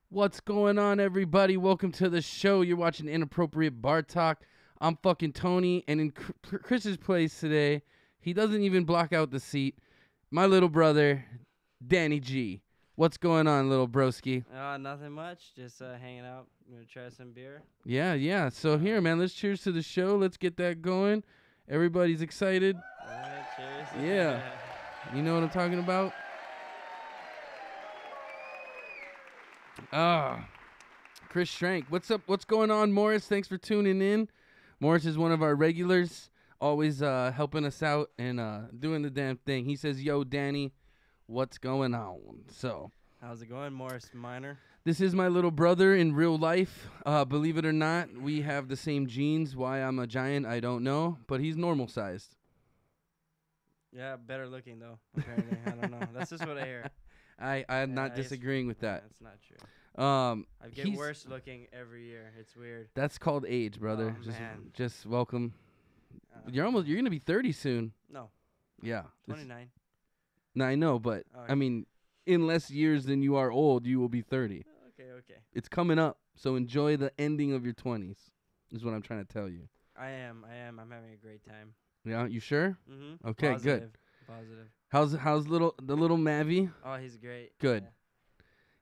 What's going on, everybody? Welcome to the show. You're watching Inappropriate Bar Talk. I'm fucking Tony, and in Chris's place today, he doesn't even block out the seat. My little brother, Danny G. What's going on, little broski? Nothing much. Just hanging out. Gonna try some beer. Yeah. So here, man, let's cheers to the show. Let's get that going. Everybody's excited. All right, cheers. Yeah. You know what I'm talking about? Chris Shrank. What's up? What's going on, Morris? Thanks for tuning in. Morris is one of our regulars, always helping us out and doing the damn thing. He says, "Yo, Danny, what's going on?" So, how's it going, Morris Minor? This is my little brother in real life. Believe it or not, we have the same genes. Why I'm a giant, I don't know, but he's normal sized. Yeah, better looking though. Apparently, I don't know. That's just what I hear. I'm not disagreeing with that. That's not true. I get He's worse looking every year. It's weird. That's called age, brother. Oh, man. Just welcome. You're gonna be 30 soon. No. Yeah. 29. No, I know, but I mean, in less years than you are old, you will be 30. Okay. It's coming up, so enjoy the ending of your 20s. Is what I'm trying to tell you. I am. I'm having a great time. Yeah, you sure? Mm-hmm. Okay, Positive. good. Positive. How's the little Mavi? Oh, he's great. Good. Yeah.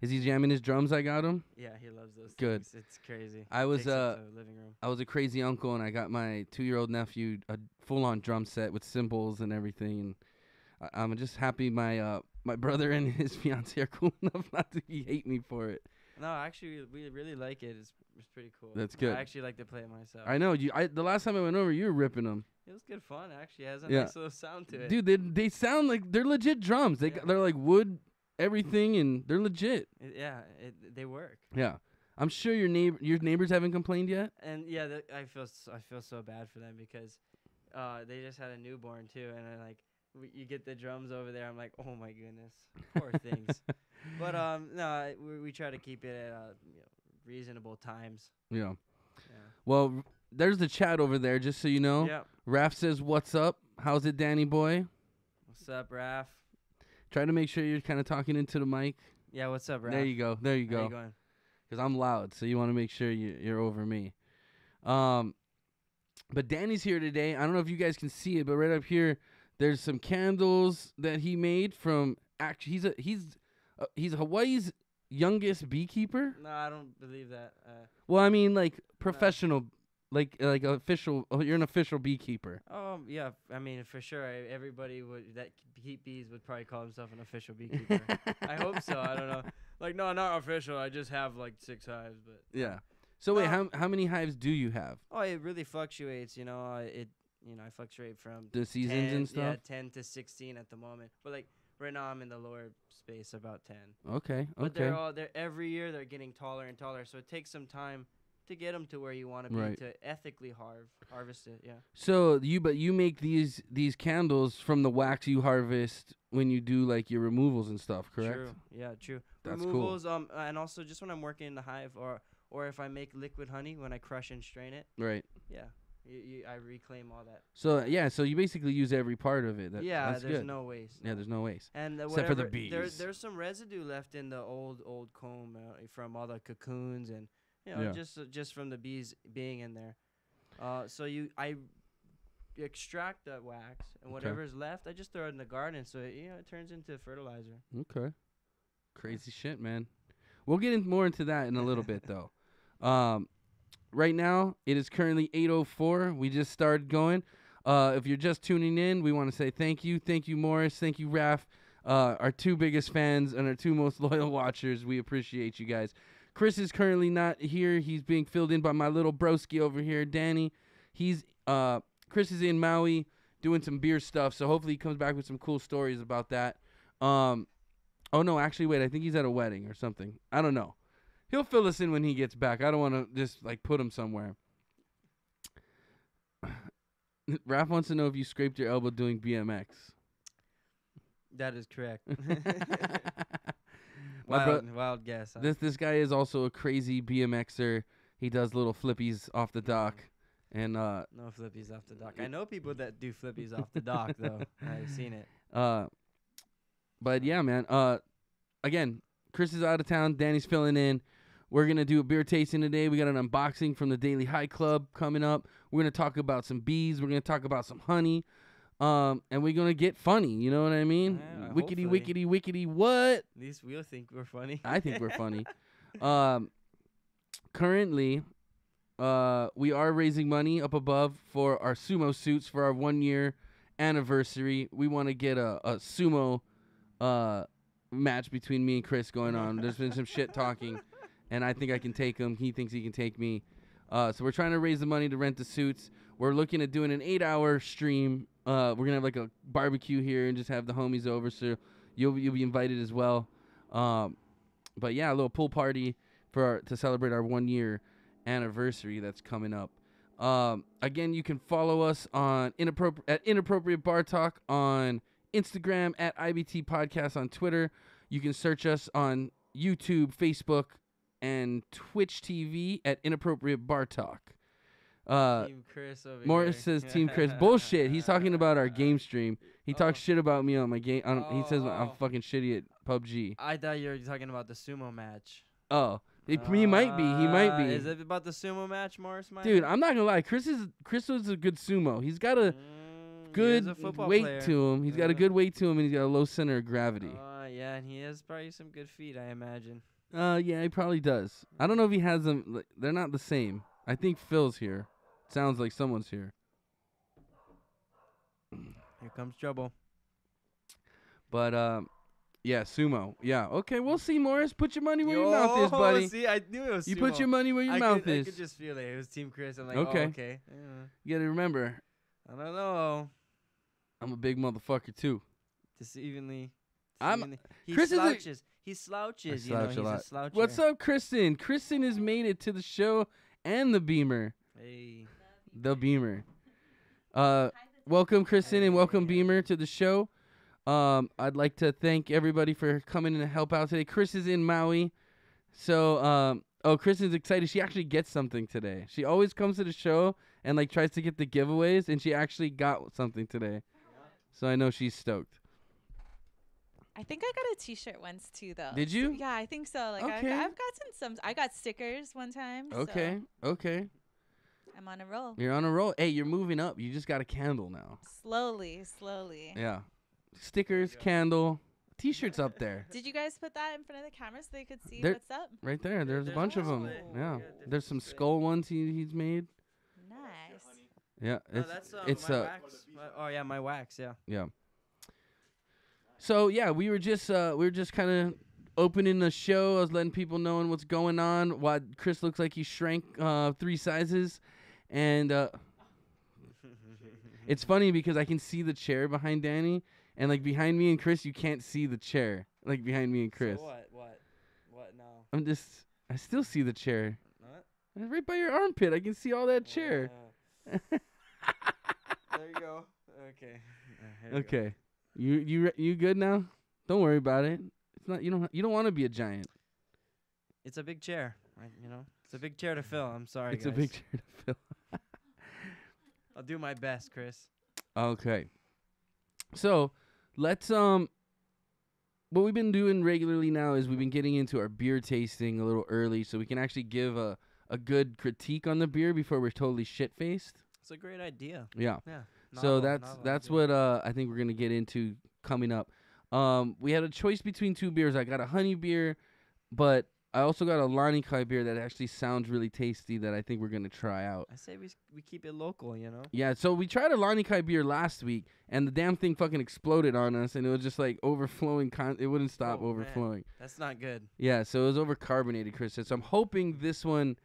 Is he jamming his drums? I got him. Yeah, he loves those Good. things. It's crazy. I was Takes up the living room. I was a crazy uncle, and I got my 2-year-old nephew a full-on drum set with cymbals and everything. And I'm just happy my brother and his fiance are cool enough not to hate me for it. No, actually, we really like it. It's pretty cool. That's good. I actually like to play it myself. I know you. The last time I went over, you were ripping them. It was good fun. Actually, it has a nice little sound to it. Dude, they sound like they're legit drums. They're like wood, everything, and they're legit. They work. Yeah, I'm sure your neighbors haven't complained yet. And yeah, I feel so bad for them because they just had a newborn too, and then like you get the drums over there. I'm like, oh my goodness, poor things. But no, we try to keep it at reasonable times. Yeah. Well, there's the chat over there, just so you know. Yeah. Raph says, "What's up? How's it, Danny boy?" What's up, Raph? Try to make sure you're kind of talking into the mic. Yeah, what's up, Raph? There you go. How you going? Because I'm loud, so you want to make sure you're over me. But Danny's here today. I don't know if you guys can see it, but right up here, there's some candles that he made from. Actually, he's Hawaii's youngest beekeeper. No, I don't believe that. Well, I mean, like professional, like official. Oh, you're an official beekeeper. Yeah. I mean, for sure, everybody that keep bees would probably call himself an official beekeeper. I hope so. I don't know. Like, no, not official. I just have like 6 hives, but yeah. So wait, how many hives do you have? Oh, it really fluctuates. I fluctuate from The seasons 10, and stuff. Yeah, 10 to 16 at the moment. But like right now, I'm in the lower space, about 10. Okay. But they're every year they're getting taller and taller, so it takes some time to get them to where you want to be to ethically harvest it. Yeah. So you make these candles from the wax you harvest when you do like your removals and stuff, correct? True. Yeah, true. That's removals, cool. And also just when I'm working in the hive or if I make liquid honey when I crush and strain it. Right. Yeah. I reclaim all that. So you basically use every part of it. That's there's good. no waste. Yeah, there's no waste. And except for the bees. There's some residue left in the old comb from all the cocoons and just from the bees being in there. So I extract that wax and whatever's left, I just throw it in the garden so it turns into fertilizer. Okay. Crazy shit, man. We'll get more into that in a little bit though. Right now, it is currently 8:04. We just started going. If you're just tuning in, we want to say thank you. Thank you, Morris. Thank you, Raph. Our 2 biggest fans and our 2 most loyal watchers. We appreciate you guys. Chris is currently not here. He's being filled in by my little broski over here, Danny. Chris is in Maui doing some beer stuff, so hopefully he comes back with some cool stories about that. Oh, no, actually, wait. I think he's at a wedding or something. I don't know. He'll fill us in when he gets back. I don't want to just, put him somewhere. Raph wants to know if you scraped your elbow doing BMX. That is correct. Wild guess. Huh? This guy is also a crazy BMXer. He does little flippies off the dock. And no flippies off the dock. I know people that do flippies off the dock, though. I've seen it. But, yeah, man. Again, Chris is out of town. Danny's filling in. We're going to do a beer tasting today. We got an unboxing from the Daily High Club coming up. We're going to talk about some bees. We're going to talk about some honey. And we're going to get funny. You know what I mean? Wickety, wickety, wickety, what? At least we'll think we're funny. I think we're funny. Currently, we are raising money up above for our sumo suits for our 1-year anniversary. We want to get a sumo match between me and Chris going on. There's been some shit talking, and I think I can take him. He thinks he can take me. So we're trying to raise the money to rent the suits. We're looking at doing an 8-hour stream. We're gonna have like a barbecue here and just have the homies over, so you'll be invited as well. But yeah, a little pool party to celebrate our 1-year anniversary that's coming up. Again, you can follow us on Inappropriate Bar Talk on Instagram, at IBT Podcast on Twitter. You can search us on YouTube, Facebook, and Twitch TV at Inappropriate Bar Talk. Team Chris over Morris here. says Team Chris. Bullshit. He's talking about our game stream. He talks shit about me on my game. He says I'm fucking shitty at PUBG. I thought you were talking about the sumo match. Oh, he might be. He might be. Is it about the sumo match, Morris? Dude, I'm not gonna lie. Chris was a good sumo. He's got a good weight to him. He's got a good weight to him, and he's got a low center of gravity. Yeah, and he has probably some good feet, I imagine. Yeah, he probably does. I don't know if he has them. They're not the same. I think Phil's here. Sounds like someone's here. Here comes trouble. But yeah, sumo. Yeah, okay. We'll see, Morris. Put your money where your mouth is, buddy. See, I knew it was You sumo. put your money where your mouth is. I could just feel it. It was Team Chris. I'm like, okay. Oh, okay. Yeah. You gotta remember. I don't know. I'm a big motherfucker too. Deceivingly. He Chris slouches. He slouches. I slouch he's a lot. a sloucher. What's up, Kristyn? Kristyn has made it to the show and the Beamer. Hey. The Beamer. Welcome, Kristyn, and welcome, Beamer, to the show. I'd like to thank everybody for coming and help out today. Chris is in Maui. So, Kristyn's excited. She actually gets something today. She always comes to the show and, like, tries to get the giveaways, and she actually got something today. So I know she's stoked. I think I got a T-shirt once, too, though. Did you? Yeah, I think so. Like, okay. I've gotten some. I got stickers one time. Okay, so okay. I'm on a roll. You're on a roll. Hey, you're moving up. You just got a candle now. Slowly. Yeah. Stickers, candle, T-shirts up there. Did you guys put that in front of the camera so they could see what's up? Right there. There's a bunch of them. Yeah. There's some skull ones he's made. Nice. Yeah. It's my wax. My wax. Yeah. Yeah. So yeah, we were just kind of opening the show. I was letting people know what's going on. Why Chris looks like he shrank 3 sizes, and it's funny because I can see the chair behind Danny, and like behind me and Chris, you can't see the chair. Like behind me and Chris. So what now? I still see the chair. What? Right by your armpit. I can see all that chair. There you go. Okay. Okay. You good now? Don't worry about it. It's not you don't want to be a giant. It's a big chair, right? It's a big chair to fill. I'm sorry, It's guys. a big chair to fill. I'll do my best, Chris. Okay. So, let's what we've been doing regularly now is we've been getting into our beer tasting a little early so we can actually give a good critique on the beer before we're totally shit-faced. It's a great idea. Yeah. Yeah. So that's what I think we're going to get into coming up. We had a choice between 2 beers. I got a honey beer, but I also got a Lanikai beer that actually sounds really tasty that I think we're going to try out. I say we keep it local, Yeah, so we tried a Lanikai beer last week, and the damn thing fucking exploded on us, and it was just like overflowing. It wouldn't stop overflowing. Man. That's not good. Yeah, so it was overcarbonated, Chris. So I'm hoping this one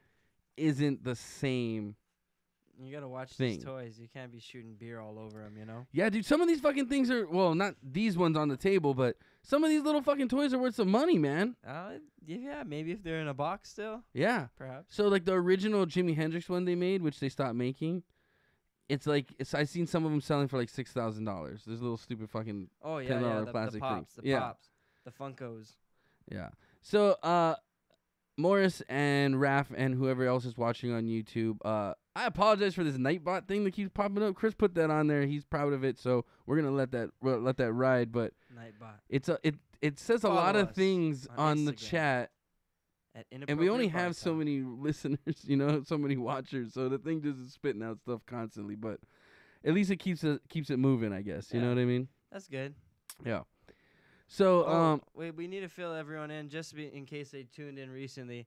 isn't the same. You gotta watch these toys. You can't be shooting beer all over them, Yeah, dude, some of these fucking things are, well, not these ones on the table, but some of these little fucking toys are worth some money, man. Yeah, maybe if they're in a box still. Yeah. Perhaps. So, like, the original Jimi Hendrix one they made, which they stopped making, I've seen some of them selling for, like, $6,000. There's little stupid fucking $10 plastic pops, things. The pops. The Funkos. Yeah. So, Morris and Raph and whoever else is watching on YouTube, I apologize for this Nightbot thing that keeps popping up. Chris put that on there. He's proud of it, so we're gonna let that ride. But Nightbot. it says a lot of things on the Instagram. chat at And we only Inappropriate Bar have so Talk. many listeners, you know, so many watchers. So the thing just is spitting out stuff constantly. But at least it keeps it moving, I guess. You know Yeah. what I mean? That's good. Yeah. So Wait, we need to fill everyone in just in case they tuned in recently.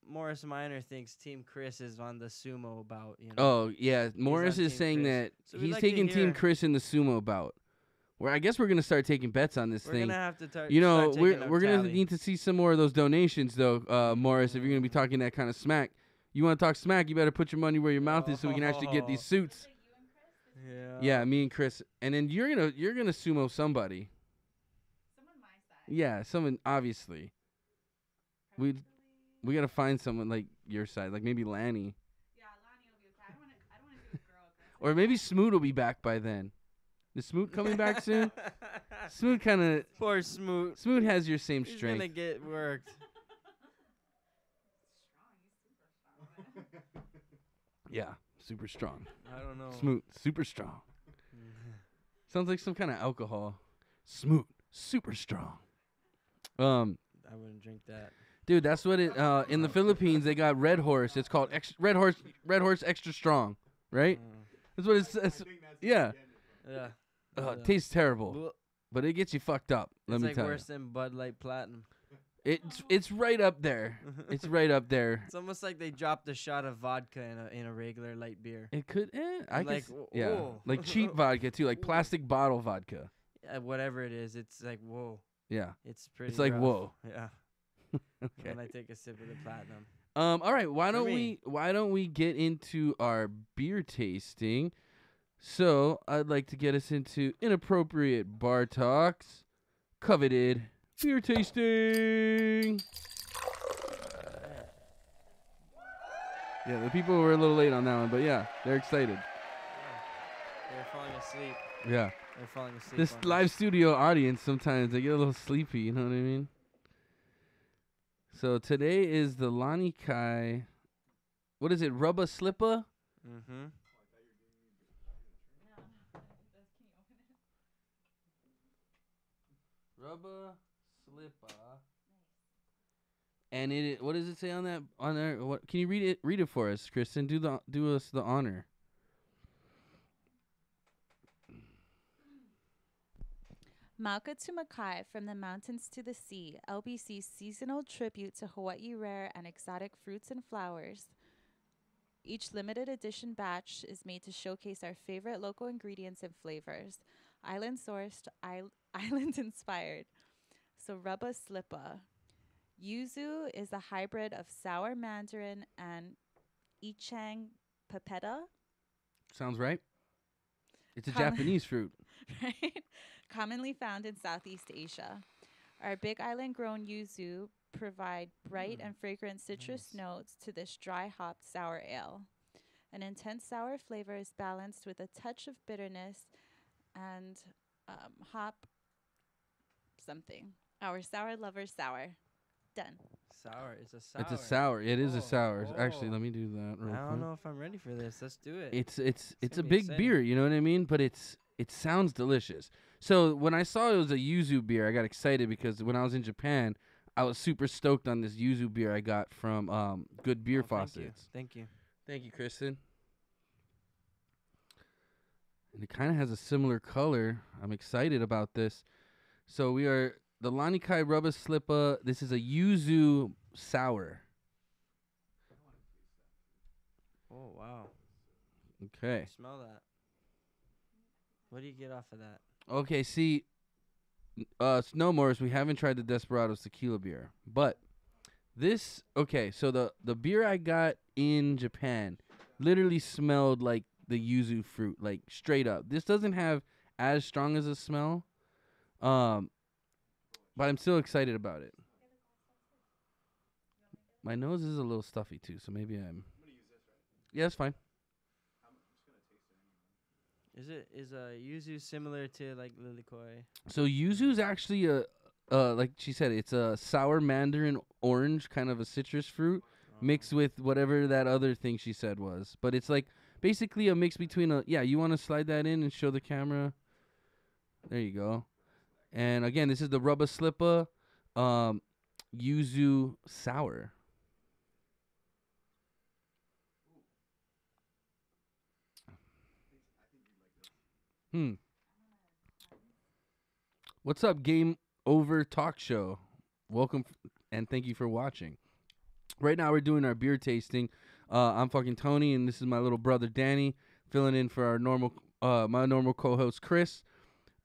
Morris Minor thinks Team Chris is on the sumo bout. You know. oh yeah, Morris on is Team saying Chris. that So we'd he's like to taking Team hear- Chris in the sumo bout. Where I guess we're gonna start taking bets on this We're thing. gonna have to start. You know, start we're taking we're gonna tally. need to see some more of those donations, though, Morris. If you're gonna be talking that kind of smack, you want to talk smack, you better put your money where your mouth is, so we can actually get these suits. Yeah. Yeah, me and Chris, and then you're gonna sumo somebody. Someone my size. Yeah, someone obviously. We gotta find someone like your side, like maybe Lanny, Yeah, Lonnie will be okay. I don't want to do a girl. or maybe Smoot will be back by then. Is Smoot coming back soon? Smoot kind of. Poor Smoot. Smoot has your same He's strength. gonna get worked. Yeah, super strong. I don't know. Smoot, super strong. Sounds like some kind of alcohol. Smoot, super strong. I wouldn't drink that. Dude, that's what it. In the Philippines, they got Red Horse. It's called Red Horse Extra Strong, right? That's what it says. Yeah. Yeah. It tastes terrible, Bleh. but it gets you fucked up. Let It's me like tell worse than Bud Light Platinum. you. It's right up there. It's right up there. It's almost like they dropped a shot of vodka in a regular light beer. It could. I could. Like, Yeah, whoa. like cheap vodka too, like plastic bottle vodka. Whatever it is, it's like whoa. Yeah. It's pretty. It's like rough. whoa. Yeah. Okay. When I take a sip of the platinum. All right. Why For don't me. we get into our beer tasting? So I'd like to get us into Inappropriate Bar Talks, coveted beer tasting. Yeah, the people were a little late on that one, but yeah, they're excited. They're falling asleep. Yeah. They're falling asleep. This on live us. studio audience, sometimes they get a little sleepy, you know what I mean? So today is the Lani Kai, what is it, Rubba Slippa? Mm-hmm. Rubba Slippa. And it, what does it say on that, on there? What, can you read it for us, Kristyn? Do us the honor. Mauka to Makai, from the mountains to the sea, LBC's seasonal tribute to Hawaii rare and exotic fruits and flowers. Each limited edition batch is made to showcase our favorite local ingredients and flavors, island sourced, island inspired. So Rubba Slippa. Yuzu is a hybrid of sour mandarin and ichang papeda. Sounds right. It's a Com- Japanese fruit. Right? Commonly found in Southeast Asia. Our Big Island grown yuzu provide bright and fragrant citrus notes to this dry hopped sour ale. An intense sour flavor is balanced with a touch of bitterness and hop something. Our sour lover's sour. Done. Sour. It's a sour. It's a sour. It is a Oh, sour. Actually, oh. let me do that real I don't quick. know if I'm ready for this. Let's do it. It's a gonna be big exciting. beer, you know what I mean? But it sounds delicious. So when I saw it was a yuzu beer, I got excited because when I was in Japan, I was super stoked on this yuzu beer I got from Good Beer Faucets. Thank you. Thank you, Kristyn. And it kind of has a similar color. I'm excited about this. So we are the Lani Kai Rubba Slippa. This is a yuzu sour. Oh wow. Okay. Smell that. What do you get off of that? Okay, see, Snow Morris, we haven't tried the Desperados tequila beer. But this, okay, so the beer I got in Japan literally smelled like the yuzu fruit, like straight up. This doesn't have as strong as a smell, but I'm still excited about it. My nose is a little stuffy too, so maybe I'm. Yeah, it's fine. Is yuzu similar to like lilikoi? So yuzu is actually like she said, it's a sour mandarin orange, kind of a citrus fruit mixed with whatever that other thing she said was. But it's like basically a mix between you want to slide that in and show the camera. There you go. And again, this is the Rubba Slippa. yuzu sour. What's up, Game Over Talk Show? Welcome and thank you for watching. Right now we're doing our beer tasting. I'm fucking Tony, and this is my little brother Danny, filling in for our my normal co-host Chris,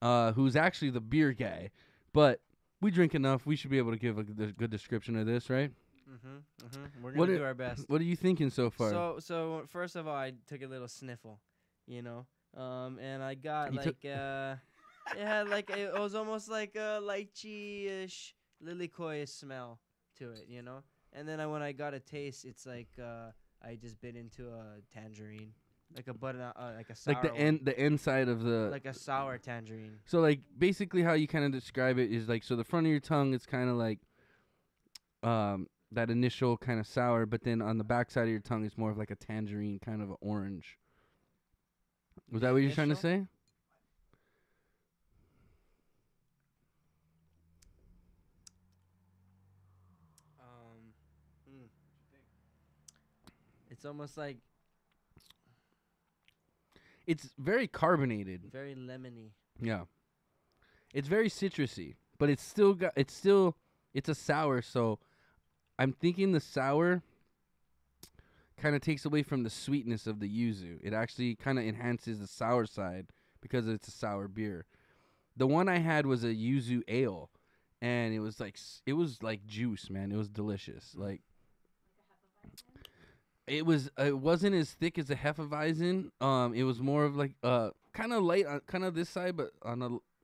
who's actually the beer guy. But we drink enough; we should be able to give a good description of this, right? We're gonna do our best. What are you thinking so far? So first of all, I took a little sniffle, and I got it had like it was almost like a lychee-ish, lilikoi smell to it, And then when I got a taste, it's like I just bit into a tangerine, like a sour Like the inside of the like a sour tangerine. So like basically how you kind of describe it is like, so the front of your tongue is kind of like that initial kind of sour, but then on the back side of your tongue is more of like a tangerine, kind of an orange. Was that what you're trying to say? It's almost like it's very carbonated, very lemony. Yeah, it's very citrusy, but it's a sour. So I'm thinking the sour kind of takes away from the sweetness of the yuzu. It actually kind of enhances the sour side because it's a sour beer. The one I had was a yuzu ale, and it was like juice, man. It was delicious. Like it wasn't as thick as a Hefeweizen. It was more of like kind of light, kind of this side, but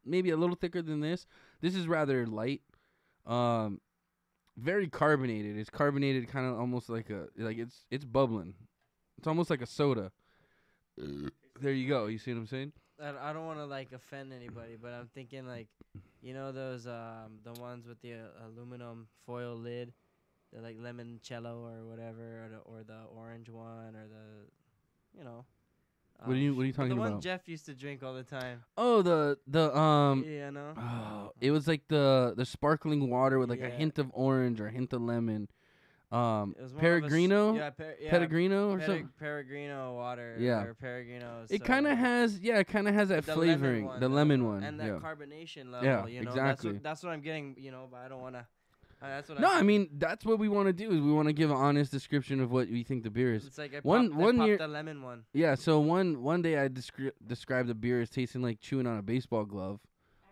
maybe a little thicker than this. This is rather light. Very carbonated. It's carbonated, kind of almost like it's bubbling. It's almost like a soda. There you go. You see what I'm saying? I don't want to like offend anybody, but I'm thinking like, those the ones with the aluminum foil lid, the like limoncello or whatever, or the orange one, or the, What are you talking about? The one Jeff used to drink all the time. Oh, Yeah, no. Oh, it was like the sparkling water with like a hint of orange or a hint of lemon. Peregrino? Peregrino or something? Peregrino water. Yeah. Or Peregrino. It kind of has that flavoring. The lemon one. And that carbonation level. Yeah, exactly. That's what I'm getting, but I don't want to. That's what I mean, that's what we want to do. Is we want to give an honest description of what we think the beer is. It's like I popped the lemon one. Yeah, so one day I described the beer as tasting like chewing on a baseball glove. I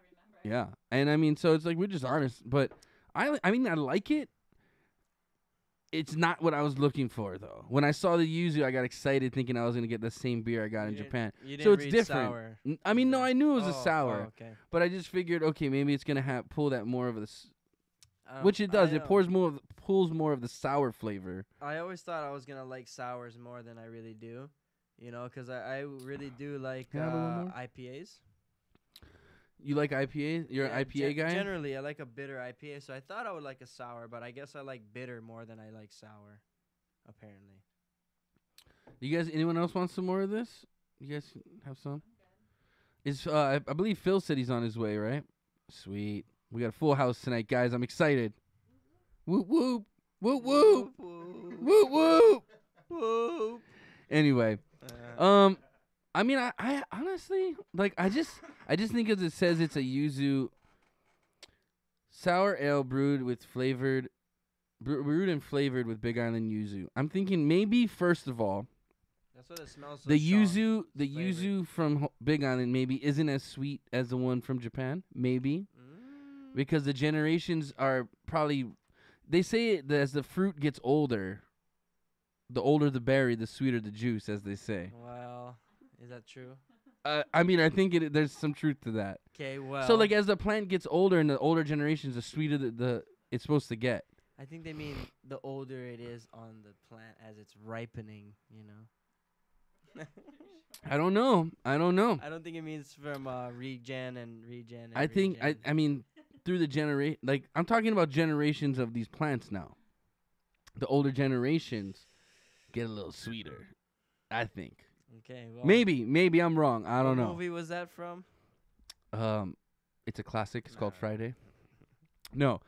remember. Yeah, and I mean, so it's like we're just honest, but I mean I like it. It's not what I was looking for though. When I saw the yuzu, I got excited thinking I was gonna get the same beer I got in Japan. So it's different. Sour. I mean, no, I knew it was a sour, okay. but I just figured, okay, maybe it's gonna pull that more of which it does. It pulls more of the sour flavor. I always thought I was gonna like sours more than I really do, because I really do like IPAs. You like IPA? You're an IPA guy? Generally, I like a bitter IPA, so I thought I would like a sour, but I guess I like bitter more than I like sour, apparently. You guys, anyone else want some more of this? You guys have some? I believe Phil said he's on his way, right? Sweet. We got a full house tonight, guys. I'm excited. Whoop, whoop. Whoop, whoop. Whoop, whoop. Whoop. Anyway, I mean, I honestly, like, I just think as it says it's a yuzu sour ale brewed and flavored with Big Island yuzu. I'm thinking maybe first of all, that's what it smells. The yuzu from Big Island maybe isn't as sweet as the one from Japan, maybe, because the generations are probably. They say that as the fruit gets older, the older the berry, the sweeter the juice, as they say. Well, is that true? I mean, I think there's some truth to that. Okay, well. So, like, as the plant gets older and the older generations, the sweeter it's supposed to get. I think they mean the older it is on the plant as it's ripening, I don't know. I don't think it means from regen. I think, I mean, through the generation, like, I'm talking about generations of these plants now. The older generations get a little sweeter, I think. Okay, well. Maybe I'm wrong. I don't know. What movie was that from? It's a classic. It's called Friday. No.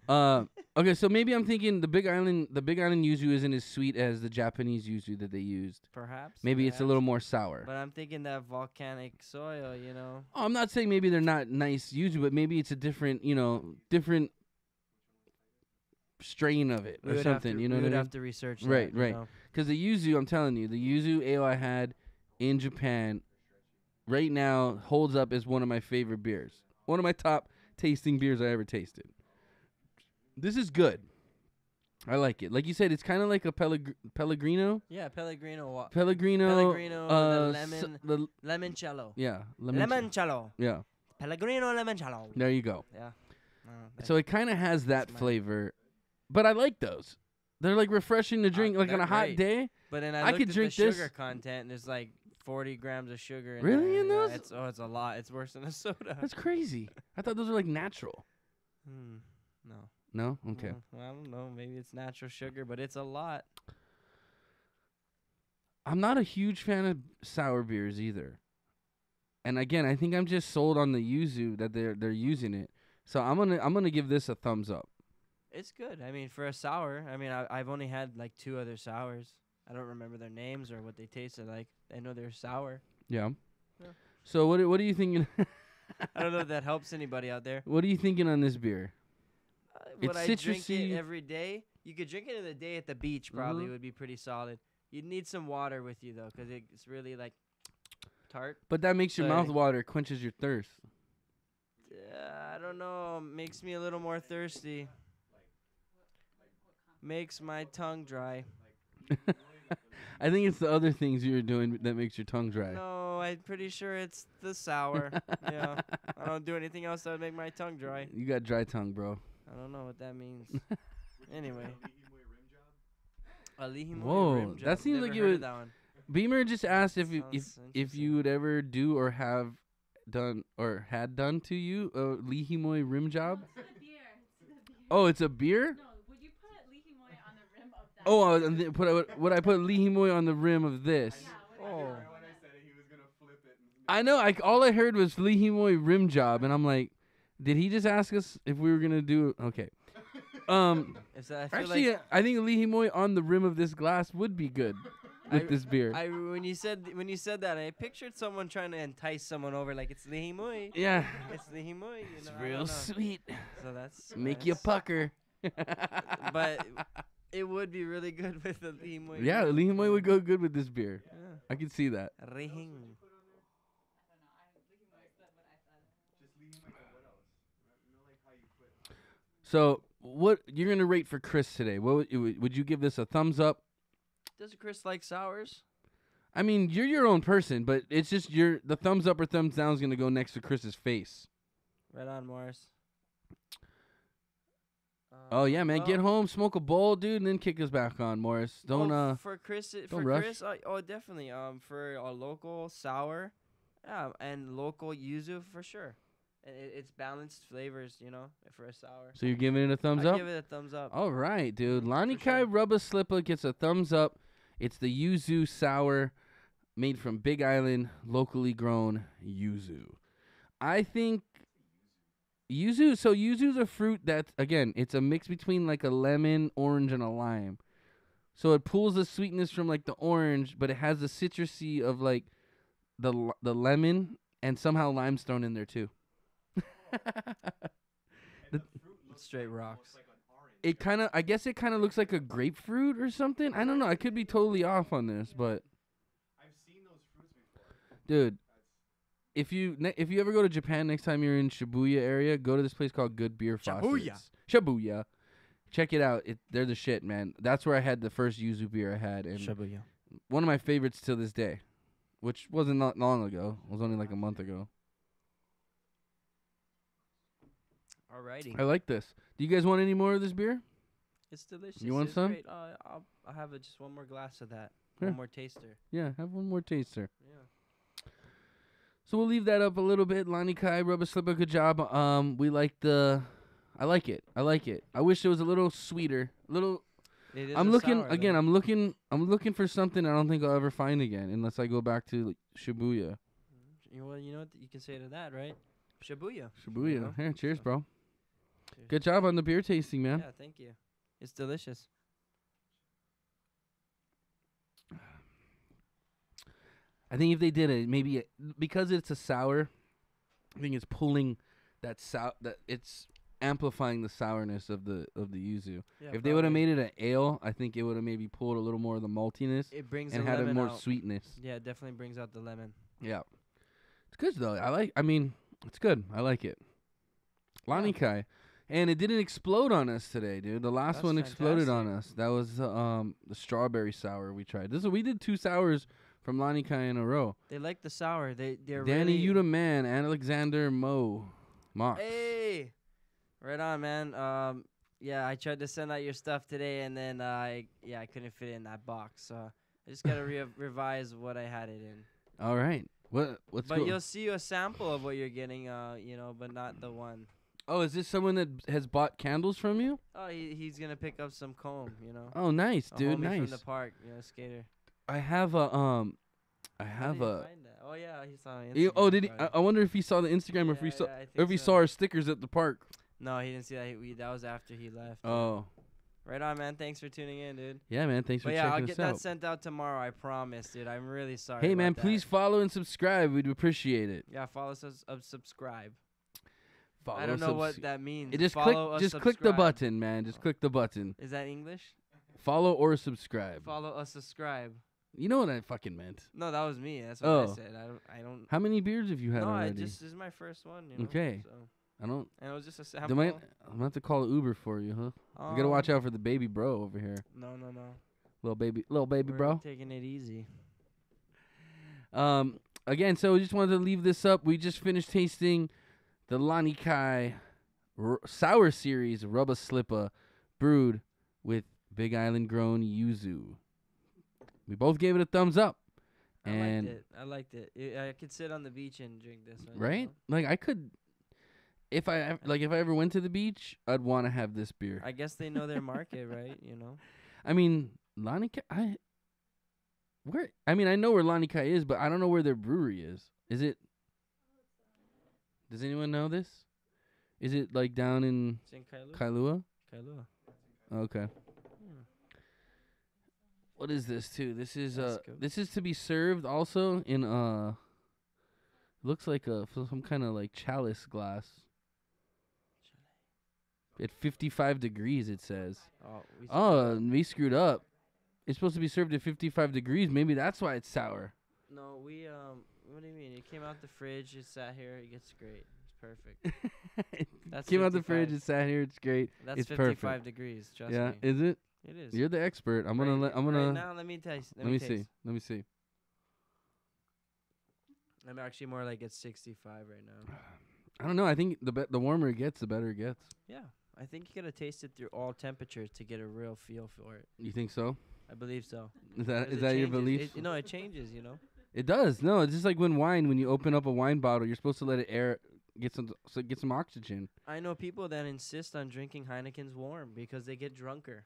Okay, so maybe I'm thinking the Big Island yuzu isn't as sweet as the Japanese yuzu that they used. Perhaps. Maybe it's a little more sour. But I'm thinking that volcanic soil, you know. Oh, I'm not saying maybe they're not nice yuzu, but maybe it's a different, different strain of it or something. You know what I mean? We would have to research that. Right. You know? Because the yuzu, I'm telling you, the yuzu ale I had in Japan right now holds up as one of my favorite beers. One of my top tasting beers I ever tasted. This is good. I like it. Like you said, it's kind of like a Pellegrino. Yeah, Pellegrino. Pellegrino, the limoncello. Yeah, limoncello. Yeah. Pellegrino limoncello. There you go. Yeah. So it kind of has that flavor, but I like those. They're like refreshing to drink, like on a hot day. But then I could drink the this. sugar content, and there's like 40 grams of sugar in Really there. in those? It's a lot. It's worse than a soda. That's crazy. I thought those were like natural. No. No? Okay. I don't know. Maybe it's natural sugar, but it's a lot. I'm not a huge fan of sour beers either. And again, I think I'm just sold on the yuzu that they're using it. So I'm gonna give this a thumbs up. It's good. I mean, for a sour, I've only had like 2 other sours. I don't remember their names or what they tasted like. I know they're sour. Yeah. Yeah. So what are you thinking? I don't know if that helps anybody out there. What are you thinking on this beer? Would I drink it every day? You could drink it in the day at the beach. Probably would be pretty solid. You'd need some water with you though, because it's really like tart. But that makes your mouth water, quenches your thirst. I don't know. Makes me a little more thirsty. Makes my tongue dry. I think it's the other things you're doing that makes your tongue dry. No, I'm pretty sure it's the sour. Yeah. I don't do anything else that would make my tongue dry. You got dry tongue, bro. I don't know what that means. Anyway. A Lihimoy Whoa, rim job. that seems Never like you heard would. of that one. Beamer just asked if Sounds you would ever do or have done or had done to you a Lihimoy rim job. It's the beer. Oh, it's a beer? No, would you put Lihimoy on the rim of that? Oh, would I put Lihimoy on the rim of this? Yeah, Oh. I know. All I heard was Lihimoy rim job, and I'm like, did he just ask us if we were gonna do? Okay. Actually, I think Lihimoy on the rim of this glass would be good with this beer. When you said that, I pictured someone trying to entice someone over, like it's Lihimoy. Yeah. It's Lihimoy. You It's know, I real don't know. sweet. So that's Make you pucker. But it would be really good with the Lihimoy. Yeah, Lihimoy would go good with this beer. Yeah. I can see that. Rehing. So, what you're gonna rate for Chris today? What would you give this a thumbs up? Does Chris like sours? I mean, you're your own person, but it's just the thumbs up or thumbs down is gonna go next to Chris's face. Right on, Morris. Oh yeah, man, well, get home, smoke a bowl, dude, and then kick us back on, Morris. Don't for Chris, rush. Definitely. For a local sour, yeah, and local yuzu for sure. It's balanced flavors, you know, for a sour. So you're giving it a thumbs I up? give it a thumbs up. All right, dude. Lani For Kai sure. Rubba Slippa gets a thumbs up. It's the yuzu sour made from Big Island, locally grown yuzu. I think yuzu's a fruit that, again, it's a mix between like a lemon, orange, and a lime. So it pulls the sweetness from like the orange, but it has the citrusy of like the lemon, and somehow lime's thrown in there too. Straight rocks. I guess it kind of looks like a grapefruit or something. I don't know. I could be totally off on this, but I've seen those fruits before. dude, if you ever go to Japan next time you're in Shibuya area, go to this place called Good Beer Faucets. Shibuya. Check it out. They're the shit, man. That's where I had the first yuzu beer I had, and Shibuya. one of my favorites till this day, which wasn't not long ago. It was only like a month ago. Alrighty. I like this. Do you guys want any more of this beer? It's delicious. You want it's some? Great. I'll have just one more glass of that. Here. One more taster. Yeah, have one more taster. Yeah. So we'll leave that up a little bit. Lani Kai, Rubber Slipper, good job. I like it. I wish it was a little sweeter. It is I'm a looking sour, again. though. I'm looking for something I don't think I'll ever find again unless I go back to like, Shibuya. Well, you know what you can say to that, right? Shibuya. Shibuya. You know? Here, cheers, So- bro. Cheers. Good job on the beer tasting, man. Yeah, thank you. It's delicious. I think if they did it, maybe because it's a sour, I think it's pulling that that it's amplifying the sourness of the yuzu. Yeah, If they would have probably. made it an ale, I think it would have maybe pulled a little more of the maltiness It brings and the had a lemon more out. sweetness. Yeah, it definitely brings out the lemon. Yeah, it's good though. I mean, it's good. I like it. Lani Kai. And it didn't explode on us today, dude. The last That's one exploded on fantastic. us. That was the strawberry sour we tried. We did 2 sours from Lani Kai in a row. They like the sour. They're Danny really. Yuta Man, Alexander Mox. Hey, right on, man. Yeah, I tried to send out your stuff today, and then I couldn't fit it in that box, so I just gotta revise what I had it in. All right. What's But cool? you'll see a sample of what you're getting, but not the one. Oh, is this someone that has bought candles from you? Oh, he's gonna pick up some comb, Oh, nice, A dude. homie Nice. from the park, skater. I have a How have did you a. find that? Oh yeah, he saw it. Oh, did he? I wonder if he saw the Instagram or if he Yeah, saw I think or if he so. saw our stickers at the park. No, he didn't see that. That was after he left. Oh, Right on, man. Thanks for tuning in, dude. yeah, man. Thanks for But yeah, I'll checking get us that out. sent out tomorrow. I promise, dude. I'm really sorry. Hey, about man, that. please follow and subscribe. We'd appreciate it. Yeah, follow us. Subscribe. Follow I don't know what subs- that means. It just Follow us, click the subscribe. button, man. Just Oh. click the button. Is that English? Follow or subscribe. Follow us, subscribe. You know what I fucking meant. No, that was me. That's what Oh. I said. I don't. How many beers have you had No, already? this is my first one. Okay. So, I don't. and it was just a I'm sample. gonna have to call Uber for you, huh? You gotta watch out for the baby bro over here. No. Little baby We're bro. taking it easy. Again, so we just wanted to leave this up. We just finished tasting the Lani Kai Sour Series Rubba Slippa brewed with Big Island grown yuzu. We both gave it a thumbs up. And I liked it. I could sit on the beach and drink this one. right? Like I could if I ever went to the beach, I'd want to have this beer. I guess they know their market, right? I mean, Lani Kai I know where Lani Kai is, but I don't know where their brewery is. Is it Does anyone know this? Is it like down in It's in Kailua. Kailua? Kailua. Okay. Hmm. What is this too? This is That's cool. this is to be served also in looks like some kind of like chalice glass. At 55 degrees it says. We screwed up. It's supposed to be served at 55 degrees. Maybe that's why it's sour. No, what do you mean? It came out the fridge. It sat here. It gets great. It's perfect. That's Came out the 55. fridge, it sat here, it's great. That's it's 55 perfect. degrees. Trust Yeah, me. is it? It is. You're the expert. I'm Right gonna now, let me taste. let me see. Let me see. I'm actually more like at 65 right now. I don't know. I think the warmer it gets, the better it gets. Yeah, I think you gotta taste it through all temperatures to get a real feel for it. You think so? I believe so. Is that 'Cause is it that your changes. belief? It changes. It does. No, it's just like when you open up a wine bottle, you're supposed to let it get some oxygen. I know people that insist on drinking Heineken's warm because they get drunker.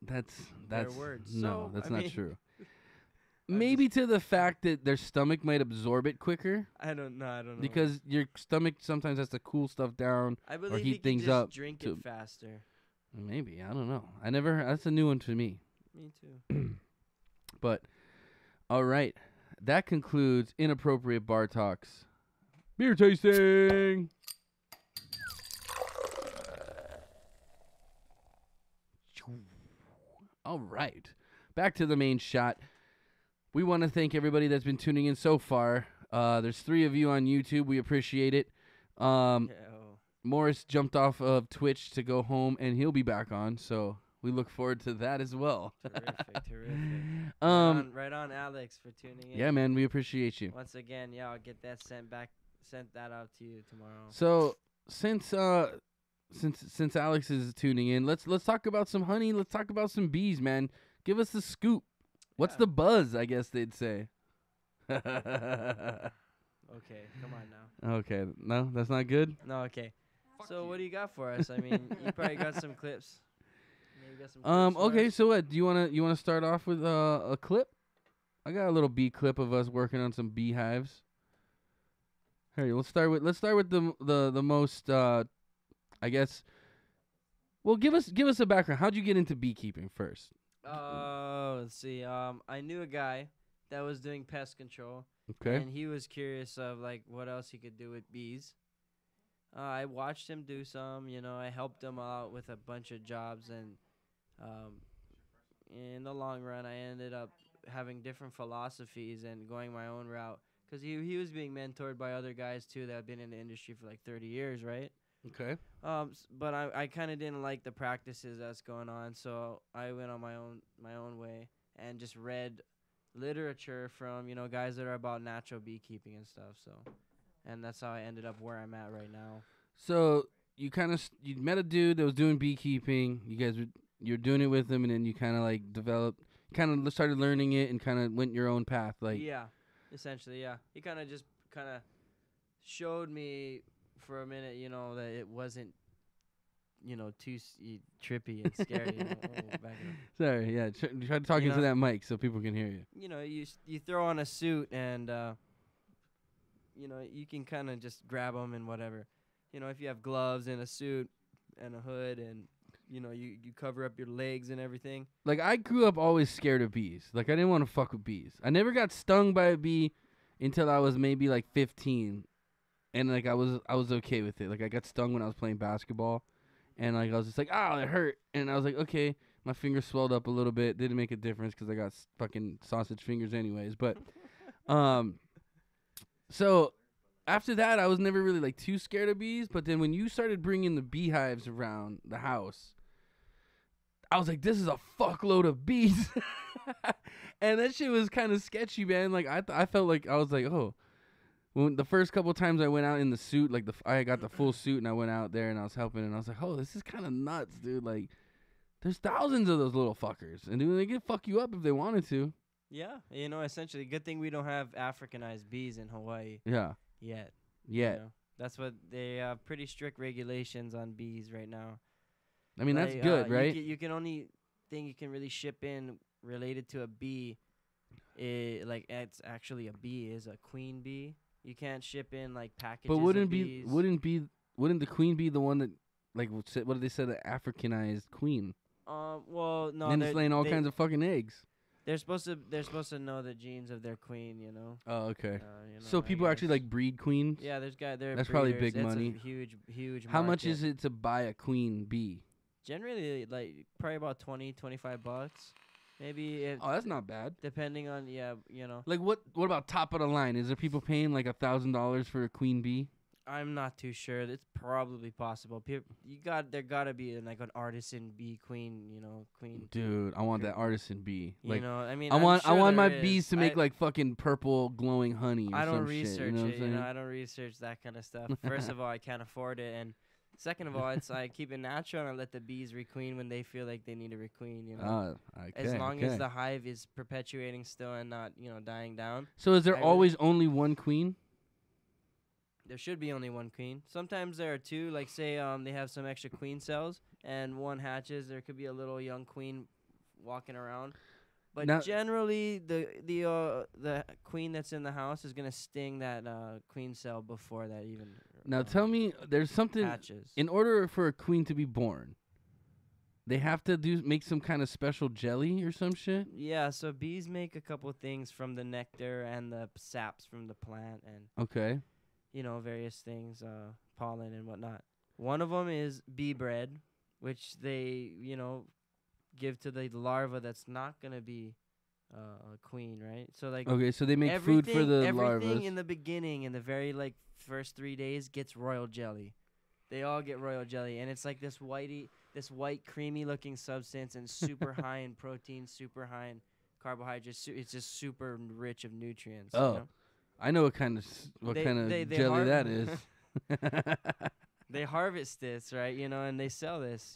That's Their words. No, So, that's I not mean, true. I'm Maybe to the fact that their stomach might absorb it quicker I don't know. because your stomach sometimes has to cool stuff down. I believe heat you can things just up drink to- it faster. Maybe, I don't know. That's a new one to me. Me too. But all right, that concludes Inappropriate Bar Talks. Beer tasting. All right, back to the main shot. We want to thank everybody that's been tuning in so far. There's 3 of you on YouTube. We appreciate it. Yeah. Morris jumped off of Twitch to go home, and he'll be back on. So we look forward to that as well. Terrific. Right on, Alex, for tuning in. Yeah, man, we appreciate you. Once again, I'll get that sent that out to you tomorrow. So since Alex is tuning in, let's talk about some honey. Let's talk about some bees, man. Give us the scoop. What's Yeah. the buzz? I guess they'd say. Okay, come on now. Okay, no, that's not good. No, okay. So what do you got for us? I mean, you probably got some clips. Maybe got some clips for Okay. us? So what? Do you wanna start off with a clip? I got a little bee clip of us working on some beehives. Hey, let's start with the most I guess Well, give us a background. How'd you get into beekeeping first? Let's see. I knew a guy that was doing pest control, Okay. and he was curious of like what else he could do with bees. I watched him do some. I helped him out with a bunch of jobs, and in the long run, I ended up having different philosophies and going my own route. Because he was being mentored by other guys too that have been in the industry for like 30 years, right? Okay. But I kind of didn't like the practices that's going on, so I went on my own way and just read literature from guys that are about natural beekeeping and stuff. So, and that's how I ended up where I'm at right now. So you you met a dude that was doing beekeeping. You're doing it with him, and then you kind of like developed, kind of started learning it, and kind of went your own path. Like Yeah, essentially, yeah. He kind of showed me for a minute, that it wasn't, too trippy and scary. Sorry, yeah. Try to talk into that mic so people can hear you. You throw on a suit and, you can kind of just grab them and whatever. If you have gloves and a suit and a hood and, you cover up your legs and everything. Like, I grew up always scared of bees. Like, I didn't want to fuck with bees. I never got stung by a bee until I was maybe like 15. And like I was okay with it. Like, I got stung when I was playing basketball, and like I was just like, "Oh, it hurt." And I was like, "Okay." My finger swelled up a little bit. Didn't make a difference because I got fucking sausage fingers anyways. But so after that, I was never really like too scared of bees. But then when you started bringing the beehives around the house, I was like, "This is a fuckload of bees," and that shit was kind of sketchy, man. Like I felt like I was like, "Oh." When the first couple times I went out in the suit, like I got the full suit and I went out there and I was helping and I was like, oh, this is kind of nuts, dude. Like, there's thousands of those little fuckers, and dude, they can fuck you up if they wanted to. Yeah, essentially, good thing we don't have Africanized bees in Hawaii. Yeah. Yet. That's what they have pretty strict regulations on bees right now. I mean, that's good, right? You can only thing you can really ship in related to a bee, it's actually a bee, is a queen bee. You can't ship in like packages. But wouldn't the queen be the one that, like, what did they say, the Africanized queen? Well, no. And it's laying all kinds of fucking eggs. They're supposed to know the genes of their queen, Oh, okay. So people actually like breed queens. Yeah, that's breeders. Probably big money. A huge. How much is it to buy a queen bee? Generally, like probably about $20-$25. Maybe. Oh, that's not bad. Depending on Like what about top of the line? Is there people paying like $1,000 for a queen bee? I'm not too sure. It's probably possible. There gotta be like an artisan bee queen. Queen. Dude, I want that artisan bee. Like, I mean, I want my is. bees to make like fucking purple glowing honey. Or I don't some research shit, you know what I'm saying? I don't research that kind of stuff. First of all, I can't afford it, and second of all, I keep it natural and I let the bees requeen when they feel like they need to requeen. Okay, as long as the hive is perpetuating still and not dying down. So is there always only one queen? There should be only one queen. Sometimes there are two. Like say they have some extra queen cells and one hatches. There could be a little young queen walking around. But now, generally, the queen that's in the house is gonna sting that queen cell before that even. Now tell me, there's something hatches. In order for a queen to be born, they have to make some kind of special jelly or some shit. Yeah, so bees make a couple things from the nectar and the saps from the plant and okay, various things, pollen and whatnot. One of them is bee bread, which they give to the larva that's not gonna be a queen, right? So like okay, so they make food for the larvas. Everything in the beginning, in the very first 3 days, gets royal jelly. They all get royal jelly, and it's like this white creamy looking substance, and super high in protein, super high in carbohydrates. It's just super rich of nutrients. Oh, I know what kind of jelly that is. They harvest this, right? And they sell this.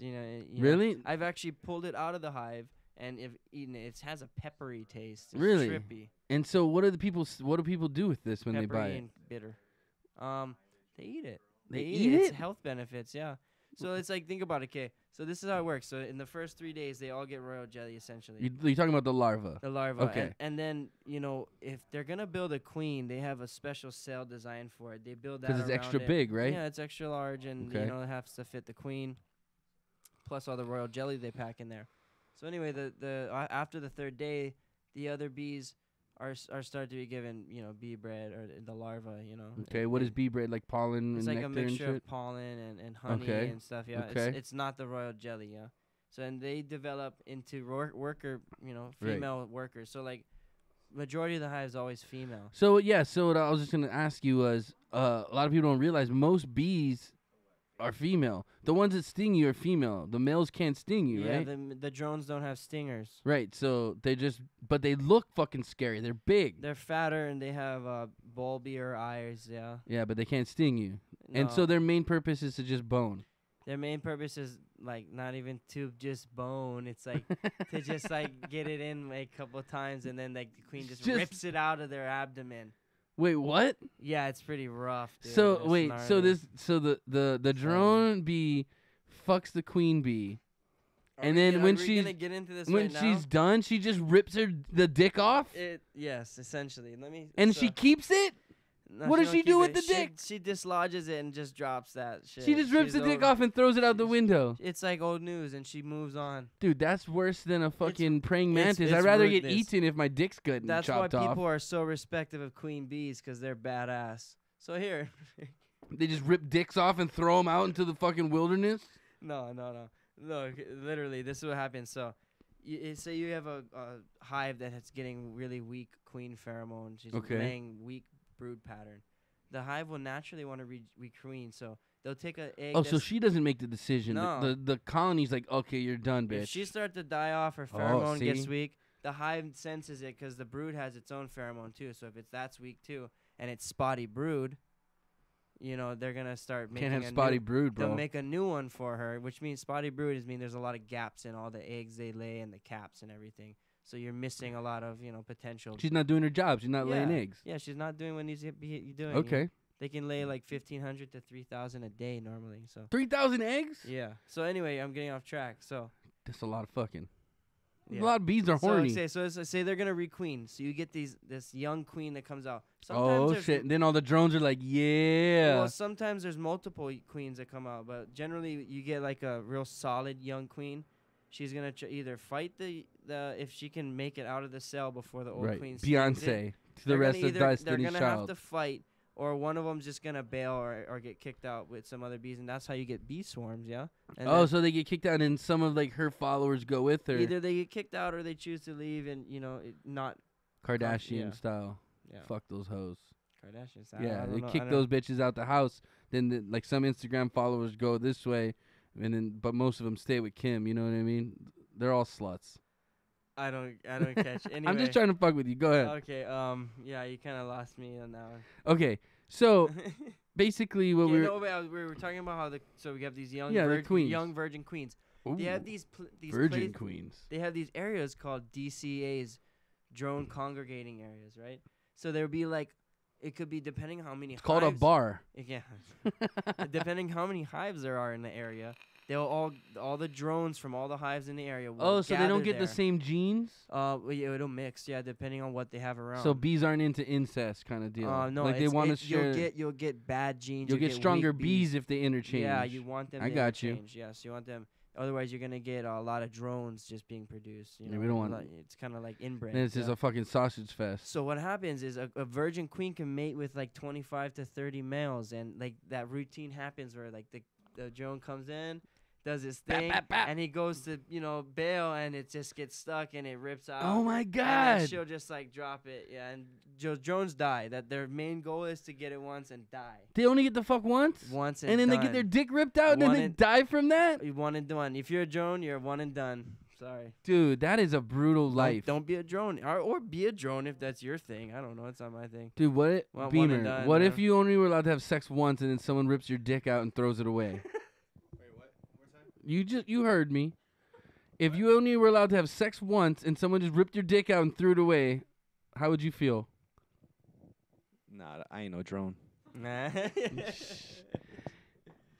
Really? I've actually pulled it out of the hive, and if eaten it, it has a peppery taste. It's really trippy. And so, what do people do with this when peppery they buy it? And bitter. They eat it. They eat it? It's health benefits, yeah. So it's like, think about it, okay. So this is how it works. So in the first 3 days, they all get royal jelly, essentially. You're talking about the larva. The larva. Okay. And then, if they're going to build a queen, they have a special cell designed for it. They build that because it's extra big, right? Yeah, it's extra large, and, okay. It has to fit the queen. plus all the royal jelly they pack in there. So anyway, after the third day, the other bees are started to be given, bee bread or the larva, Okay, what is bee bread, like pollen it's and like nectar a and mixture shit? of pollen and honey Okay. and stuff. Yeah, Okay. it's not the royal jelly. Yeah, so and they develop into worker, Right. female workers. So like, majority of the hive is always female. So what I was just gonna ask you was, a lot of people don't realize most bees are female. The ones that sting you are female. The males can't sting you, Yeah, right? the drones don't have stingers. Right. So but they look fucking scary. They're big. They're fatter and they have bulbier eyes. Yeah. Yeah, but they can't sting you. And so No. their main purpose is to just bone. Their main purpose is like not even to just bone. It's like to just like get it in a couple times, and then like the queen just rips it out of their abdomen. Wait, what? Yeah, it's pretty rough, dude. So It's wait, so gnarly. the drone bee fucks the queen bee, and then when she's gonna get into this when right now? she's done, she just rips the dick off, Yes, essentially. and she keeps it. No, What does don't she keep do with it. the dick? She dislodges it and just drops that shit. She just rips She's the dick over. off and throws it out the window. It's like old news, and she moves on. Dude, that's worse than a fucking praying it's- mantis. it's I'd rather get rudeness. eaten if my dick's good and That's why chopped off. people are so respective of queen bees, because they're badass. So here, They just rip dicks off and throw them out into the fucking wilderness. no, literally, this is what happens. So, say you have a hive that's getting really weak queen pheromone. She's Okay. laying weak brood pattern. The hive will naturally want to requeen, so they'll take an egg. Oh, so she doesn't make the decision. No. The colony's like, okay, you're done, bitch. If she starts to die off, her pheromone gets see? weak. The hive senses it because the brood has its own pheromone too. So if that's weak too, and it's spotty brood, they're gonna start making. Can't have spotty brood, bro. They'll make a new one for her, which means spotty brood there's a lot of gaps in all the eggs they lay and the caps and everything. So you're missing a lot of potential. She's not doing her job. She's not laying Yeah. eggs. Yeah, she's not doing what needs to be doing. Okay. They can lay like 1,500 to 3,000 a day normally. So 3,000 eggs? yeah. So anyway, I'm getting off track. So That's a lot of fucking. yeah. A lot of bees are horny. Say they're gonna requeen. So you get this young queen that comes out. Oh there's shit! And then all the drones are like, yeah. Well, sometimes there's multiple queens that come out, but generally you get like a real solid young queen. She's gonna either fight the if she can make it out of the cell before the old Right. queen. stings it. Beyonce to the rest of They're Destiny's gonna Child. have to fight, or one of them's just gonna bail or get kicked out with some other bees, and that's how you get bee swarms. Yeah. And Oh, then so they get kicked out, and some of like her followers go with her. either they get kicked out or they choose to leave, and not Kardashian yeah. style. yeah. Fuck those hoes. Kardashians. Yeah, they I kick don't- those bitches out the house. Then like some Instagram followers go this way, but most of them stay with Kim. You know what I mean? They're all sluts. I don't catch. Anyway. I'm just trying to fuck with you. Go ahead. Okay. Yeah, you kind of lost me on that one. Okay. So basically, what we were talking about so we have these young the queens. young virgin queens. They have these virgin places- queens. They have these areas called DCAs, drone congregating areas, right? So there'll be like, it could be depending how many. It's called a hives- bar. Yeah. Depending how many hives there are in the area, they'll all the drones from all the hives in the area. Will Oh, so they don't gather get the there. same genes. Well, yeah, it'll mix, yeah, depending on what they have around. So bees aren't into incest kind of deal. No, like they want to share. You'll get bad genes. You'll get stronger weak bees if they interchange. Yeah, you want them. I to got you. interchange. Yes, you want them. Otherwise, you're gonna get a lot of drones just being produced. Yeah, we don't want- It's kind of like inbred. Then it's just yeah. a fucking sausage fest. So what happens is a virgin queen can mate with like 25 to 30 males, and like that routine happens where like the drone comes in, does his thing, and he goes to bail, and it just gets stuck and it rips out. Oh my And god! then she'll just like drop it, yeah. And drones die. That their main goal is to get it once and die. They only get the fuck once, Once and then they get their dick ripped out, and then One they and- die from that. You one and done. If you're a drone, you're one and done. Sorry. Dude, that is a brutal life. Don't be a drone, or be a drone if that's your thing. I don't know. It's not my thing. Dude, what? Well, one Beamer. and done, What yeah. if you only were allowed to have sex once, and then someone rips your dick out and throws it away? Wait, what? More time? You heard me. If you only were allowed to have sex once, and someone just ripped your dick out and threw it away, how would you feel? Nah, I ain't no drone. Nah.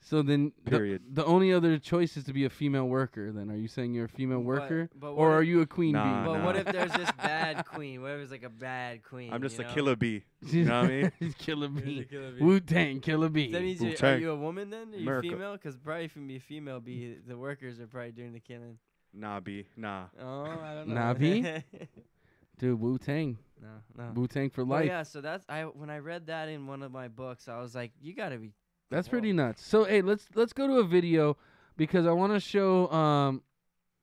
So then, Period. the only other choice is to be a female worker. Then, are you saying you're a female worker, but or what are if- you a queen Nah, bee? But nah. what if there's this bad queen? What if it's like a bad queen? I'm just you a know? killer bee. You know what I mean? He's killer You're the bee. killer bee. Wu-Tang, killer bee. That means are Wu-Tang. you a woman then? Are you America. female? Because probably if you be a female bee, the workers are probably doing the killing. Nah, bee. Nah. Oh, I don't know. Nah, bee? Dude, Wu-Tang. No. Wu-Tang for Oh life. yeah, so that's when I read that in one of my books, I was like, you gotta be. That's Whoa. pretty nuts. So, hey, let's go to a video because I want to show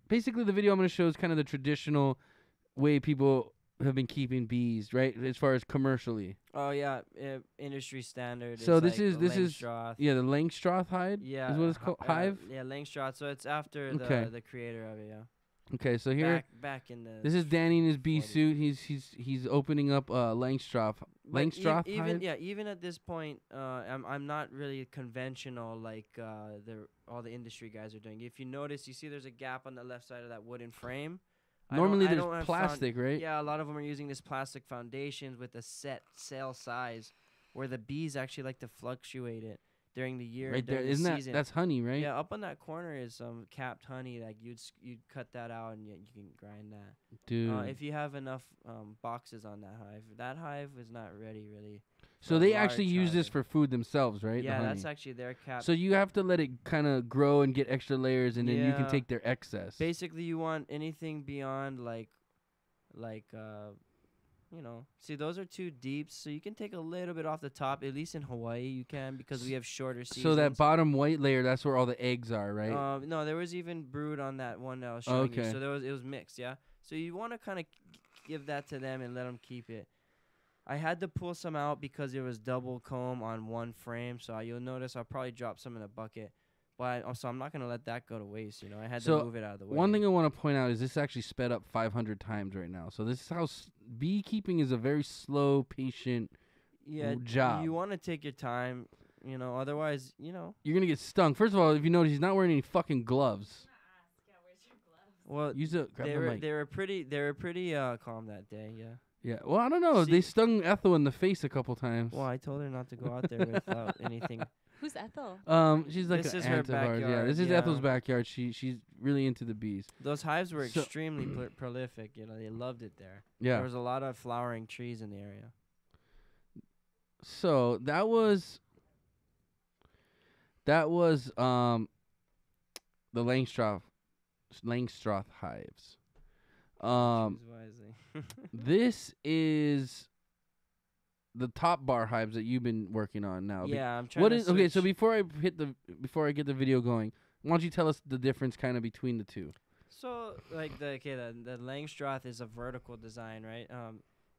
basically the video I'm going to show is kind of the traditional way people have been keeping bees, right? As far as commercially. Oh yeah, industry standard. So is this like is- a this is- Langstroth. Yeah, the Langstroth hide Yeah, is what it's called. Hive? Yeah, Langstroth. So it's after Okay. the creator of it. Yeah. Okay, so here Back in the. this is Danny in his bee 40s. suit. He's opening up Langstroth. But Langstroth even hive? even at this point, I'm not really conventional like all the industry guys are doing. If you notice, you see there's a gap on the left side of that wooden frame. Normally I don't there's have plastic, right? Yeah, a lot of them are using this plastic foundations with a set sail size, where the bees actually like to fluctuate it during the year. Right there. during the Isn't that season. that's honey, right? Yeah, up on that corner is some capped honey. Like you'd cut that out and you can grind that. Dude. If you have enough boxes on that hive is not ready really. So for they a actually large use this hive. for food themselves, right? The Yeah, that's honey. actually their cap. So you have to let it kind of grow and get extra layers, and then you can Yeah. take their excess. Basically, you want anything beyond like, see those are too deep, so you can take a little bit off the top. At least in Hawaii, you can because we have shorter seasons. So that bottom white layer, that's where all the eggs are, right? No, there was even brood on that one that I was showing you. Okay. So it was mixed, yeah. So you want to kind of give that to them and let them keep it. I had to pull some out because it was double comb on one frame. So you'll notice I'll probably drop some in a bucket. But also I'm not gonna let that go to waste. You know, I had So to move it out of the way. One thing I want to point out is this actually sped up 500 times right now. So this is how beekeeping is a very slow, patient job. You want to take your time. You know, otherwise, you know. You're gonna get stung. First of all, if you notice, he's not wearing any fucking gloves. Well, Use a grab the mic. they were pretty calm that day. Yeah. Yeah. Well, I don't know. They See- stung Ethel in the face a couple times. Well, I told her not to go out there without anything. Who's Ethel? She's like This an is her aunt of ours. Yeah, backyard, this is yeah. Ethel's backyard. She's really into the bees. Those hives were So- extremely prolific. You know, they loved it there. Yeah. There was a lot of flowering trees in the area. So that was the Langstroth hives. Choose wisely. This is the top bar hives that you've been working on now. Yeah, I'm trying What to is okay? So switch- before I get the video going, why don't you tell us the difference kind of between the two? So like the Langstroth is a vertical design, right?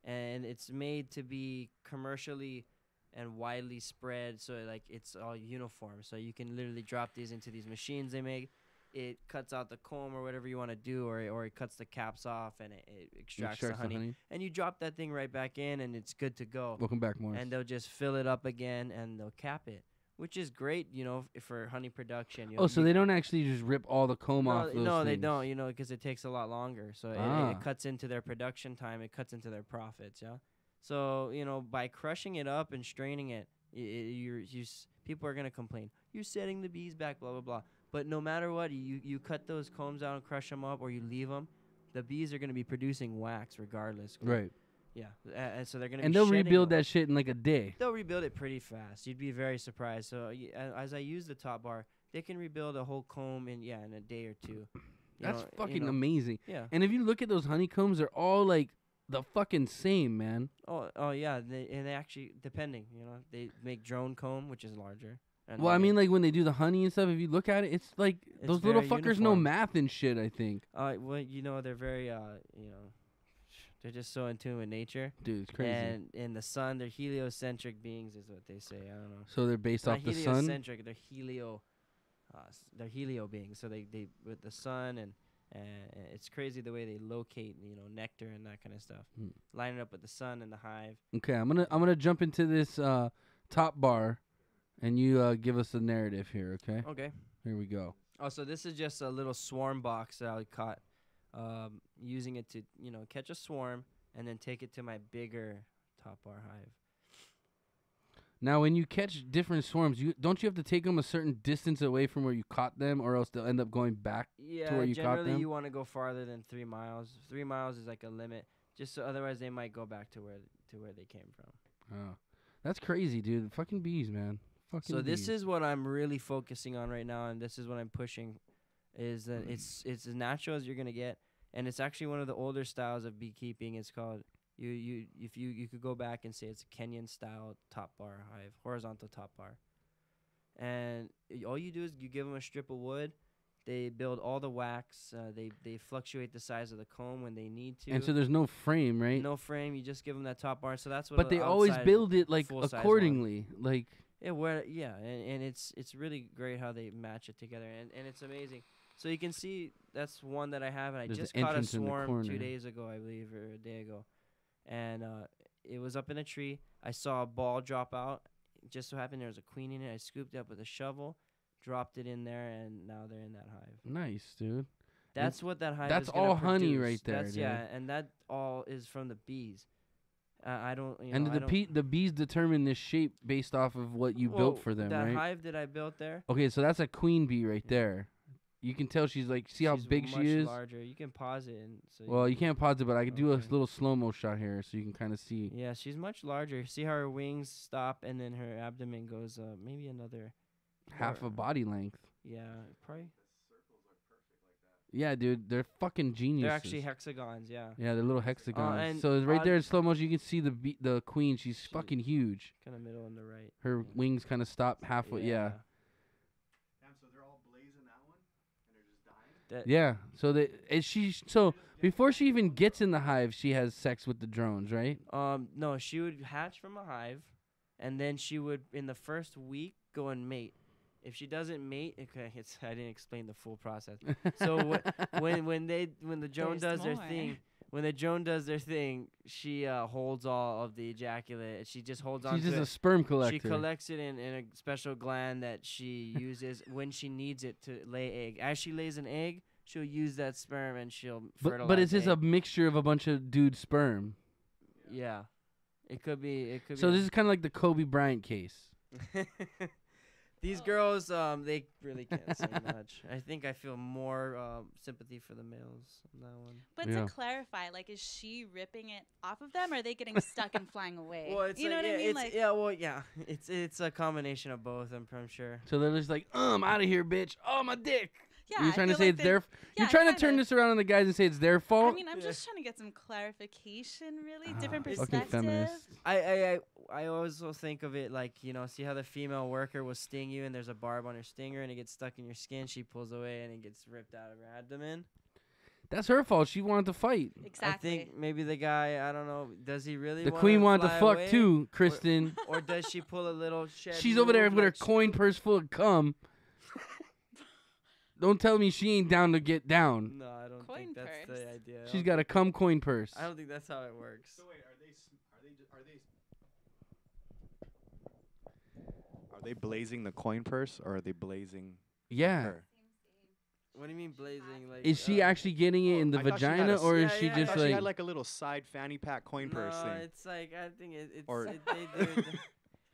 And it's made to be commercially and widely spread, so like it's all uniform. So you can literally drop these into these machines they make. It cuts out the comb or whatever you want to do, or it cuts the caps off and it extracts the honey. And you drop that thing right back in, and it's good to go. Welcome back, Morris. And they'll just fill it up again, and they'll cap it, which is great, you know, for honey production. Oh, so they don't actually just rip all the comb off those no, they things. don't, you know, because it takes a lot longer. So Ah. it cuts into their production time. It cuts into their profits, yeah. So, you know, by crushing it up and straining it, people are going to complain. You're setting the bees back, blah, blah, blah. But no matter what, you cut those combs out and crush them up, or you leave them, the bees are going to be producing wax regardless. Right. Yeah. And so they're going to And be they'll shedding rebuild them. that shit in like a day. They'll rebuild it pretty fast. You'd be very surprised. So as I use the top bar, they can rebuild a whole comb in a day or two. That's fucking amazing. Yeah. And if you look at those honeycombs, they're all like the fucking same, man. Oh yeah. They actually, depending, you know, they make drone comb, which is larger. And Well, I they mean, make- like when they do the honey and stuff, if you look at it, it's like It's those little very fuckers know uniform. math and shit, I think. well, you know, they're very, they're just so in tune with nature. Dude, it's crazy. And in the sun, they're heliocentric beings, is what they say. I don't know. So they're based Not off the sun? heliocentric. They're they're helio beings. So they with the sun and it's crazy the way they locate, you know, nectar and that kind of stuff. Hmm. Line it up with the sun and the hive. Okay, I'm gonna jump into this top bar, and you give us a narrative here, okay? Okay. Here we go. Oh, so this is just a little swarm box that I caught, using it to, you know, catch a swarm and then take it to my bigger top bar hive. Now, when you catch different swarms, don't you have to take them a certain distance away from where you caught them, or else they'll end up going back Yeah, to where you caught generally them? you want to go farther than 3 miles. 3 miles is like a limit, just so otherwise they might go back to where they came from. Oh, that's crazy, dude. Fucking bees, man. Fucking So bees. this is what I'm really focusing on right now, and this is what I'm pushing, is that it's as natural as you're gonna get, and it's actually one of the older styles of beekeeping. It's called you could go back and say it's a Kenyan style top bar hive, horizontal top bar, and all you do is you give them a strip of wood. They build all the wax. They fluctuate the size of the comb when they need to. And so there's no frame, right? No frame. You just give them that top bar. So that's what. But they always outside build it like full-size one. accordingly, like. And it's really great how they match it together, and it's amazing. So you can see that's one that I have, and I There's just the caught a entrance in the swarm corner. 2 days ago, I believe, or a day ago, and it was up in a tree. I saw a ball drop out. It just so happened there was a queen in it. I scooped it up with a shovel, dropped it in there, and now they're in that hive. Nice, dude. That's what that hive that's is gonna all honey produce. right there, That's, dude. yeah, and that all is from the bees. I don't. And the bees determine this shape based off of what you built for them, that right? hive that I built there. Okay, so that's a queen bee right there. You can tell she's like, see how She's big much she is? larger. You can pause it. And so Well, you can't pause it, but I could do a Okay. little slow-mo shot here so you can kind of see. Yeah, she's much larger. See how her wings stop and then her abdomen goes maybe another Half or- a body length. Yeah, probably. Yeah, dude, they're fucking geniuses. They're actually hexagons. Yeah, yeah, they're little hexagons. and So right there in odd- slow motion, you can see the queen. She's fucking huge. kind of middle and the right. Her wings kind of stop halfway. Yeah. Damn, so they're all blazing that one, and they're just dying. Yeah. So before she even gets in the hive, she has sex with the drones, right? No, she would hatch from a hive, and then she would in the first week go and mate. If she doesn't mate, okay, I didn't explain the full process. So when the drone There's does their more. thing, when the drone does their thing, she holds all of the ejaculate. She just holds on She's to just it. a sperm collector. She collects it in a special gland that she uses when she needs it to lay egg. As she lays an egg, she'll use that sperm and she'll fertilize. But is this the a egg. mixture of a bunch of dude sperm? Yeah, it could be. It could So be. this is kind of like the Kobe Bryant case. These girls, they really can't say much. I think I feel more sympathy for the males on that one. But Yeah. to clarify, like, is she ripping it off of them, or are they getting stuck and flying away? Well, it's you know like, what I mean? It's, Like, yeah, well, yeah. It's a combination of both. I'm sure. So they're just like, I'm out of here, bitch. Oh, my dick. yeah, You're I trying to feel say like it's their. yeah, You're trying to turn kinda. this around on the guys and say it's their fault. I mean, I'm Yeah. just trying to get some clarification, really, different Fucking perspective. feminists. I also think of it like, see how the female worker will sting you and there's a barb on her stinger and it gets stuck in your skin. She pulls away and it gets ripped out of her abdomen. That's her fault. She wanted to fight. Exactly. I think maybe the guy, I don't know, does he really The wanna queen wanted to fly fuck away? too, Kristen. Or does she pull a little shed? She's over there move with her like coin purse full of cum. Don't tell me she ain't down to get down. No, I don't Coin think that's purse. the idea. She's got a cum coin purse. I don't think that's how it works. So wait, are they blazing the coin purse, or are they blazing Yeah. her? What do you mean blazing? Like, Is she actually getting it in the I thought she had vagina, a or is yeah, she yeah, I I just thought she like? had like a little side fanny pack coin purse No, thing. it's like I think Or- they do it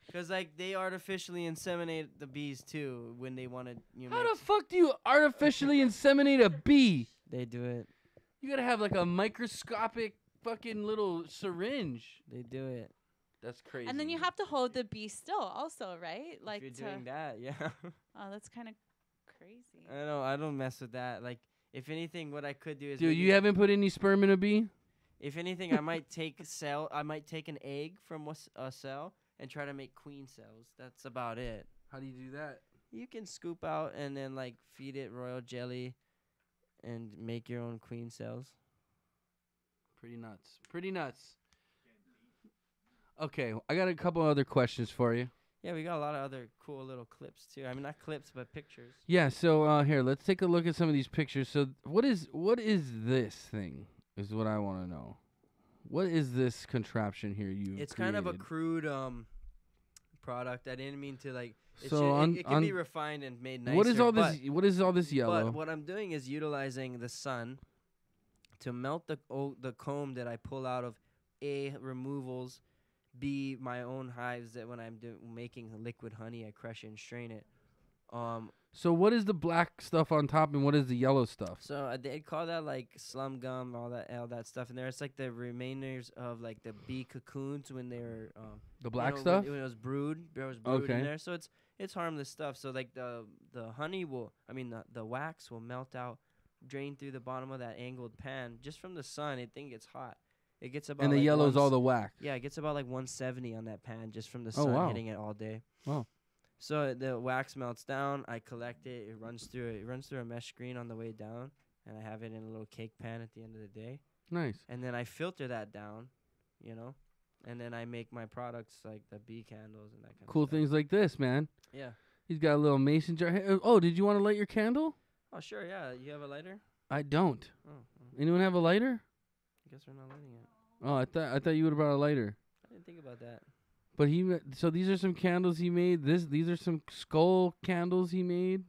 because like they artificially inseminate the bees too when they want to. How the fuck do you artificially inseminate a bee? They do it. You gotta have like a microscopic fucking little syringe. They do it. That's crazy. And then you have to hold the bee still, also, right? Like, if you're doing that, yeah. oh, that's kind of crazy. I don't mess with that. Like, if anything, what I could do is. Dude, maybe- you haven't put any sperm in a bee? If anything, I might take I might take an egg from a cell and try to make queen cells. That's about it. How do you do that? You can scoop out and then like feed it royal jelly, and make your own queen cells. Pretty nuts. Pretty nuts. Okay, I got a couple other questions for you. Yeah, we got a lot of other cool little clips too. I mean, not clips, but pictures. Yeah, so here, let's take a look at some of these pictures. So what is this thing? Is what I want to know. What is this contraption here you It's kind of a created? crude product. I didn't mean to like. So it can be refined and made nicer. what is all but- this? What is all this yellow? But what I'm doing is utilizing the sun to melt the comb that I pull out of removals, bee my own hives that when I'm making liquid honey, I crush it and strain it. So what is the black stuff on top and what is the yellow stuff? So they call that like slum gum, all that stuff in there. It's like the remainders of like the bee cocoons when they were The black when, stuff? when it was brewed. There was brood Okay. in there, so it's harmless stuff. So like the honey the wax will melt out, drain through the bottom of that angled pan just from the sun. It gets hot. It gets about And the like yellow's all the wax. yeah, it gets about like 170 on that pan just from the Oh, sun wow. hitting it all day. Wow. So the wax melts down. I collect it. It runs through a mesh screen on the way down, and I have it in a little cake pan at the end of the day. Nice. And then I filter that down, and then I make my products like the bee candles and that kind Cool of stuff. things like this, man. Yeah. He's got a little mason jar. Hey, oh, did you want to light your candle? Oh sure, yeah. You have a lighter? I don't. Oh, Anyone have a lighter? I guess we're not lighting it. Oh, I thought you would have brought a lighter. I didn't think about that. But so these are some candles he made. These are some skull candles he made,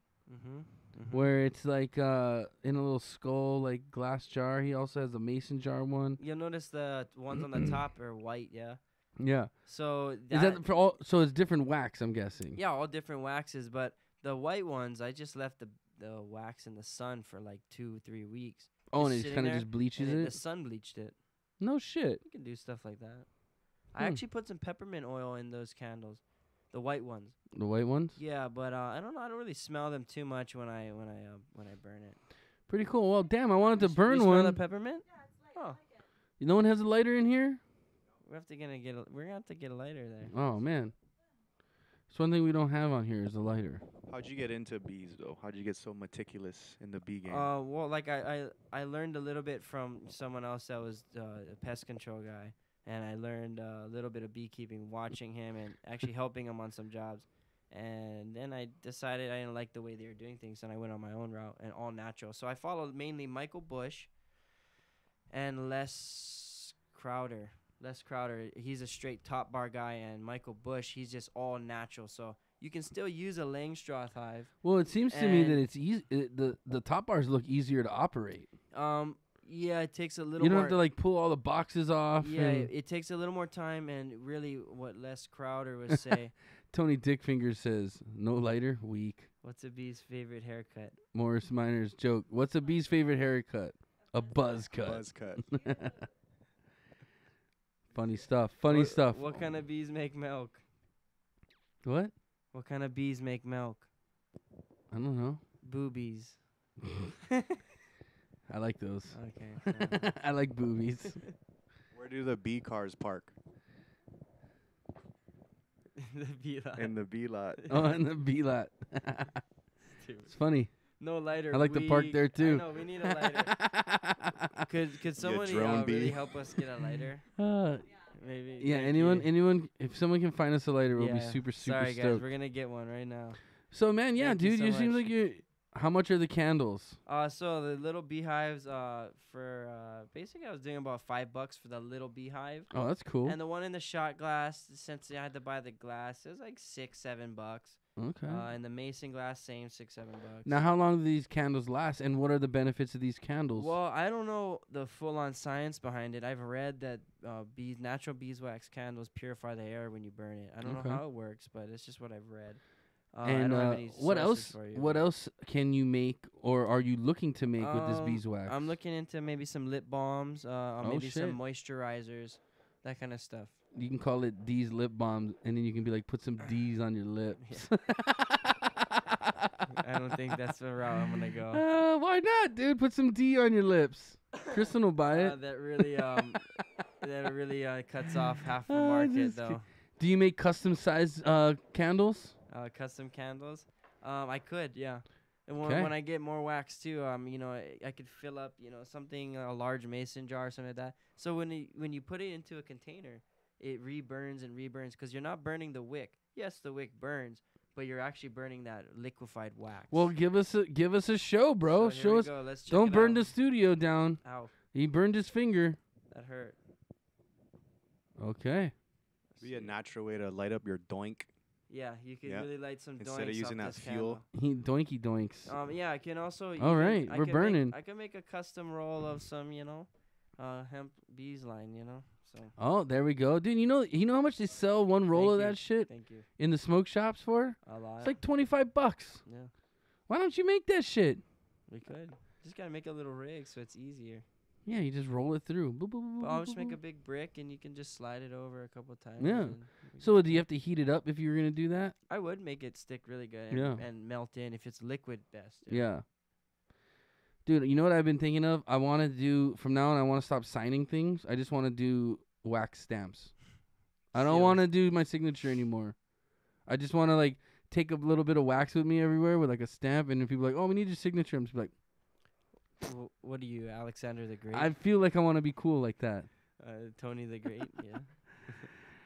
where it's like in a little skull like glass jar. He also has a mason jar one. You'll notice the ones on the top are white, yeah. Yeah. So Is that for all? So it's different wax, I'm guessing. yeah, all different waxes, but the white ones I just left the wax in the sun for like 2-3 weeks. Oh, just and it sitting kind of there, just bleaches and it. the sun bleached it. No shit. You can do stuff like that. I Hmm. actually put some peppermint oil in those candles, the white ones. The white ones. Yeah, but I don't know. I don't really smell them too much when I burn it. Pretty cool. Well, damn, I wanted to You burn smell one. the peppermint? Oh, No one has a lighter in here. we're gonna have to get a lighter there. Oh man. It's one thing we don't have on here is a lighter. How'd you get into bees though? How'd you get so meticulous in the bee game? Well, like I learned a little bit from someone else that was a pest control guy, and I learned a little bit of beekeeping watching him and actually helping him on some jobs. And then I decided I didn't like the way they were doing things, and I went on my own route and all natural. So I followed mainly Michael Bush and Les Crowder. He's a straight top bar guy, and Michael Bush, he's just all natural. So you can still use a Langstroth hive. Well, it seems to me that And- it's easy. The top bars look easier to operate. Yeah, it takes a little You don't more. have to like pull all the boxes off. Yeah, and it takes a little more time, and really, what Les Crowder would say. Tony Dickfinger says, "No lighter, weak." What's a bee's favorite haircut? Morris Minor's joke. What's a bee's favorite haircut? A buzz cut. Buzz cut. Funny stuff. Funny stuff. What kind of bees make milk? What? What kind of bees make milk? I don't know. Boobies. I like those. Okay. I like boobies. Where do the bee cars park? The bee lot. In the bee lot. Oh, and the bee lot. Dude. It's funny. No lighter. I like the park there, too. I know, we need a lighter. Could someone drone really bee. help us get a lighter? Maybe. Yeah, Thank anyone, you. if someone can find us a lighter, we'll be Yeah. super Sorry, guys. stoked. We're going to get one right now. So, man, yeah, Thank you dude, so you seem much. like you're... How much are the candles? So the little beehives, for basically I was doing about $5 for the little beehive. Oh, that's cool. And the one in the shot glass, since I had to buy the glass, it was like $6-7. Okay. And the mason glass, same $6-7. Now, how long do these candles last, and what are the benefits of these candles? Well, I don't know the full-on science behind it. I've read that natural beeswax candles purify the air when you burn it. I don't Okay. know how it works, but it's just what I've read. I and don't have any what sources else? for you, What but- else can you make, or are you looking to make with this beeswax? I'm looking into maybe some lip balms, maybe some shit. moisturizers, that kind of stuff. You can call it D's lip balm, and then you can be like, put some D's on your lips. I don't think that's the route I'm gonna go. Why not, dude? Put some D on your lips. Kristyn will buy it. That really cuts off half the Oh, market just though. Do you make custom size candles? Custom candles. I could, yeah. And Okay. when I get more wax too, I could fill up, something a large mason jar or something like that. So when you put it into a container, it reburns and reburns because you're not burning the wick. Yes, the wick burns, but you're actually burning that liquefied wax. Well, give us a show, bro. So here Show we us. go. Let's check Don't it burn out. the studio down. Ow, He burned his finger. that hurt. Okay. Be a natural way to light up your doink Yeah, you could Yeah. really light some instead of doinks using off that this fuel. candle. He doinky doinks. Yeah, I can also. All right, we're burning. I can make a custom roll of some, hemp bees line, So Oh, there we go, dude. You know how much they sell one roll of that shit Thank you. in the smoke shops for? A lot. It's like $25. Yeah, Why don't you make that shit? we could. Just gotta make a little rig so it's easier. Yeah, you just roll it through. Boop, boop, boop, But boop, I'll just boop, make a boop. big brick and you can just slide it over a couple times. Yeah. and we So can- do you have to heat it up if you were gonna do that? I would make it stick really good and, Yeah. and melt in. If it's liquid, best. dude. Yeah. Dude, you know what I've been thinking of? I want to do, from now on, I want to stop signing things. I just want to do wax stamps. I don't Seals. want to do my signature anymore. I just want to, like, take a little bit of wax with me everywhere with, like, a stamp. And then people are like, oh, we need your signature. I'm just like, What are you, Alexander the Great? I feel like I want to be cool like that. Tony the Great. Yeah.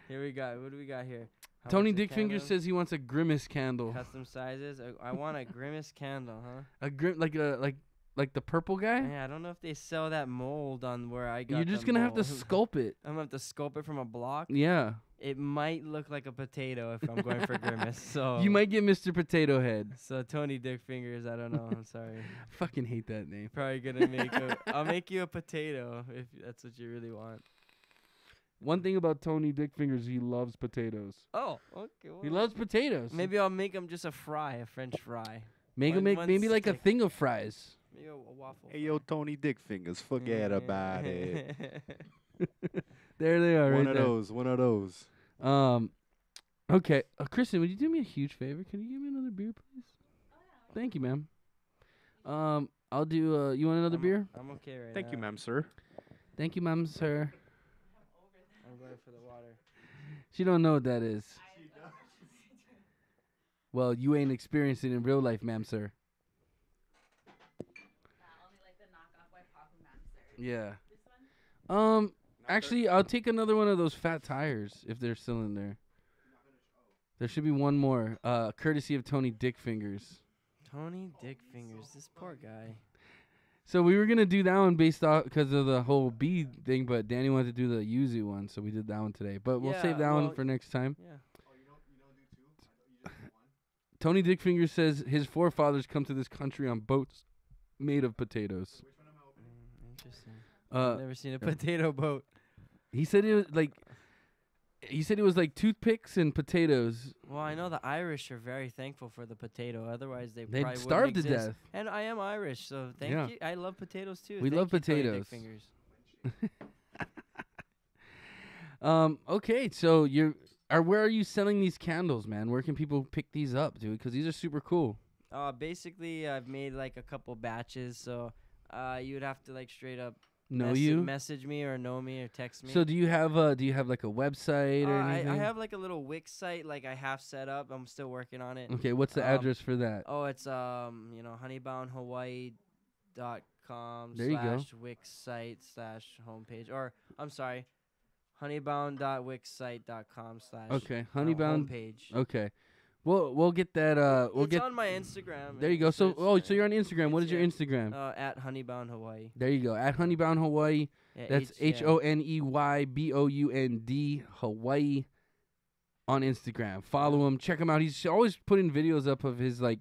Here we got. What do we got here? How Tony much a Dickfinger candle? says he wants a grimace candle. Custom sizes. I want a grimace candle, huh? Like the purple guy? Yeah, I don't know if they sell that mold on where I got. You're just the going to have to mold. sculpt it. I'm gonna have to sculpt it from a block. Yeah. It might look like a potato if I'm going for grimace. So You might get Mr. Potato Head. So Tony Dick Fingers, I don't know. I'm sorry. Fucking hate that name. Probably gonna make I'll make you a potato if that's what you really want. One thing about Tony Dickfingers, he loves potatoes. Oh, okay. He well, loves potatoes. Maybe I'll make him just a French fry. Make him one- make one maybe like a stick. thing of fries. Maybe a waffle. Hey, yo, Tony Dickfingers, forget about it. There they are, One right of there. those, one of those. Okay, Kristyn, would you do me a huge favor? Can you give me another beer, please? Thank you, ma'am. I'll do. You want another beer? I'm okay right Thank you, now. ma'am, sir. Thank you, ma'am, sir. I'm going for the water. She don't know what that is. Well, you ain't experienced it in real life, ma'am, sir. Yeah. Actually, I'll take another one of those fat tires if they're still in there. There should be one more, courtesy of Tony Dickfingers. Tony Dick Fingers, this poor guy. So we were gonna do that one based off because of the whole bee thing, but Danny wanted to do the yuzu one, so we did that one today. But we'll Yeah, save that one well, for next time. Yeah. Oh, you don't do two? I thought you just did one. Tony Dickfingers says his forefathers come to this country on boats made of potatoes. Which one am I opening? Interesting. I've never seen a yeah. potato boat. He said it was like. He said it was like toothpicks and potatoes. Well, I know the Irish are very thankful for the potato. Otherwise, They'd probably starve wouldn't to exist. death. And I am Irish, so thank Yeah. you. I love potatoes too. We Thank love you, Tony Dick potatoes. Fingers. Okay, so where are you selling these candles, man? Where can people pick these up, dude? Because these are super cool. Basically, I've made like a couple batches, so you would have to like straight up message me or know me or text me. So do you have like a website or anything? I have like a little Wix site like I have set up. I'm still working on it. Okay, what's the address for that? Oh, it's honeyboundhawaii.com There you go. / Wix site / homepage, or I'm sorry, honeybound.wixsite.com / Okay, honeybound. homepage. Okay, we'll get that. It's on my Instagram. There you go. So so you're on Instagram. What is your it's, Instagram? At honeybound Hawaii. There you go. At honeybound Hawaii. Yeah, That's HONEYBOUND Hawaii on Instagram. Follow him. Check him out. He's always putting videos up of his like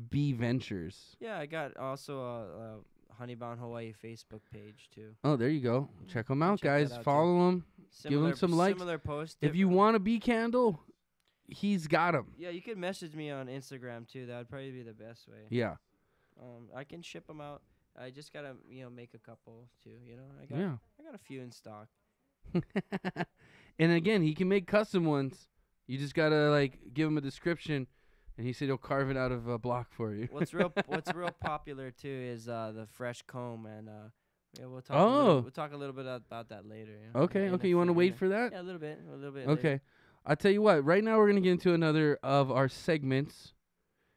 bee ventures. Yeah, I got also a Honeybound Hawaii Facebook page too. Oh, there you go. Check him out, Check that guys. out, too. Follow him. Similar, some likes. Similar post. If you want a bee candle, he's got him. Yeah, you could message me on Instagram too. That would probably be the best way. Yeah. I can ship them out. I just gotta make a couple too. I got a few in stock. And again, he can make custom ones. You just gotta like give him a description, and he said he'll carve it out of a block for you. What's real popular too is the fresh comb, and we'll talk. We'll talk a little bit about that later. Okay. You want to wait for that? Yeah, a little bit. Okay. Later. I'll tell you what. Right now, we're gonna get into another of our segments.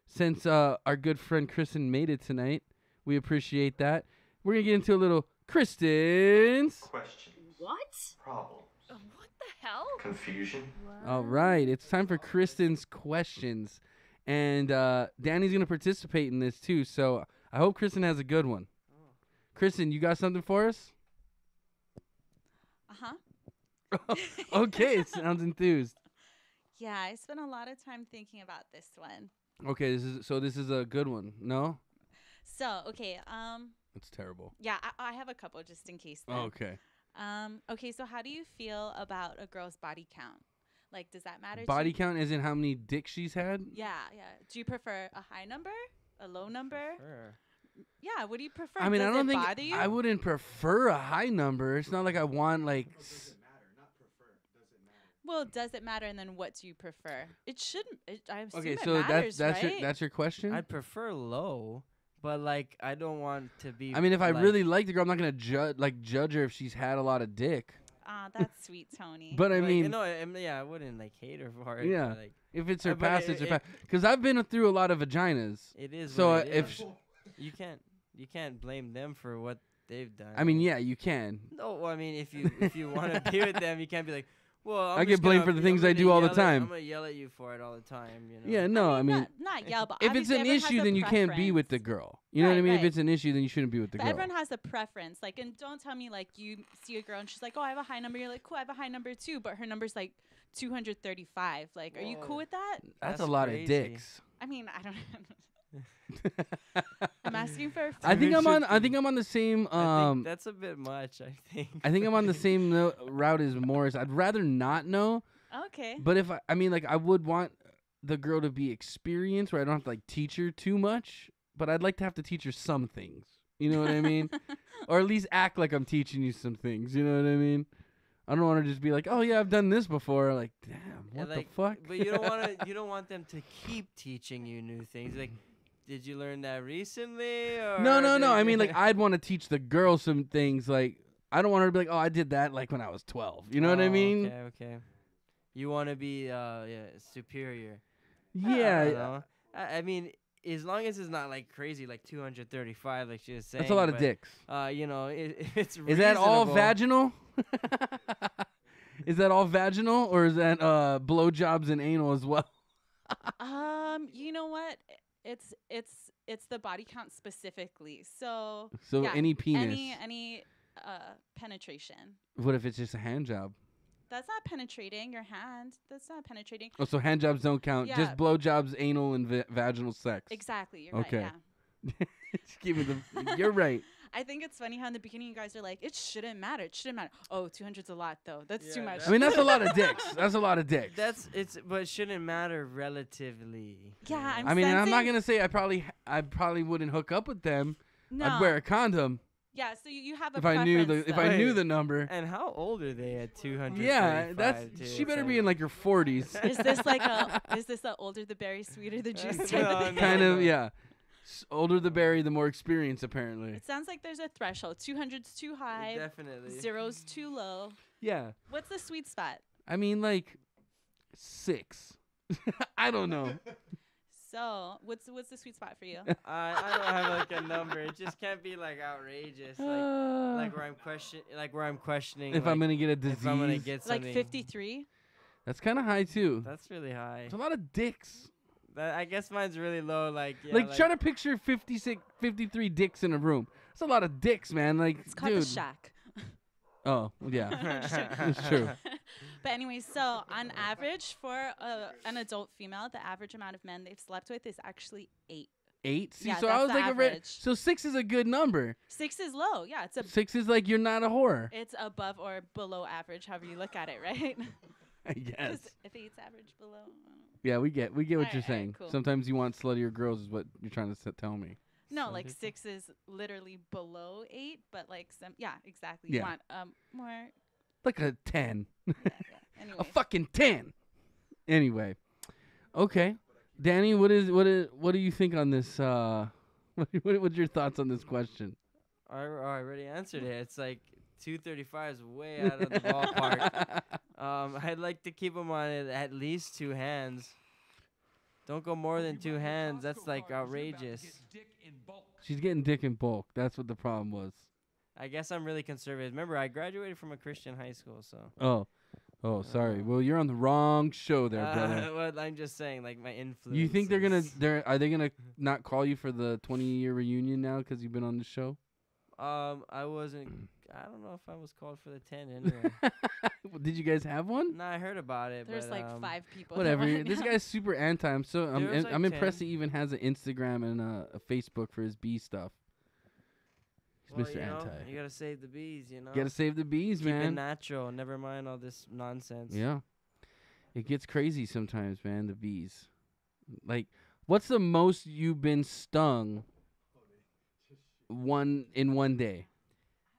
Since our good friend Kristyn made it tonight, we appreciate that. We're gonna get into a little Kristyn's Questions. What? Problems. What the hell? Confusion. All right, it's time for Kristyn's questions, and Danny's gonna participate in this too. So I hope Kristyn has a good one. Kristyn, you got something for us? Okay, it sounds enthused. Yeah, I spent a lot of time thinking about this one. Okay, this is a good one. No, So, okay, it's terrible. yeah, I have a couple just in case. Then. Okay. Okay, so how do you feel about a girl's body count? Like, does that matter to Body you? count isn't how many dicks she's had. Yeah, yeah. Do you prefer a high number, a low number? Sure. Yeah, what do you prefer? I mean, Does I don't it think bother you? I wouldn't prefer a high number. It's not like I want like. Well, does it matter? And then what do you prefer? It shouldn't. I assume Okay, it so matters, that's right? your question. I'd prefer low, but like I don't want to be. I mean, if I like, really like the girl, I'm not gonna judge her if she's had a lot of dick. Ah, that's sweet, Tony. But I like, mean, no, yeah, I wouldn't like hate her for it. Yeah. but, like, if it's but her past, it- it's her it- past. Because I've been through a lot of vaginas. it is. So what it if is. you can't blame them for what they've done. I mean, yeah, you can. No, well, I mean, if you want to be with them, you can't be like, well, I get blamed for the things I do all the time. I'm gonna yell at you for it all the time. You know. Yeah, no, I mean, not yell, but if it's obviously an everyone has issue, a then you can't be with the preference. girl. You know what I Right, mean? If right. it's an issue, then you shouldn't be with the But girl. everyone has a preference. Like, and don't tell me like you see a girl and she's like, oh, I have a high number. You're like, cool, I have a high number too, but her number's like 235. Like, are you cool Whoa. with that? That's a That's lot crazy. of dicks. I mean, I don't. I'm asking for. A I think I'm on. I 250. think I'm on the same. I think that's a bit much. I think. I think I'm on the same route as Morris. I'd rather not know. Okay. But if I mean, like, I would want the girl to be experienced, where I don't have to like teach her too much. But I'd like to have to teach her some things. You know what I mean? Or at least act like I'm teaching you some things. You know what I mean? I don't want to just be like, oh yeah, I've done this before. Like, damn, what like, the fuck? But you don't want to. You don't want them to keep teaching you new things. Like, did you learn that recently? Or No. did I you- mean, like, I'd want to teach the girl some things. Like, I don't want her to be like, oh, I did that like when I was 12. You know what I Oh, mean? Okay. You want to be superior. I don't Yeah. know. I mean, as long as it's not like crazy, like 235, like she was saying. That's a lot of but, dicks. You know, if it's Is that all reasonable- vaginal? Is that all vaginal, or is that blowjobs and anal as well? You know what? It's the body count specifically. So So yeah, any penis. any penetration. What if it's just a hand job? That's not penetrating your hand. That's not penetrating. Oh, so hand jobs don't count. Yeah. Just blowjobs, anal, and vaginal sex. Exactly. You're Okay. right. Yeah. Just give me the. You're right. I think it's funny how in the beginning you guys are like, it shouldn't matter. It shouldn't matter. Oh, 200's a lot though. That's too Yeah, much. I mean, that's a lot of dicks. That's a lot of dicks. but it shouldn't matter relatively. Yeah, I'm I mean, I'm not sensing- gonna say I probably wouldn't hook up with them. no. I'd wear a condom Yeah, so you have a if I knew preference, if though. I knew Wait. the number. And how old are they at 200? Yeah, she better be in like her 40s. Is this like is this the older the berry, sweeter the juice type of thing? Kind of, yeah. Older the berry, the more experience, apparently. It sounds like there's a threshold. 200's too high, Definitely. 0's too low. Yeah. What's the sweet spot? I mean, like 6. I don't know. So, what's the sweet spot for you? I don't have like a number. It just can't be like outrageous. Like where I'm questioning. If like, I'm gonna get a disease, if I'm gonna get Like something. 53? that's kind of high too. That's really high. It's a lot of dicks. I guess mine's really low. Like yeah, Like, try to picture 53 dicks in a room. That's a lot of dicks, man. Like, It's called dude. the shack. Oh, yeah. It's true. But anyways, so on average for an adult female, the average amount of men they've slept with is actually 8. 8. See, Yeah, so I that's was the like, average. so 6 is a good number. 6 is low. Yeah, 6 is like you're not a whore. it's above or below average, however you look at it, right? I guess. 'Cause if 8's average below. Yeah, we get what you're Alright, saying. cool. Sometimes you want sluttier girls, is what you're trying to tell me. No, So like different. 6 is literally below 8, but like yeah, exactly. You Yeah. want more. Like a 10. Yeah. A Anyway, fucking 10. Anyway. Okay. Danny, what do you think on this what's your thoughts on this question? I already answered it. It's like 235 is way out of the ballpark. I'd like to keep them on at least 2 hands. Don't go more than 2 hands. That's like outrageous. She's getting dick in bulk. That's what the problem was. I guess I'm really conservative. Remember, I graduated from a Christian high school, so. Oh, sorry. Well, you're on the wrong show there, brother. Well, I'm just saying, like my influence. You think are they gonna not call you for the 20-year reunion now because you've been on the show? I wasn't. I don't know if I was called for the 10 anyway. Did you guys have one? Nah, I heard about it. there's but, like 5 people. that Whatever. want This it. guy's super anti. I'm There's like impressed 10. he even has an Instagram and a Facebook for his B stuff. Well, Mr. you know, Anti. you gotta save the bees, you know. Gotta save the bees, Keep it man. natural. Never mind all this nonsense. Yeah. It gets crazy sometimes, man, the bees. Like, what's the most you've been stung in one day?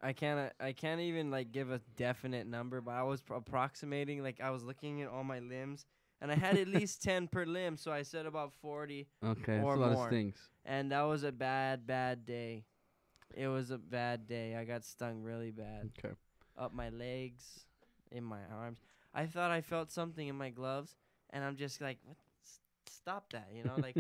I can't even like give a definite number, but I was approximating. Like I was looking at all my limbs, and I had at least 10 per limb, so I said about 40. Okay, or that's a lot more. of stings. And that was a bad day. It was a bad day. I got stung really bad. Okay. Up my legs, in my arms. I thought I felt something in my gloves, and I'm just like, what? Stop that, you know? Like,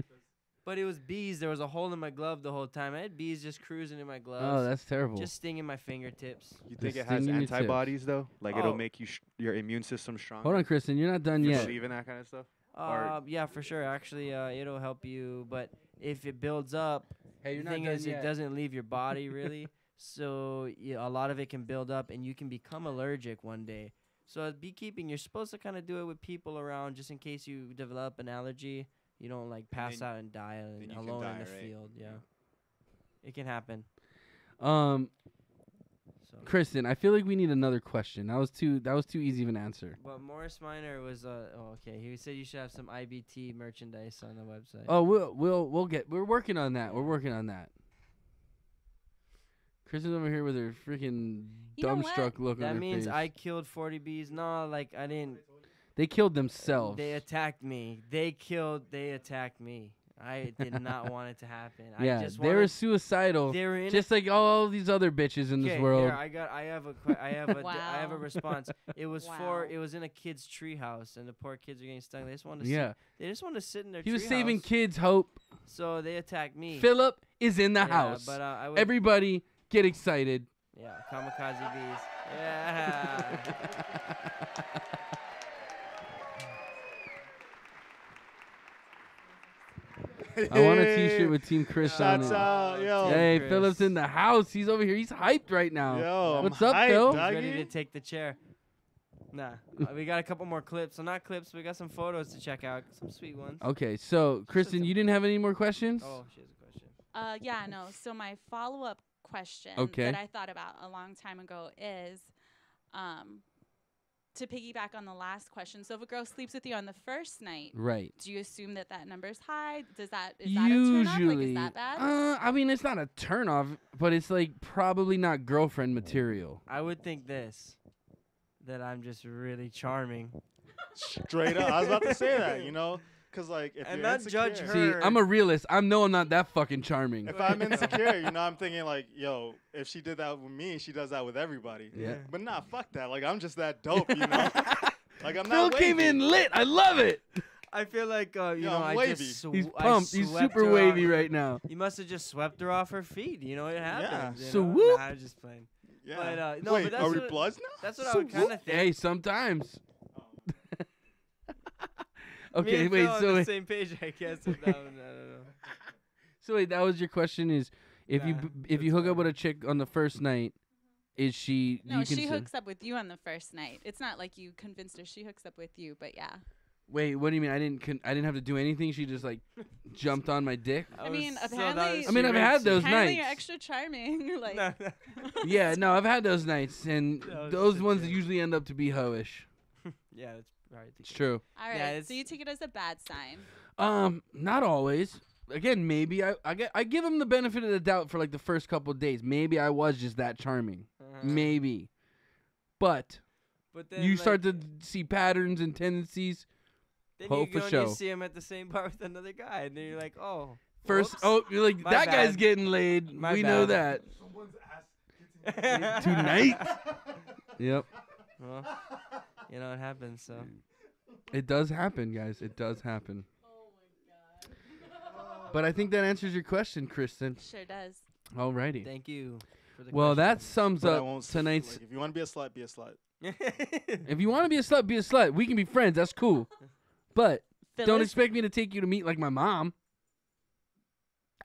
but it was bees. There was a hole in my glove the whole time. I had bees just cruising in my gloves. Oh, that's terrible. Just stinging my fingertips. You think it sting has in your tips. antibodies though? Like Oh. it'll make you your immune system stronger. Hold on, Kristyn. You're not done You yet. believe in that kind of stuff? Or- Yeah, for sure. Actually, it'll help you. But if it builds up, Hey, the thing is, it doesn't leave your body really. So a lot of it can build up, and you can become allergic one day. So at beekeeping, you're supposed to kind of do it with people around, just in case you develop an allergy. You don't like pass then- out and die then you can alone die, in the right? field. Yeah, it can happen. Um, So, Kristyn, I feel like we need another question. That was too easy of an answer. but Morris Minor was okay. He said you should have some IBT merchandise on the website. Oh, we're working on that. We're working on that. Kristyn's over here with her freaking You know what? dumbstruck look on that her means face. I killed 40 bees. No, like I didn't. They killed themselves. They attacked me. They attacked me. I did not want it to happen. yeah, I just they were wanted, suicidal, they were in just like all these other bitches in this Okay, world. Here, I have a Wow. response. It was Wow. it was in a kid's treehouse, and the poor kids are getting stung. They just want to Yeah, they just want to sit in their he was treehouse. saving kids' hope. So they attacked me. Philip is in the Yeah, house. but I would, Everybody get excited. yeah, kamikaze bees. Yeah. I want a T-shirt with Team Chris on Shouts it. out, yo. Hey, Chris. Philip's in the house. He's over here. He's hyped right now. Yo, What's I'm up, hyped, Phil? He's doggy. ready to take the chair. Nah, we got a couple more clips. So not clips, we got some photos to check out. Some sweet ones. Okay, so Kristyn, you didn't have any more questions? Oh, she has a question. Yeah, no. So my follow-up question Okay. that I thought about a long time ago is, to piggyback on the last question. So if a girl sleeps with you on the first night, Right. do you assume that number's high? Is that a turn off? Like, is that bad? I mean, it's not a turn off, but it's like probably not girlfriend material. I would think this, that I'm just really charming. Straight up. I was about to say that, you know? Because, like, if And you're not insecure, judge her. See, I'm a realist. I know I'm not that fucking charming. if I'm insecure, you know, I'm thinking, like, yo, if she did that with me, she does that with everybody. Yeah. But nah, fuck that. Like, I'm just that dope, you know? Like, I'm Phil not came wavy. in lit. I love it. I feel like, you know, I'm I wavy. just He's I pumped. He's swept super her wavy off. right now. You must have just swept her off her feet. You know, it happens. you So know? whoop. Nah, I'm just playing. Yeah. But, no, Wait, but that's are we what- bloods now? That's what I So would kind whoop. of think. Hey, sometimes. Me Okay, and wait. Phil on So the wait, same page, I guess. With that one, I don't know. so wait. That was your question: is if Nah, you hook that's up with a chick on the first night, is she? No, you she consi- hooks up with you on the first night. It's not like you convinced her. She hooks up with you, but yeah. Wait, what do you mean? I didn't have to do anything. She just like jumped on my dick. I mean, was- apparently- I mean, I've had those Apparently nights. you're extra charming. Like, No, no. Yeah, no, I've had those nights, and That was those just a ones joke. usually end up to be hoish. Yeah, that's right. It's true. all right. Yeah, So you take it as a bad sign. Not always. Again, maybe I give him the benefit of the doubt for like the first couple of days. Maybe I was just that charming. Maybe, but But then, you like, start to see patterns and tendencies. then hope you for go and show. you see him at the same bar with another guy, and then you're like, oh. First, whoops. oh, you're like My that guy's bad. getting laid. My We know bad. that Someone's ass tonight. Yep, Well, you know, it happens, so. it does happen, guys. It does happen. But I think that answers your question, Kristyn. Sure does. Alrighty. Thank you for the Well, that question. sums But I up won't tonight's. Like, if you want to be a slut, be a slut. If you want to be a slut, be a slut. We can be friends. That's cool. But don't Phyllis? expect me to take you to meet like my mom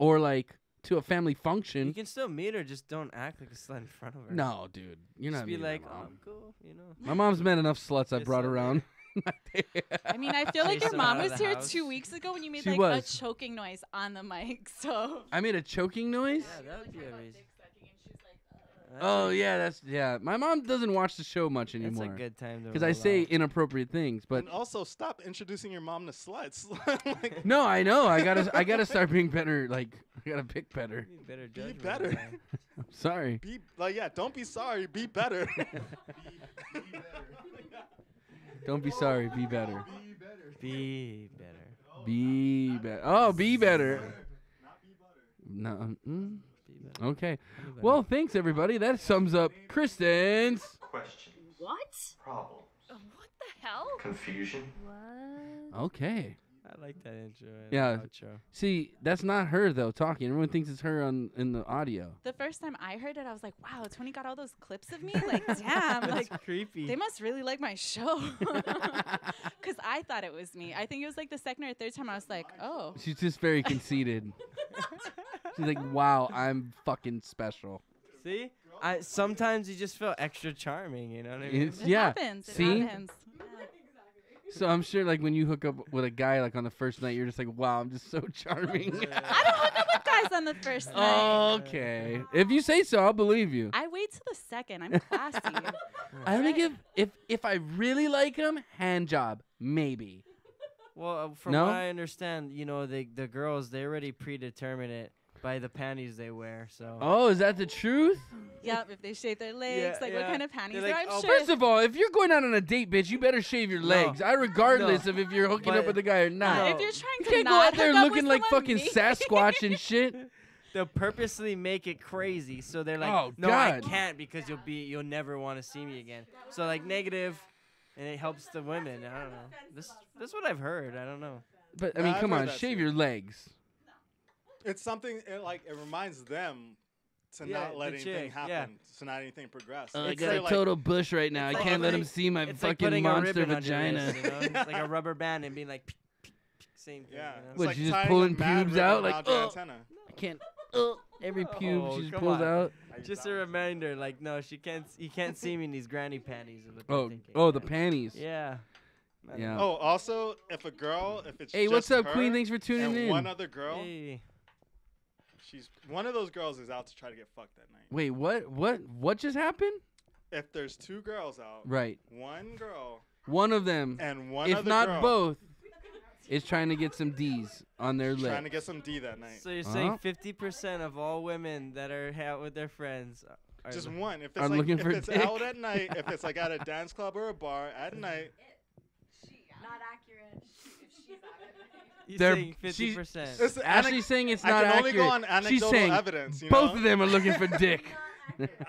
or like to a family You function. can still meet her, just don't act like a slut in front of her. No, dude. You're Just not be meeting my like, oh, mom. I'm cool, you know. My mom's met enough sluts I Just brought so around. I mean, I feel like Chase your them mom out of was the here house. 2 weeks ago when you made She like was. a choking noise on the mic. So I made a choking noise. Yeah, that would be a reason. Oh yeah, my mom doesn't watch the show much That's anymore. a good time to Because I roll say out. inappropriate things, but And also, stop introducing your mom to sluts. Like, no, I know. I gotta start being better. Like I gotta pick better. You better be judgment better. on that. I'm sorry. Be like, yeah. Don't be sorry. Be better. Don't be sorry. Be better. Be better. Be better. Oh, be better. Not be butter. No. Be better. Okay. Be better. Well, thanks everybody. That sums up Kristyn's. Questions, What? problems, What the hell? confusion. What? Okay. I like that intro. And Yeah. Outro. See, that's not her though talking. Everyone thinks it's her in the audio. The first time I heard it, I was like, wow, Tony got all those clips of me? Like, damn. That's Like, creepy. they must really like my show. Because I thought it was me. I think it was like the second or third time I was like, oh. She's just very conceited. She's like, wow, I'm fucking special. See? Sometimes you just feel extra charming, you know what I mean? It's- It yeah. happens. See? It happens. So I'm sure like when you hook up with a guy like on the first night, you're just like, wow, I'm just so charming. I don't hook up with guys on the first night. Okay. If you say so, I'll believe you. I wait till the second. I'm classy. I only if I really like him, hand job, maybe. Well, from No? what I understand, you know, the girls, they already predetermine it by the panties they wear, so. Oh, is that the truth? Yep, if they shave their legs, Yeah, like yeah. what kind of panties They're are, like, I'm oh, sure. First of all, if you're going out on a date, bitch, you better shave your legs. I regardless of if you're hooking up But- with a guy or not. No. If you're trying You to can't go not out there hook up looking with like someone, fucking maybe. Sasquatch and shit. They'll purposely make it crazy, so they're like, Oh, no, I God. can't because you'll never want to see me again. So like negative, and it helps the women. I don't know. This is what I've heard. I don't know. But I Yeah, mean, I've come heard on, that shave too. your legs. It's something it reminds them to Yeah, not let the anything chick, happen, yeah. to not anything progress. I It's got a like- total bush right now. I it's can't like- let him see my It's like fucking putting a monster ribbon on your vagina. wrist, you know? It's like a rubber band and being like, peek, peek, peek, same thing. Yeah. You know? It's What, like you just tying a pulling mad pubes ribbon out? Like, around your oh. antenna. I can't. Every pube Oh, she just come pulls on. out. Just a reminder, like, no, you can't see me in these granny panties. Is what they're Oh, thinking. oh, the panties. Yeah. I don't Yeah. know. Oh, also, if it's Hey, just what's up, her Queen? Thanks for tuning and in. one other girl, Hey. she's one of those girls is out to try to get fucked that night. Wait, what just happened? If there's two girls out, Right. one girl One of them, and one if other not girl both, is trying to get some D's on their trying to lip. get some D that night. So you're Huh? saying 50% of all women that are out with their friends are Just li- one. If it's I'm like looking if for it's dick. out at night, if it's like at a dance club or a bar at night, Not accurate. If she's out of You're They're- saying 50%. It's Ashley's saying it's I not can accurate. only go on She's anecdotal saying evidence. You both know? of them are looking for dick.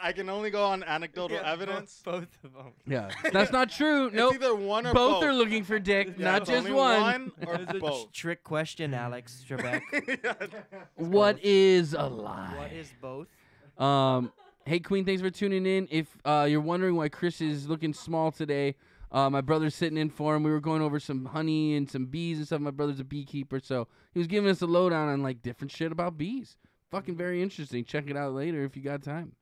I can only go on anecdotal Yeah, evidence. Both of them. Yeah, that's not true. It's Nope. either one or Both both. are looking for dick, Yeah, not it's just only one. or It's a both. trick question, Alex Trebek. What is a lie? What is both? Hey Queen, thanks for tuning in. If you're wondering why Chris is looking small today, my brother's sitting in for him. We were going over some honey and some bees and stuff. My brother's a beekeeper, so he was giving us a lowdown on like different shit about bees. Fucking very interesting. Check it out later if you got time.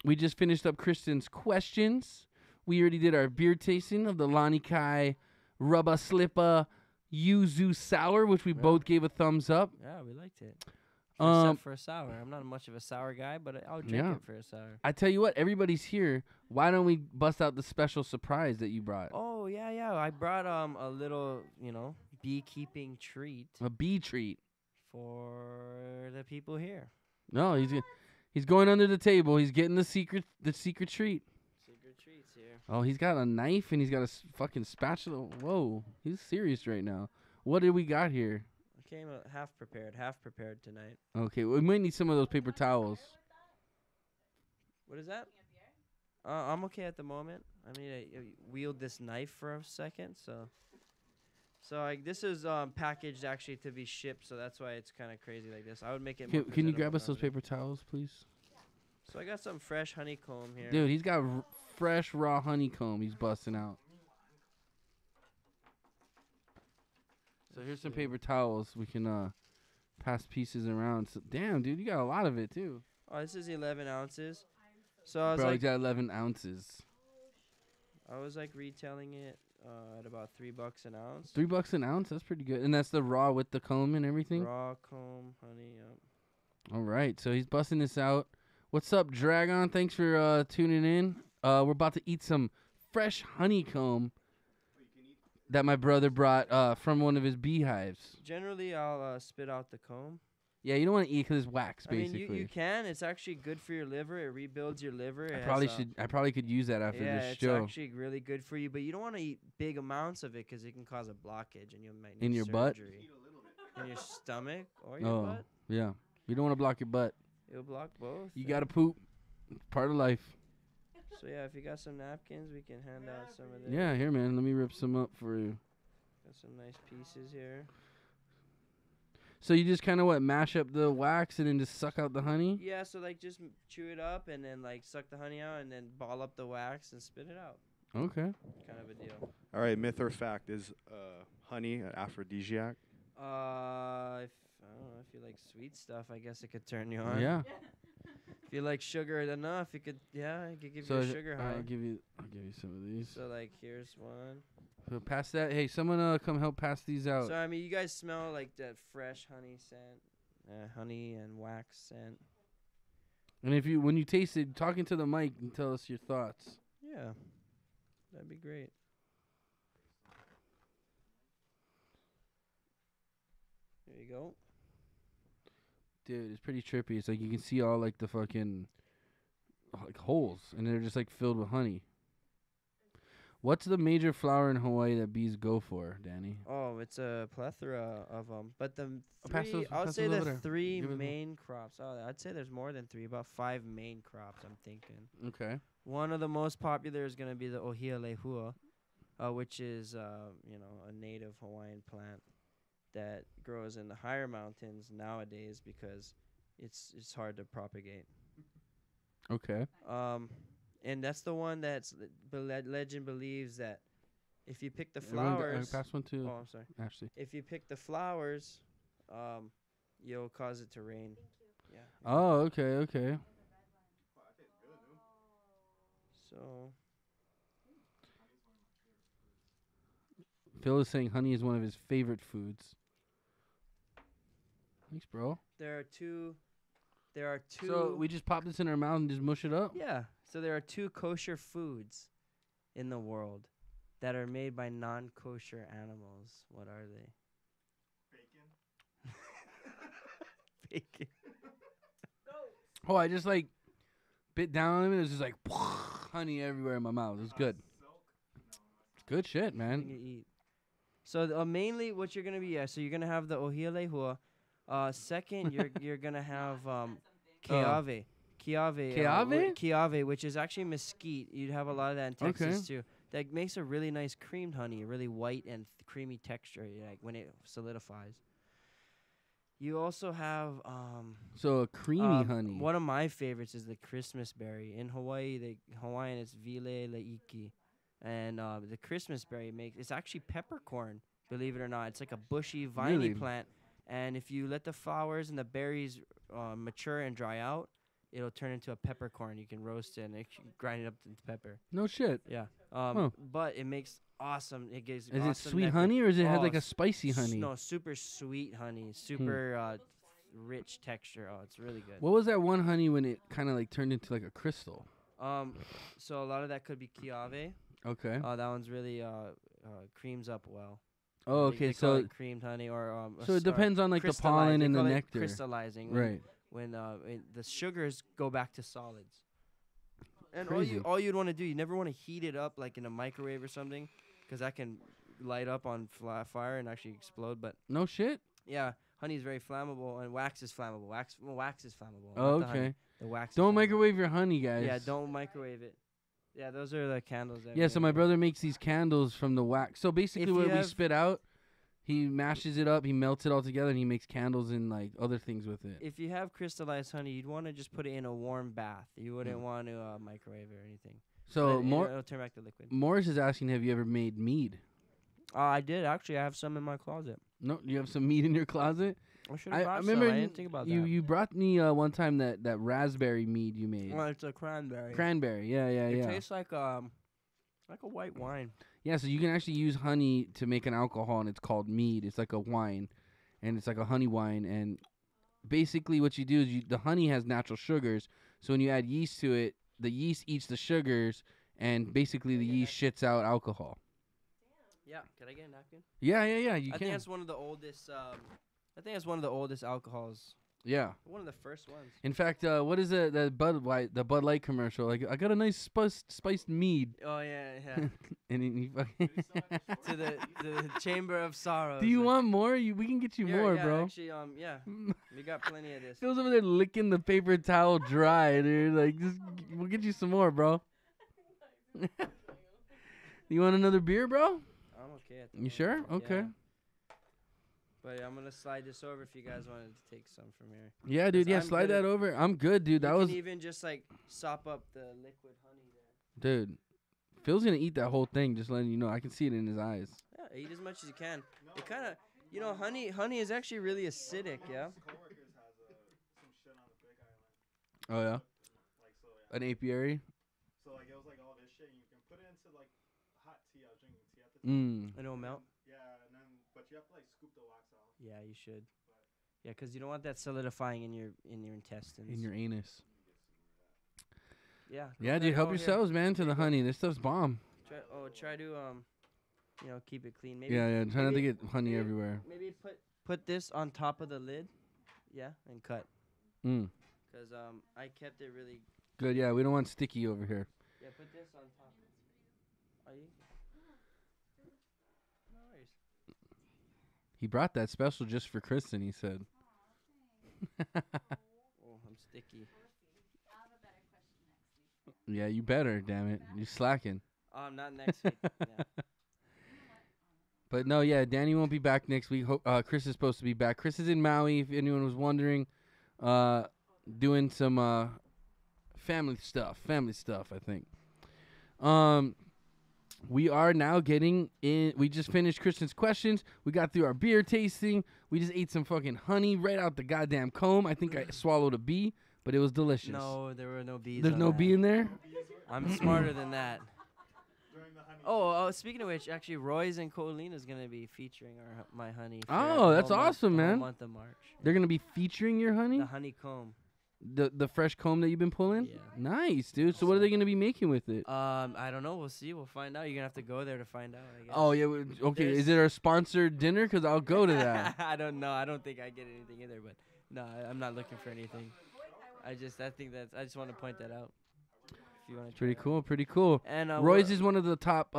We just finished up Kristyn's questions. We already did our beer tasting of the Lani Kai Rubba Slippa Yuzu Sour, which we both gave a thumbs up. Yeah, we liked it. Um, For a sour. I'm not much of a sour guy, but I'll drink Yeah. it for a sour. I tell you what, everybody's here. Why don't we bust out the special surprise that you brought? Oh, yeah. I brought a little, beekeeping treat A bee treat. for the people here. No, he's going under the table. He's getting the secret treat. Secret treats here. Oh, he's got a knife and he's got a fucking spatula. Whoa, he's serious right now. What did we got here? I came half prepared tonight. Okay, we might need some of those paper towels. What is that? I'm okay at the moment. I mean, I wield this knife for a second, so this is packaged actually to be shipped, so that's why it's kind of crazy like this. I would make it. More Can you grab presentable us those that way. paper towels, please? So I got some fresh honeycomb here. Dude, he's got fresh raw honeycomb he's busting out. So here's some paper towels. We can pass pieces around. So, damn, dude, you got a lot of it too. Oh, this is 11 ounces. So I was Bro, like, you got 11 ounces. retailing it at about $3 an ounce. $3 an ounce? That's pretty good. And that's the raw with the comb and everything? Raw comb, honey. Yep. All right. So he's busting this out. What's up, Dragon? Thanks for tuning in. We're about to eat some fresh honeycomb that my brother brought from one of his beehives. Generally, I'll spit out the comb. Yeah, you don't want to eat because it's wax, I basically. mean, you can. It's actually good for your liver. It rebuilds your liver. I probably could use that after this show. Yeah, it's actually really good for you. But you don't want to eat big amounts of it because it can cause a blockage and you might need in your butt, in your stomach, or your butt. Yeah, you don't want to block your butt. It'll block both. You gotta poop. It's part of life. So yeah, if you got some napkins, we can hand out some of them. Yeah, here, man. Let me rip some up for you. Got some nice pieces here. So you just kind of mash up the wax and then just suck out the honey? Yeah, so like just chew it up and then like suck the honey out and then ball up the wax and spit it out. Okay. Kind of a deal. All right, myth or fact, is honey an aphrodisiac? I don't know, if you like sweet stuff, I guess it could turn you on. Yeah. If you like sugar enough, it could give you a sugar high. I'll give you some of these. So like here's one. So pass that. Hey, someone come help pass these out. So I mean, you guys smell like that fresh honey scent, honey and wax scent. And when you taste it, talk into the mic and tell us your thoughts. Yeah, that'd be great. There you go. Dude, it's pretty trippy. It's like you can see all like the fucking like holes, and they're just like filled with honey. What's the major flower in Hawaii that bees go for, Danny? Oh, it's a plethora of them. But the pass three, those- I would pass say those over the there. three Give it main crops. Oh, I'd say there's more than three, about 5 main crops, I'm thinking. Okay. One of the most popular is going to be the ohia lehua, which is, a native Hawaiian plant that grows in the higher mountains nowadays because it's hard to propagate. Okay. And that's the one that's legend believes that if you pick the Everyone flowers. pass one to Oh, I'm sorry. Ashley. If you pick the flowers, you'll cause it to rain. Yeah. Oh, okay. So Phil is saying honey is one of his favorite foods. Thanks, bro. there are two. So we just pop this in our mouth and just mush it up? Yeah. So there are 2 kosher foods in the world that are made by non-kosher animals. What are they? Bacon. Oh, I just like bit down on it. It was just like honey everywhere in my mouth. It was good. It's good shit, man. You eat. So mainly what you're gonna be so you're gonna have the ohia lehua. Second, you're gonna have keave. Keave? Keave, which is actually mesquite. You'd have a lot of that in Texas too. That makes a really nice creamed honey, a really white and creamy texture, like when it solidifies. You also have So a creamy honey. One of my favorites is the Christmas berry. In Hawaii, Hawaiian it's vile leiki, and the Christmas berry it's actually peppercorn. Believe it or not, it's like a bushy, viney Really? plant. And if you let the flowers and the berries mature and dry out, it'll turn into a peppercorn. You can roast it and grind it up into pepper. No shit. Yeah. Huh. But it makes awesome. It gives. Is it awesome sweet nectar. honey or does it have like a s- spicy honey? No, super sweet honey. Super rich texture. Oh, it's really good. What was that one honey when it kind of like turned into like a crystal? So a lot of that could be kiave. Okay. That one's really creams up well. Oh, They okay. call So it creamed honey or so it depends on like the pollen and the nectar. Crystallizing. Right. When the sugars go back to solids. And Crazy. all you'd want to do, you never want to heat it up like in a microwave or something, because that can light up on fire and actually explode. But No shit. yeah, honey is very flammable, and wax is flammable. Wax is flammable. Oh, not the honey. okay. The wax. is Don't flammable. microwave your honey, guys. Yeah, don't microwave it. Yeah, those are the candles. That Yeah, we so my have. brother makes these candles from the wax. So basically, If you what we have- spit out, he mashes it up, he melts it all together, and he makes candles and like other things with it. If you have crystallized honey, you'd want to just put it in a warm bath. You wouldn't want to microwave it or anything. So But it'll turn back to liquid. Morris is asking, have you ever made mead? I did actually. I have some in my closet. No, you have some mead in your closet. I should I have brought remember some. I didn't think about you that. you brought me one time that raspberry mead you made. Well, it's a cranberry. Cranberry, yeah. It tastes like a white wine. Yeah, so you can actually use honey to make an alcohol, and it's called mead. It's like a wine, and it's like a honey wine. And basically, what you do is the honey has natural sugars, So when you add yeast to it, the yeast eats the sugars, and basically the yeast shits out alcohol. Yeah, can I get a napkin? Yeah. You I can. think that's one of the oldest. I think that's one of the oldest alcohols. Yeah. One of the first ones. In fact, what is it? The Bud Light commercial. Like, I got a nice spiced mead. Oh yeah. And he fucking to the Chamber of Sorrows. Do you want more? We can get you more, yeah, bro. Actually, yeah, we got plenty of this. Phil's over there licking the paper towel dry, dude. Like, we'll get you some more, bro. You want another beer, bro? I'm okay at the You moment. sure? Okay. Yeah. But I'm gonna slide this over if you guys wanted to take some from here. Yeah, dude. Yeah, I'm slide good at- that over. I'm good, dude. That you was, can even just like sop up the liquid honey there. dude. Phil's gonna eat that whole thing. Just letting you know. I can see it in his eyes. Yeah, eat as much as you can. It kind of, honey is actually really acidic. Yeah. Coworkers has some shit on the Big Island. Oh yeah. Like so, yeah. An apiary. So like it was like all this shit. You can put it into like hot tea. I was drinking tea at the time. And it'll melt. Yeah, and then but you have to like scoop the wax out. Yeah, you should. Yeah, 'cause you don't want that solidifying in your intestines. In your anus. Yeah. Yeah, dude. Help yourselves, man, to the honey. This stuff's bomb. Try to keep it clean. Maybe. Yeah. Try not to maybe- get honey maybe- everywhere. Maybe put this on top of the lid. Yeah, and cut. 'Cause I kept it really. Good. Yeah, we don't want sticky over here. Yeah, put this on top. Are you? No worries. He brought that special just for Kristyn. He said. Oh, I'm sticky. Yeah, you better. Damn it, you slacking. Not next week. Yeah. But no, yeah, Danny won't be back next week. Chris is supposed to be back. Chris is in Maui, if anyone was wondering, doing some family stuff, I think. We are now getting in. We just finished Kristyn's questions. We got through our beer tasting. We just ate some fucking honey right out the goddamn comb. I think I swallowed a bee, but it was delicious. No, there were no bees. There's on no that. bee in there? I'm smarter than that. During the honey. Oh, speaking of which, actually, Roy's and Colina's gonna be featuring my honey. For Oh, the that's whole month- awesome, the whole man. month of March. They're going to be featuring your honey? The honeycomb. The fresh comb that you've been pulling? Yeah. Nice, dude. So what are they going to be making with it? I don't know. We'll see. We'll find out. You're gonna have to go there to find out. I guess. Oh, yeah. Okay. Is it our sponsored dinner? Because I'll go to that. I don't know. I don't think I get anything either. But no, I'm not looking for anything. I just want to point that out. If you want to. Pretty cool. And Roy's is one of the top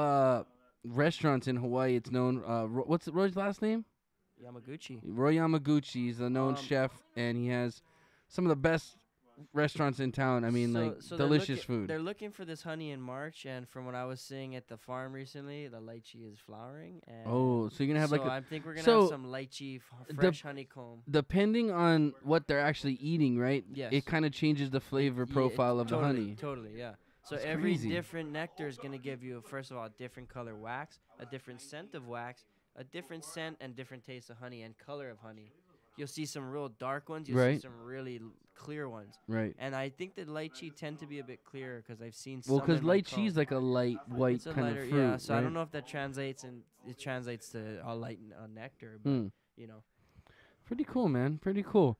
restaurants in Hawaii. It's known. What's Roy's last name? Yamaguchi. Roy Yamaguchi is a known Um, chef, and he has some of the best restaurants in town. I mean, So delicious food. They're looking for this honey in March, and from what I was seeing at the farm recently, the lychee is flowering. And Oh, so you're gonna have so like I think we're gonna so have some lychee fresh honeycomb. depending on what they're actually eating, right? Yes. It kind of changes the flavor profile of the honey. Totally, yeah. So That's every crazy. different nectar is gonna give you, first of all, a different color wax, a different scent of wax, a different scent and different taste of honey and color of honey. You'll see some real dark ones. You'll Right. see some really clear ones. Right. And I think that lychee tend to be a bit clearer because I've seen Well, some because in my lychee is comb. like a light white It's a kind lighter, of fruit. yeah. So I right? don't know if that translates to a light nectar, but Hmm. you know. Pretty cool, man. Pretty cool.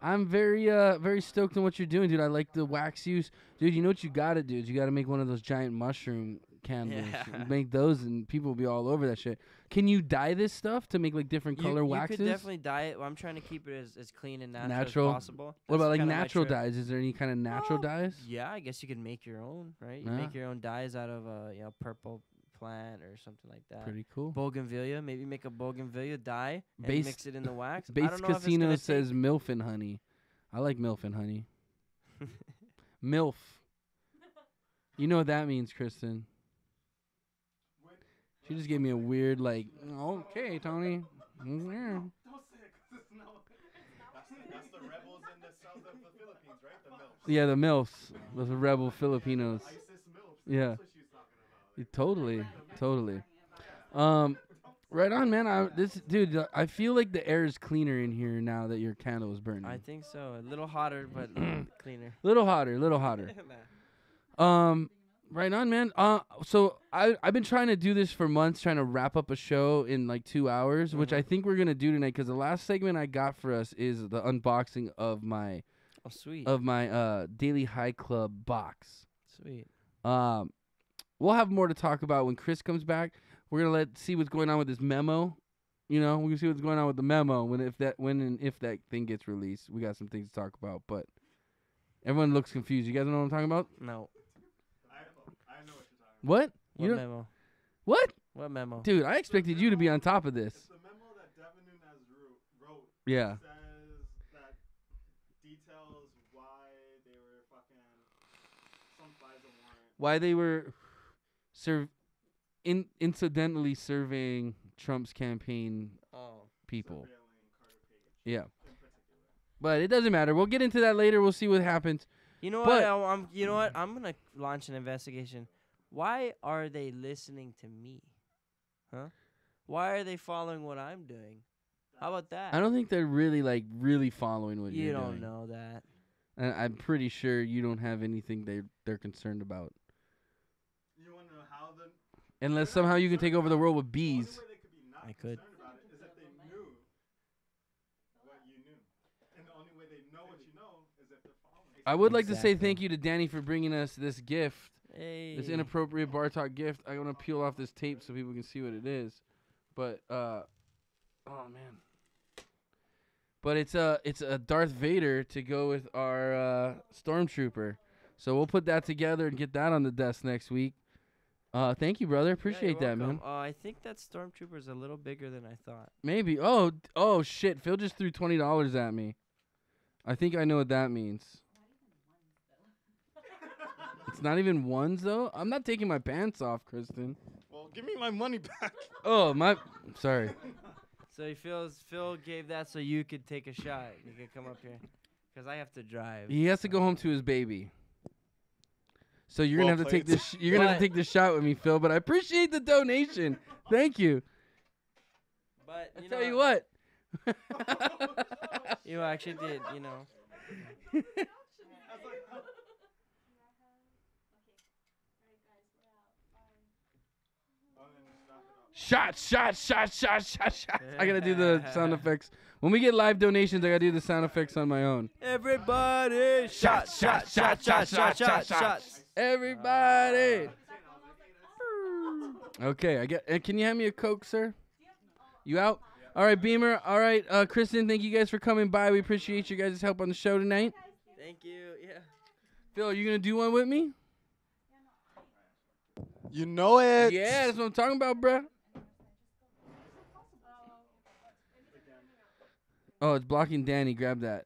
I'm very stoked on what you're doing, dude. I like the wax use. Dude, you know what you got to do is you got to make one of those giant mushroom candles. Yeah. Make those and people will be all over that shit. Can you dye this stuff to make like different color you waxes? could definitely dye it. Well, I'm trying to keep it as clean and natural, Natural? as possible. What That's about like kinda my natural trip. dyes? Is there any kind of natural dyes? Yeah, I guess you could make your own, right? You Yeah. make your own dyes out of a purple plant or something like that. Pretty cool. Bougainvillea, maybe make a bougainvillea dye and Base- mix it in the wax. I Base don't know if it's Casino gonna says MILF and honey. I like MILF and honey. MILF. You know what that means, Kristyn? She just gave me a weird like, okay, Tony. Yeah. Don't say it, 'cause it's no. That's the rebels in the south of the Philippines, right? The MILFs. Yeah, the MILFs. Those are rebel Filipinos. ISIS MILFs. Yeah. That's what she's talking about. Totally. Right on, man. I feel like the air is cleaner in here now that your candle is burning. I think so. A little hotter, but cleaner. Little hotter. Right on, man. So I've been trying to do this for months, trying to wrap up a show in like 2 hours, which I think we're gonna do tonight. Because the last segment I got for us is the unboxing of my Oh, sweet. of my Daily High Club box. Sweet. We'll have more to talk about when Chris comes back. We're gonna see what's going on with this memo. You know, we can see what's going on with the memo when and if that thing gets released. We got some things to talk about, but everyone looks confused. You guys know what I'm talking about? No. I know what you're talking about. What? What You know memo? what? What memo? Dude, I expected you to be on top of this. It's the memo that Devin Nunes wrote. Yeah. Says that details why they were fucking some FISA warrant. Why they were incidentally surveying Trump's campaign Oh. people. Surveilling Carter Page Yeah. in particular. But it doesn't matter. We'll get into that later. We'll see what happens. You know But- what? You know what? I'm gonna launch an investigation. Why are they listening to me? Huh? Why are they following what I'm doing? How about that? I don't think they're really following what You you're don't doing. know that. And I'm pretty sure you don't have anything they're concerned about. You want to know how the Unless somehow you can take over the world with only bees. way they could be not I could. concerned about it is if they knew what you knew, and the only way they know what you know is if they're following. I would like to say Exactly. thank you to Danny for bringing us this gift. Hey. This inappropriate bar talk gift. I want to peel off this tape so people can see what it is. But oh man. But it's a Darth Vader to go with our Stormtrooper. So we'll put that together and get that on the desk next week. Thank you, brother. Appreciate that, man. I think that Stormtrooper's a little bigger than I thought. Maybe. Oh shit. Phil just threw $20 at me. I think I know what that means. It's not even ones though. I'm not taking my pants off, Kristyn. Well, give me my money back. Oh my. Sorry. So Phil gave that so you could take a shot. You could come up here, cause I have to drive. He has to go home to his baby. So you're gonna Well have to take played. this. You're gonna have to take this shot with me, Phil. But I appreciate the donation. Thank you. But I tell you what. you actually did. You know. Shots. I gotta do the sound effects. When we get live donations, I gotta do the sound effects on my own. Everybody, shots. Everybody. Okay, I get. Can you hand me a Coke, sir? You out? All right, Beamer. All right, Kristyn. Thank you guys for coming by. We appreciate you guys' help on the show tonight. Thank you. Yeah. Phil, are you gonna do one with me? You know it. Yeah, that's what I'm talking about, bruh. Oh, it's blocking Danny. Grab that.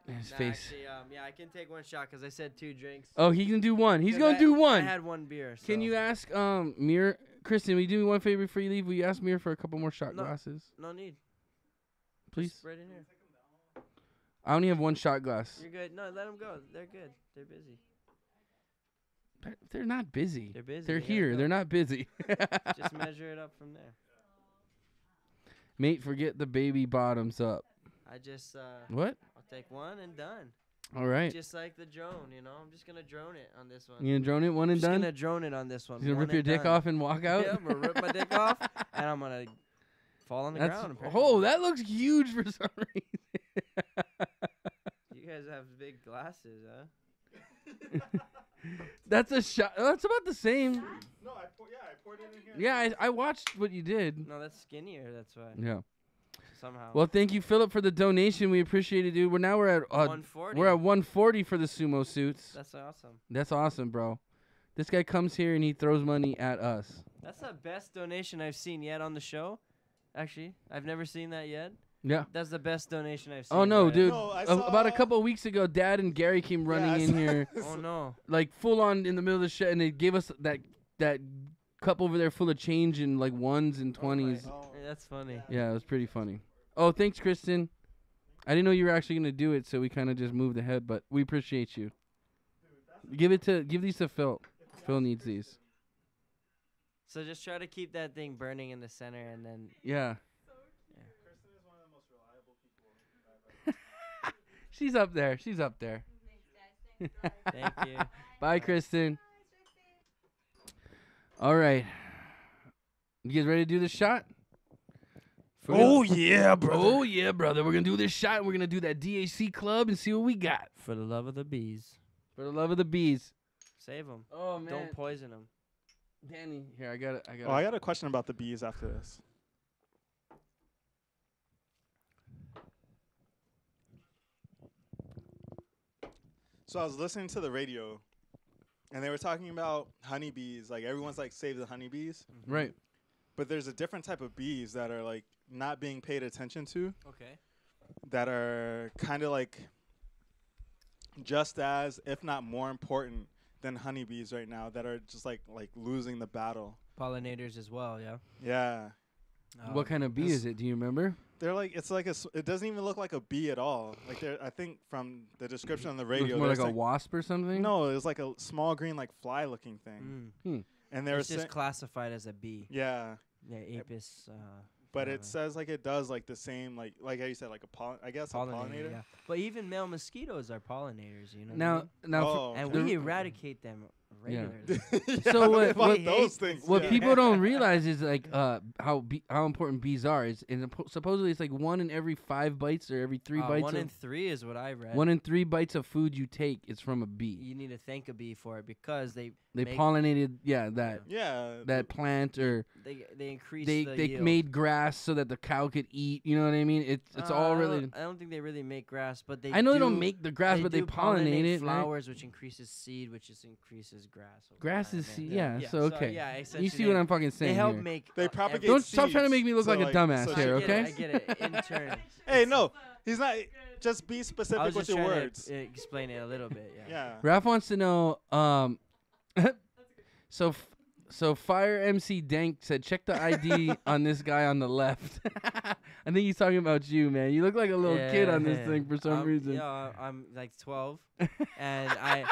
His Nah, face. actually, yeah, I can take one shot because I said 2 drinks. Oh, he can do one. He's 'Cause gonna do I one. had 1 beer. Can so- you ask Mir, Kristyn? Will you do me one favor before you leave? Will you ask Mir for a couple more shot No. glasses, No need. please? Just right in here. I only have one shot glass. You're good. No, let them go. They're good. They're busy. They're not busy. They're busy. They're They gotta here. go. They're not busy. Just measure it up from there. Mate, forget the baby bottoms up. I just What? I'll take one and done. All right. Just like the drone, you know. I'm just gonna drone it on this one. You gonna drone it one and just done? gonna drone it on this one. You gonna one rip your and dick done. off and walk out? Yeah, I'm gonna rip my dick off, and I'm gonna fall on the That's ground. apparently. oh, that looks huge for some reason. You guys have big glasses, huh? That's a shot. That's about the same. No, I poured it in here. Yeah, I watched what you did. No, that's skinnier. That's why. Yeah. Somehow. Well, thank you, Philip, for the donation. We appreciate it, dude. We're at 140. we're at 140 for the sumo suits. That's awesome. That's awesome, bro. This guy comes here and he throws money at us. That's the best donation I've seen yet on the show. Actually, I've never seen that yet. Yeah. That's the best donation I've seen. Oh no, right? dude! No, I About a saw- couple of weeks ago, Dad and Gary came running in here, Oh no. like full on in the middle of the shed, and they gave us that cup over there full of change and like ones and 20s. Oh, Hey, that's funny. Yeah, it was pretty funny. Oh, thanks, Kristyn. I didn't know you were actually gonna do it, so we kind of just moved ahead. But we appreciate you. Give these to Phil. Phil needs these. So just try to keep that thing burning in the center, and then Yeah. Kristyn is one of the most reliable people I've ever. She's up there. She's up there. thank you. Bye, Kristyn. All right. You guys ready to do the shot? Oh yeah, Oh yeah, brother. We're gonna do this shot. And we're gonna do that DAC club and see what we got. For the love of the bees. For the love of the bees. Save them. Oh man. Don't poison them. Danny, here I got it. Oh, I got a question about the bees after this. So I was listening to the radio, and they were talking about honeybees. Like everyone's like, save the honeybees. Right. But there's a different type of bees that are like not being paid attention to. Okay. That are kind of like just as, if not more important than honeybees right now. That are just like losing the battle. Pollinators as well, yeah. Yeah. What kind of bee is it? Do you remember? They're like, it's like it doesn't even look like a bee at all. Like I think from the description on the radio, Looks more like a wasp or something. No, it was like a small green like fly looking thing. And they were it's just classified as a bee. Yeah. Yeah, Apis. But it says like it does like the same like how you said like a pollinator. Yeah. But even male mosquitoes are pollinators, you know. Now, we eradicate them regularly. So what yeah. people don't realize is like how important bees are. Is supposedly it's like 1 in every 5 bites or every 3 bites. 1 in 3 is what I read. 1 in 3 bites of food you take is from a bee. You need to thank a bee for it because they pollinated that plant, or they increased they yield. made grass so that the cow could eat. You know what I mean? It's all really. I don't think they really make grass, but they. I know they don't make the grass, but they pollinate it. Flowers, right? which increases seed, which increases grass. Grass is seed, yeah. So okay, you see what I'm fucking saying? They help here. make. They propagate. Don't seeds, stop trying to make me look like a dumbass so here, okay? I get it. In turn. Hey, no, he's not. Just be specific with your words. Explain it a little bit. Yeah. Raph wants to know. So Fire MC Dank said, check the ID on this guy on the left. I think he's talking about you, man. You look like a little kid on this thing for some reason. Yeah, I'm like 12, and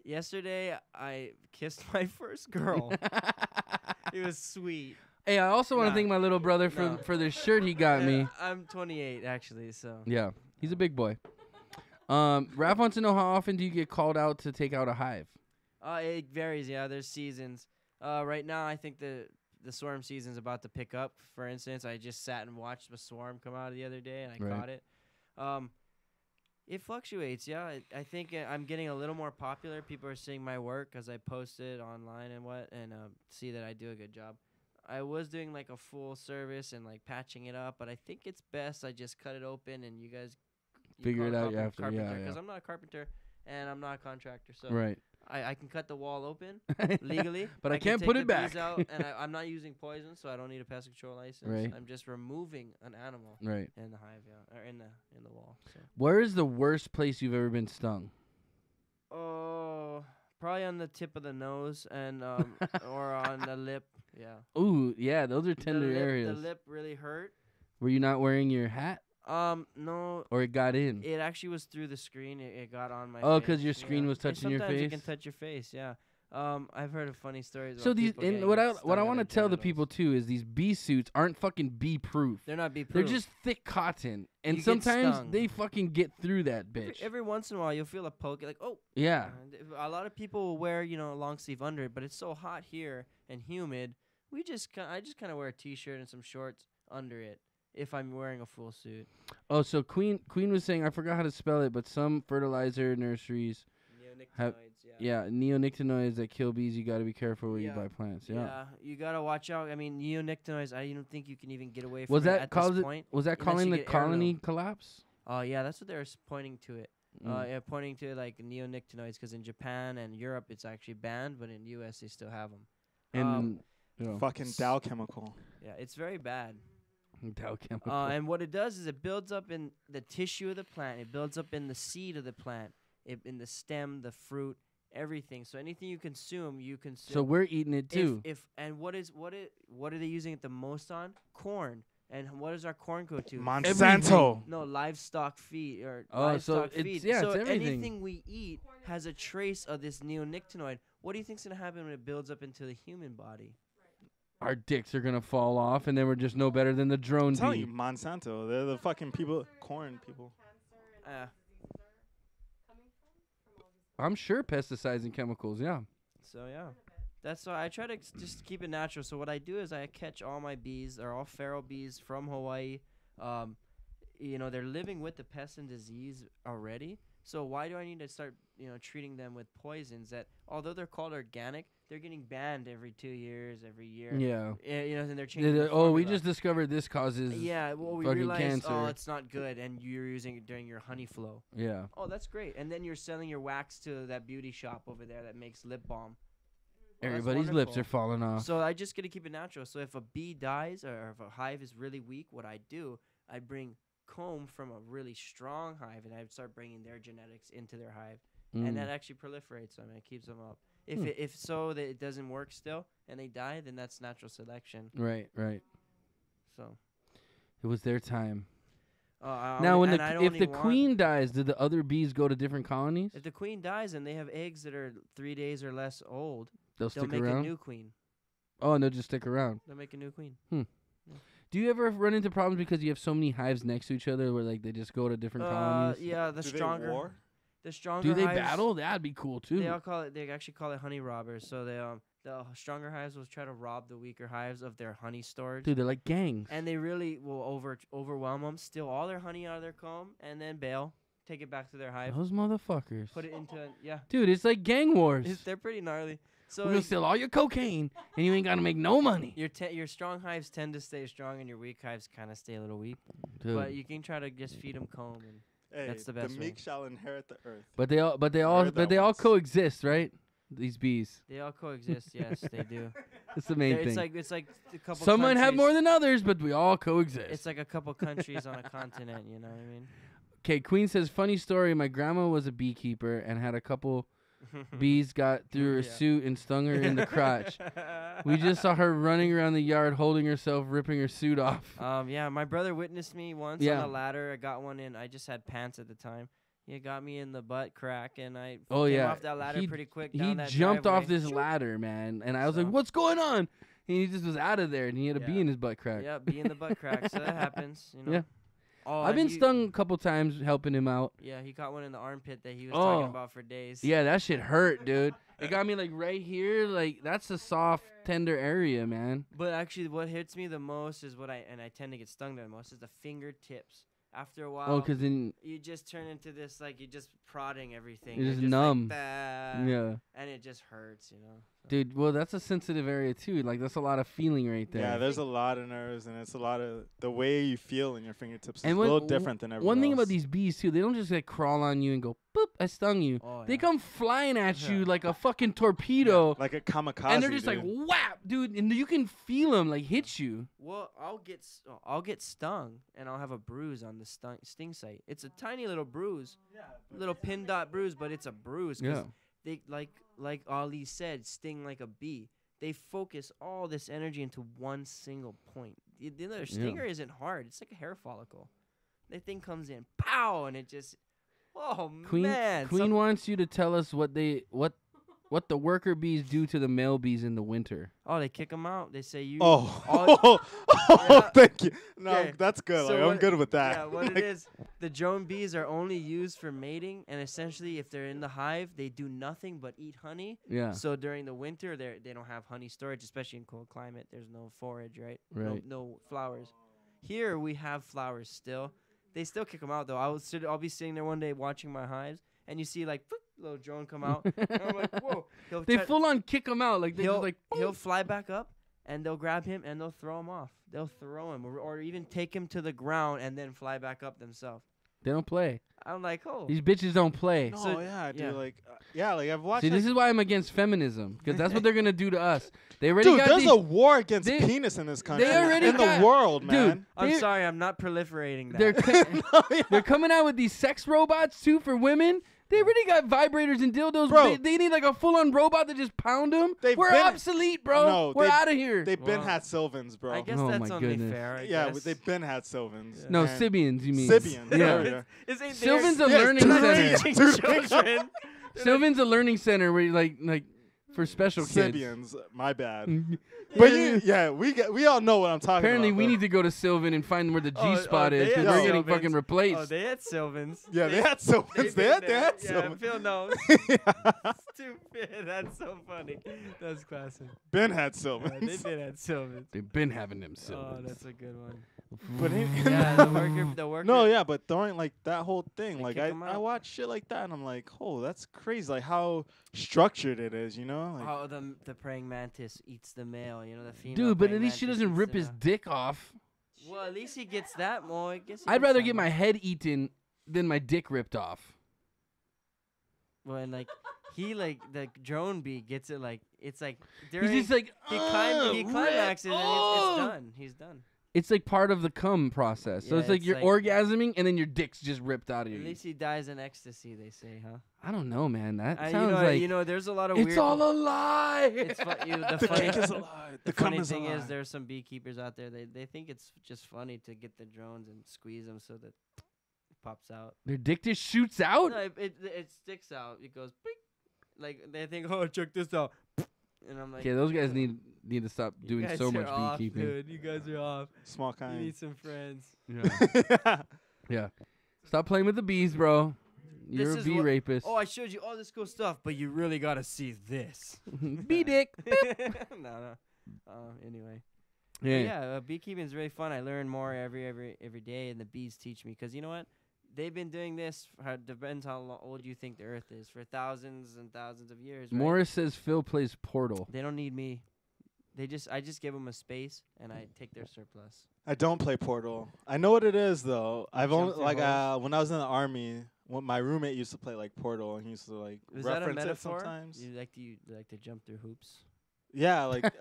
yesterday I kissed my first girl. It was sweet. Hey, I also want to thank my little brother for this shirt he got me. I'm 28 actually, so. Yeah, he's a big boy. Raph wants to know, how often do you get called out to take out a hive? It varies. Yeah, there's seasons. Right now, I think the swarm season's about to pick up. For instance, I just sat and watched the swarm come out the other day, and I caught it. It fluctuates, yeah. I think I'm getting a little more popular. People are seeing my work because I post it online and see that I do a good job. I was doing like a full service and like patching it up, but I think it's best I just cut it open and you guys figure it out after. Carpenter, because I'm not a carpenter and I'm not a contractor, so right. I can cut the wall open legally, but I can't put it back. Out, and I'm not using poison, so I don't need a pest control license. Right. I'm just removing an animal in the hive, or in the wall. So. Where is the worst place you've ever been stung? Oh, probably on the tip of the nose and or on the lip. Yeah. Ooh, yeah, those are tender areas. The lip really hurt. Were you not wearing your hat? No. Or it got in? It actually was through the screen. It got on my face. Oh, because your screen was touching your face? Sometimes you can touch your face, yeah. I've heard of funny stories so about these, people what I want to tell the people, too, is these bee suits aren't fucking bee-proof. They're not bee-proof. They're just thick cotton. And sometimes they fucking get through that bitch. Every once in a while, you'll feel a poke. Like, oh. Yeah. A lot of people will wear, a long sleeve under it, but it's so hot here and humid. I just kind of wear a T-shirt and some shorts under it if I'm wearing a full suit. Oh, so Queen was saying, I forgot how to spell it, but some fertilizer nurseries have neonicotinoids that kill bees. You got to be careful where you buy plants. Yeah, you got to watch out. I mean, neonicotinoids, I don't think you can even get away from was that at this point. Was that calling the colony collapse? Oh, yeah, that's what they're pointing to it. Pointing to like neonicotinoids, because in Japan and Europe it's actually banned, but in the U.S. they still have them. And fucking Dow Chemical. Yeah, it's very bad. Dow Chemical. And what it does is it builds up in the tissue of the plant. It builds up in the seed of the plant, in the stem, the fruit, everything. So anything you consume, you consume. So we're eating it too. What are they using it the most on? Corn. And what does our corn go to? Monsanto. No, livestock feed or livestock feed. So so it's everything. Anything we eat has a trace of this neonicotinoid. What do you think's gonna happen when it builds up into the human body? Our dicks are gonna fall off, and then we're just no better than the drone bee. I'm telling you, Monsanto. They're the fucking people, corn people. I'm sure pesticides and chemicals. Yeah. So yeah, That's why I try to just keep it natural. So what I do is I catch all my bees. They're all feral bees from Hawaii. They're living with the pest and disease already. So why do I need to start, treating them with poisons that, although they're called organic, they're getting banned every 2 years, every year. Yeah. And they're changing. The we formula. just discovered this causes. Yeah. Well, we fucking realized, cancer. it's not good, and you're using it during your honey flow. Yeah. Oh, that's great. And then you're selling your wax to that beauty shop over there that makes lip balm. Well, Everybody's lips are falling off. So I just gotta keep it natural. So if a bee dies or if a hive is really weak, what I do, I bring comb from a really strong hive, and I start bringing their genetics into their hive, and that actually proliferates them and it keeps them up. If that it doesn't work still and they die, then that's natural selection. Right. So it was their time. Now, if the queen dies, do the other bees go to different colonies? If the queen dies and they have eggs that are 3 days or less old, they'll make around? a new queen. Oh, and they'll just stick around. They'll make a new queen. Do you ever run into problems because you have so many hives next to each other where like they just go to different colonies? Yeah, Do they war? The stronger. Do they hives, battle? That'd be cool too. They actually call it honey robbers. So the stronger hives will try to rob the weaker hives of their honey storage. Dude, they're like gangs. And they really will overwhelm them, steal all their honey out of their comb, and then bail, take it back to their hive, Those motherfuckers. put it into Dude, it's like gang wars. They're pretty gnarly. So We're gonna steal all your cocaine, and you ain't gotta make no money. your strong hives tend to stay strong, and your weak hives kind of stay a little weak. Dude. But you can try to just feed them comb, and Hey, that's the best the way. meek shall inherit the earth. But they all heard that all once. coexist, right? These bees. They all coexist. Yes, they do. That's the main It's thing. like a couple. Some might have countries. more than others, but we all coexist. It's like a couple countries on a continent. You know what I mean? Okay, Queen says, funny story. My grandma was a beekeeper and had a couple bees got through her Yeah. suit and stung her in the crotch. We just saw her running around the yard holding herself, ripping her suit off. Yeah, my brother witnessed me once Yeah. on a ladder. I got one in. I just had pants at the time. He got me in the butt crack, and I Oh, came yeah. off that ladder pretty quick. He down that jumped off driveway. this ladder, man. And I was like, So- what's going on? And he just was out of there, and he had a bee Yeah. in his butt crack. Yeah, be in the butt crack. So that happens. You know? Yeah. Oh, I've and been stung a couple times helping him out. Yeah, he caught one in the armpit that he was Oh. talking about for days. Yeah, that shit hurt, dude. It got me like right here. Like that's a soft, tender area, man. But actually, what hits me the most is I tend to get stung the most is the fingertips. After a while, Oh, 'cause then you just turn into this like you're just prodding everything. You're You're just numb. Like, "Bah," yeah, and it just hurts, you know. So. dude. Well, that's a sensitive area too. Like that's a lot of feeling right there. Yeah, there's a lot of nerves, and it's a lot of the way you feel in your fingertips is And a one- little different than everyone One thing else. about these bees too, they don't just like crawl on you and go, boop, I stung you. Oh, They yeah. come flying at you Yeah. like a fucking torpedo, like a kamikaze, and they're just dude. like whap, dude, and you can feel them like hit you. Well, I'll get stung, and I'll have a bruise on the sting site. It's a tiny little bruise, little pin dot bruise, but it's a bruise. 'Cause Yeah. they like Ali said, sting like a bee. They focus all this energy into one single point. The other stinger isn't hard. It's like a hair follicle. That thing comes in, pow, and it just, oh Queen man. Queen wants you to tell us what the worker bees do to the male bees in the winter. Oh, they kick them out. They say you. Oh, Yeah. thank you. No, Yeah. that's good. So Like, I'm what- good with that. Yeah, what it Like, is, the drone bees are only used for mating, and essentially, if they're in the hive, they do nothing but eat honey. Yeah. So during the winter, they don't have honey storage, especially in cold climate. There's no forage, right? Right. No flowers. Here we have flowers still. They still kick them out though. I'll be sitting there one day watching my hives, and you see like boop, little drone come out. And I'm like, whoa. They full on kick them out like they just like. He'll fly back up, and they'll grab him and they'll throw him off. They'll throw him, or even take him to the ground and then fly back up themselves. They don't play. I'm like, oh. These bitches don't play. no, So- yeah, dude. yeah. Like I've watched. See, like, this is why I'm against feminism, because that's what they're gonna do to us. They already dude, got there's these. a war against they- penis in this country. already in got- the world, dude, man. I'm They're- sorry, I'm not proliferating that. They're co- they're coming out with these sex robots too for women. They already got vibrators and dildos. Bro. They need like a full-on robot to just pound them. They've We're been- obsolete, bro. No, We're they've- out of here. They've been Wow. had Sylvans, bro. I guess Oh that's my only goodness. fair. I yeah, guess. they've been had Sylvans. No, and- Sibians, you mean? Sibians. Yeah. Yeah. Sylvan's a Yes, learning they're center. teaching children. Sylvan's a learning center where you like for special kids. Sibians, my bad. But we all know what I'm talking Apparently, about. we need to go to Sylvan and find where the G spot is they because had we're getting Sylvans. fucking replaced. Oh, they had Sylvans. Yeah, they had Sylvans. They had Yeah, Sylvans. Phil knows. Stupid. That's so funny. That's classic. Ben had Yeah, Sylvans. they did have Sylvans. They've been having them Oh, Sylvans. that's a good one. But Yeah, the worker. no, yeah, but throwing like that whole thing, They like kick I 'em out. watch shit like that, and I'm like, oh, that's crazy. Like how structured it is, you know? Like, How the praying mantis eats the male, the female. Dude, but at praying least she mantis doesn't eats rip the his male. dick off. Well, at least he gets that more. I guess he I'd gets rather that get my more. head eaten than my dick ripped off. Well, and like the drone bee gets it like it's like during He's just like, he rip, climaxes and oh." it's done. He's done. It's like part of the cum process. So Yeah, it's like it's you're like- orgasming and then your dick's just ripped out of At you. least he dies in ecstasy. They say, huh? I don't know, man. That You sounds know, like there's a lot of it's weird. all a lie. It's the the funny cake is alive. The The cum funny is thing is, alive. there's some beekeepers out there. They think it's just funny to get the drones and squeeze them so that it pops out. Their dick just shoots out. No, it sticks out. It goes, "Beep." Like they think, oh, check this out, and I'm like, Okay, those guys need to stop "You doing guys so are much off, beekeeping. dude. You guys are off. Small You kind. need some friends." Yeah. Yeah. Stop playing with the bees, bro. You're This a is bee what- rapist. Oh, I showed you all this cool stuff, but you really gotta see this. Bee dick. No. Anyway. Yeah. Yeah, beekeeping is really fun. I learn more every day, and the bees teach me. Because you know what? They've been doing this. Depends how old you think the Earth is, for thousands and thousands of years. Right? Morris says Phil plays Portal. They don't need me. I just give them a space, and I take their surplus. I don't play Portal. I know what it is though. I've jump only through like holes? when I was in the army, when my roommate used to play like Portal, and he used to like Is that a reference it metaphor? sometimes. You like to jump through hoops? Yeah, like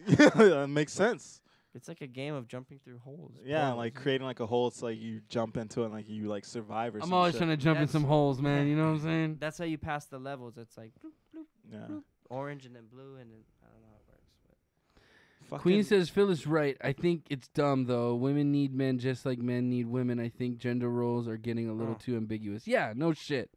that makes sense. It's like a game of jumping through holes. Yeah, portals, like isn't it? creating like a hole. It's like you jump into it, and like you like survive or I'm some always shit. trying to jump in That's- some holes, man. You know what I'm saying? That's how you pass the levels. It's like bloop, bloop, Yeah. bloop, orange and then blue, and then I don't know how it works. But Queen Fucking- says Phil is right. I think it's dumb though. Women need men just like men need women. I think gender roles are getting a little Oh. too ambiguous. Yeah, no shit.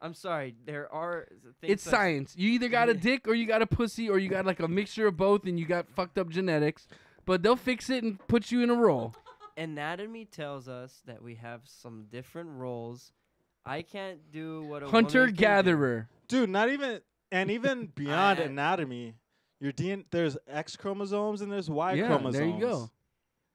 I'm sorry. There are things It's science. You either got a dick or you got a pussy or you got like a mixture of both and you got fucked up genetics. But they'll fix it and put you in a role. Anatomy tells us that we have some different roles. I can't do what a Hunter woman can do. gatherer. Dude, not even even beyond I- anatomy. Your there's X chromosomes and there's Y Yeah, chromosomes. there you go.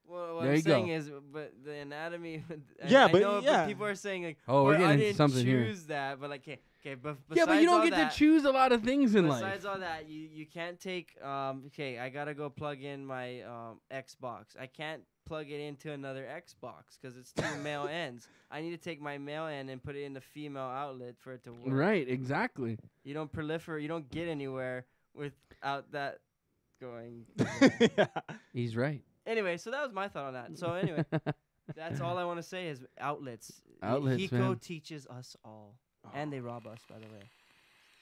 Well, what There I'm you saying go. is, but the anatomy. Yeah, I but know, yeah. but people are saying like, Oh, we're "Well, I getting didn't something here." choose that, but like, okay, but Yeah, but you don't get that, to choose a lot of things in life. Besides all that, you can't take okay, I gotta go plug in my Xbox. I can't plug it into another Xbox because it's two male ends. I need to take my male end and put it in the female outlet for it to work. Right, exactly. You don't proliferate. You don't get anywhere without that going. Yeah. He's right. Anyway, so that was my thought on that. So anyway, that's all I want to say is outlets. Outlets, Hiko man. teaches us all, and they rob us, by the way.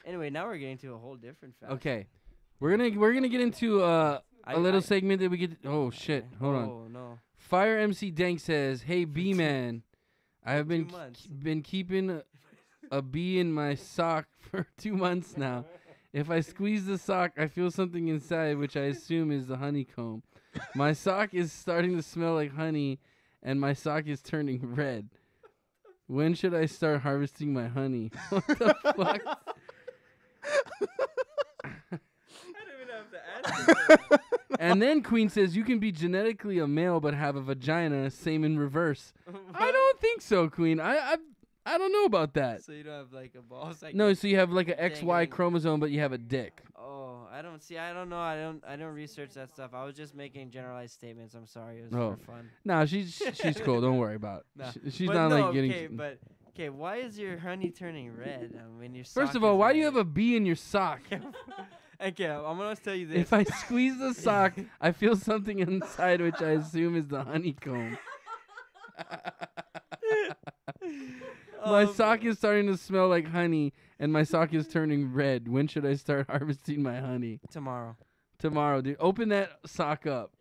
Anyway, now we're getting to a whole different fact. Okay. We're gonna get into a little segment that we get. Oh shit! Hold on. Oh no. Fire MC Dank says, "Hey B man, I have 2 months. been keeping a bee in my sock for 2 months now. If I squeeze the sock, I feel something inside, which I assume is the honeycomb. My sock is starting to smell like honey, and my sock is turning red. When should I start harvesting my honey? What the fuck?" I don't even have to answer. And then Queen says, "You can be genetically a male but have a vagina. Same in reverse." I don't think so, Queen. I don't know about that. So you don't have like a ball sack. No, so you have like an Dang XY it. chromosome, but you have a dick. Oh, I don't see. I don't know. I don't research that stuff. I was just making generalized statements. I'm sorry. It was Oh. for fun. Nah, she's cool. Don't worry about it. Nah. She's But not no, like getting. Okay, but okay. Why is your honey turning red when your First sock of all, is why do you red? have a bee in your sock? Okay, I'm gonna tell you this. If I squeeze the sock, I feel something inside, which I assume is the honeycomb. My sock is starting to smell like honey, and my sock is turning red. When should I start harvesting my honey? tomorrow. Tomorrow, dude. Open that sock up.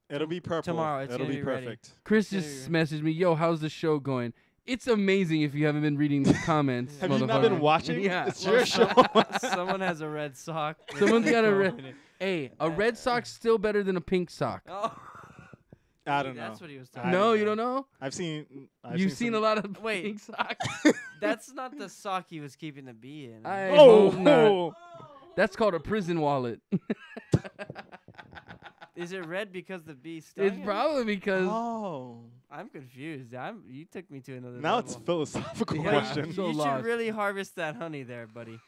It'll be purple. Tomorrow, it's It'll gonna be be ready. perfect. Chris Yeah, just messaged me, "Yo, how's the show going? It's amazing if you haven't been reading the comments. Have you not been motherfucker. watching? Yeah. It's your show. Someone has a red sock. with Someone's pink got a foam red. in it. Hey, a red sock's still better than a pink sock. Oh. I don't know. That's what he was talking No, about. you don't know? I've seen. You've seen a some- lot of Wait. pink socks. That's not the sock he was keeping the bee in. I Oh, hope not. That's called a prison wallet. Is it red because the bee stung It's him? probably because Oh. I'm confused. You took me to another Now level. it's a philosophical Yeah. question. So you lost. should really harvest that honey there, buddy.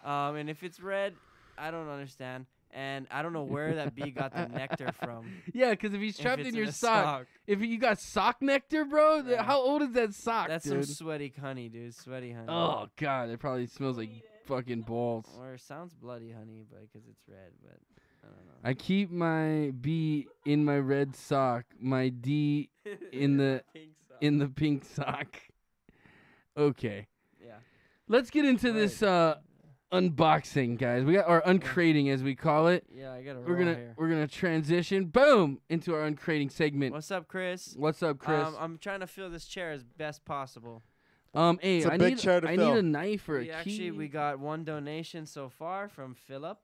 And if it's red, I don't understand. And I don't know where that bee got the nectar from. yeah, because if he's if trapped it's in your a sock, if you got sock nectar, bro, Yeah. how old is that sock, That's dude? some sweaty honey, dude. Sweaty honey. Oh god, it probably smells like fucking balls. Or it sounds bloody honey, but because it's red. But I don't know. I keep my B in my red sock, my D in the Pink sock. in the pink sock. Okay, Yeah. let's get into this unboxing, guys. We got or uncrating as we call it. Yeah, I got a We're raw gonna hair. we're gonna transition, boom, into our uncrating segment. What's up, Chris? What's up, Chris? I'm trying to fill this chair as best possible. Hey, It's a I big need chair to I fill. need a knife or a key. Actually, we got one donation so far from Philip.